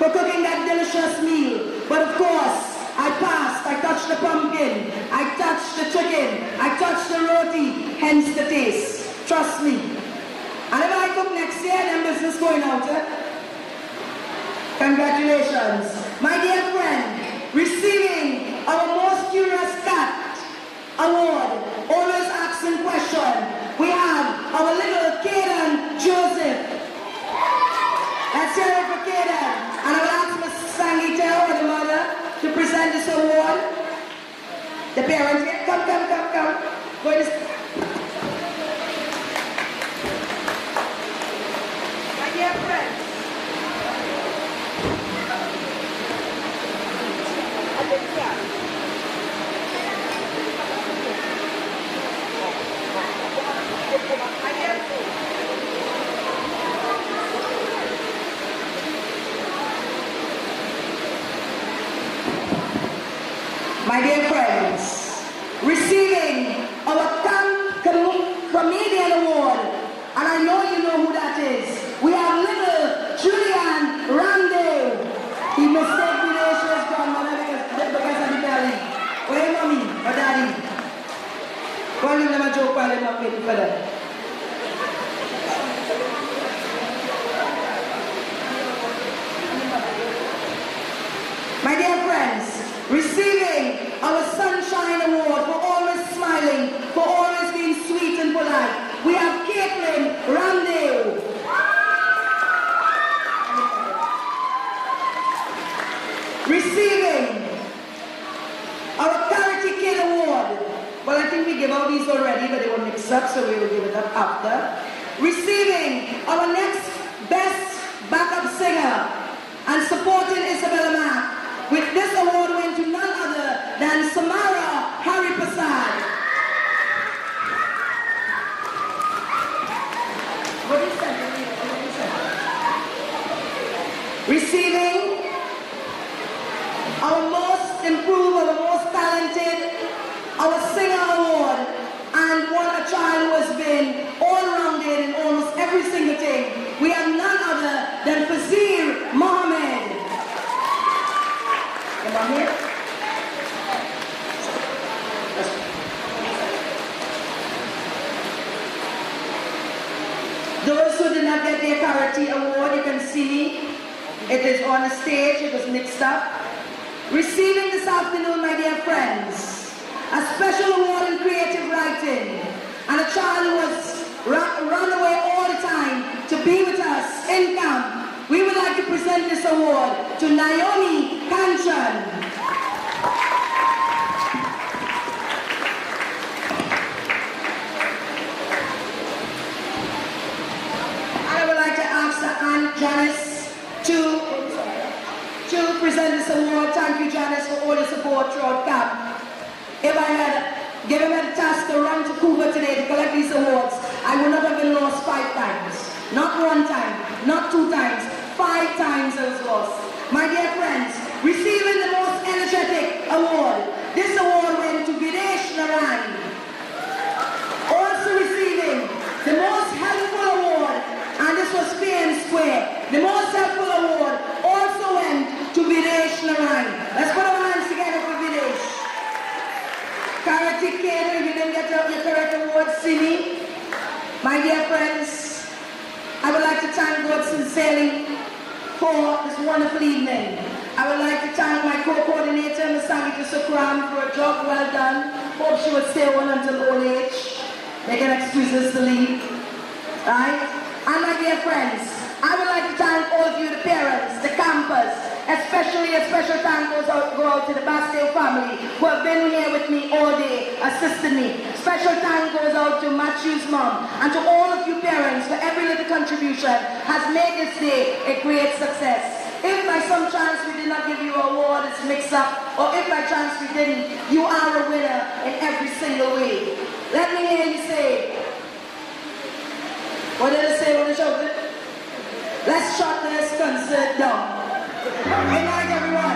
for cooking that delicious meal. But of course, I passed. I touched the pumpkin. I touched the chicken. I touched the roti. Hence the taste. Trust me. And if I cook next year, then business going out. Congratulations. My dear friend, receiving our most curious cat award, always asking question, we have our little Kaden Joseph. Let's hear it for Kaden. And I will ask Mrs. Sangita or the mother to present this award. The parents, come. Go in this. My dear friends. My dear friends, receiving our Comedian Award, and I know you know who that is. We have little Julian Randall. He mistake relations grandmother because of the belly. Where mommy or daddy? Call him a joke while I'm waiting for them. My dear friends, receiving our Sunshine Award for always smiling, for always being sweet and polite, we have Caitlin Randall. Receiving our Charity Kid Award. Well, I think we gave out these already, but they were mixed up, so we will give it up after. Receiving our next Best Backup Singer and supporting Isabella Mack. With this award went to none other than Samara Hari Prasad. What is that? Receiving our most improved, our most talented, our singer award, and one a child who has been all-rounded in almost every single thing. We have none other than Fazir Mohammed. Come here. Those who did not get their Charity Award, you can see it is on the stage, it was mixed up. Receiving this afternoon, my dear friends, a special award in creative writing, and a child who has run away all the time to be with us in camp. We would like to present this award to Naomi Kanchan. I would like to ask Aunt Janice to present this award. Thank you, Janice, for all your support throughout camp. If I had given her the task to run to Cuba today to collect these awards, I would not have been lost 5 times. Not 1 time, not 2 times, 5 times I was lost. My dear friends, receiving the most energetic award. This award went to Videsh Narayan. Also receiving the most helpful award, and this was fair and square. The most helpful award also went to Videsh Narayan. Let's put our hands together for Videsh. Charity Kid, if you didn't get your correct award, see me. My dear friends, I would like to thank God sincerely for this wonderful evening. I would like to thank my co-coordinator, Ms. Sangita Sukram, for a job well done. Hope she will stay on until old age. Making excuses to leave. Right? And my dear friends, I would like to thank all of you, the parents, the campers, especially a special thank goes out to the Bastille family who have been here with me all day, assisted me. Special thank goes out to Matthew's mom and to all of you parents for every little contribution has made this day a great success. If by some chance we did not give you an award, it's mixed up, or if by chance we didn't, you are a winner in every single way. Let me hear you say, what did I say when I shouted? Let's shut this concert down. Good night, everyone.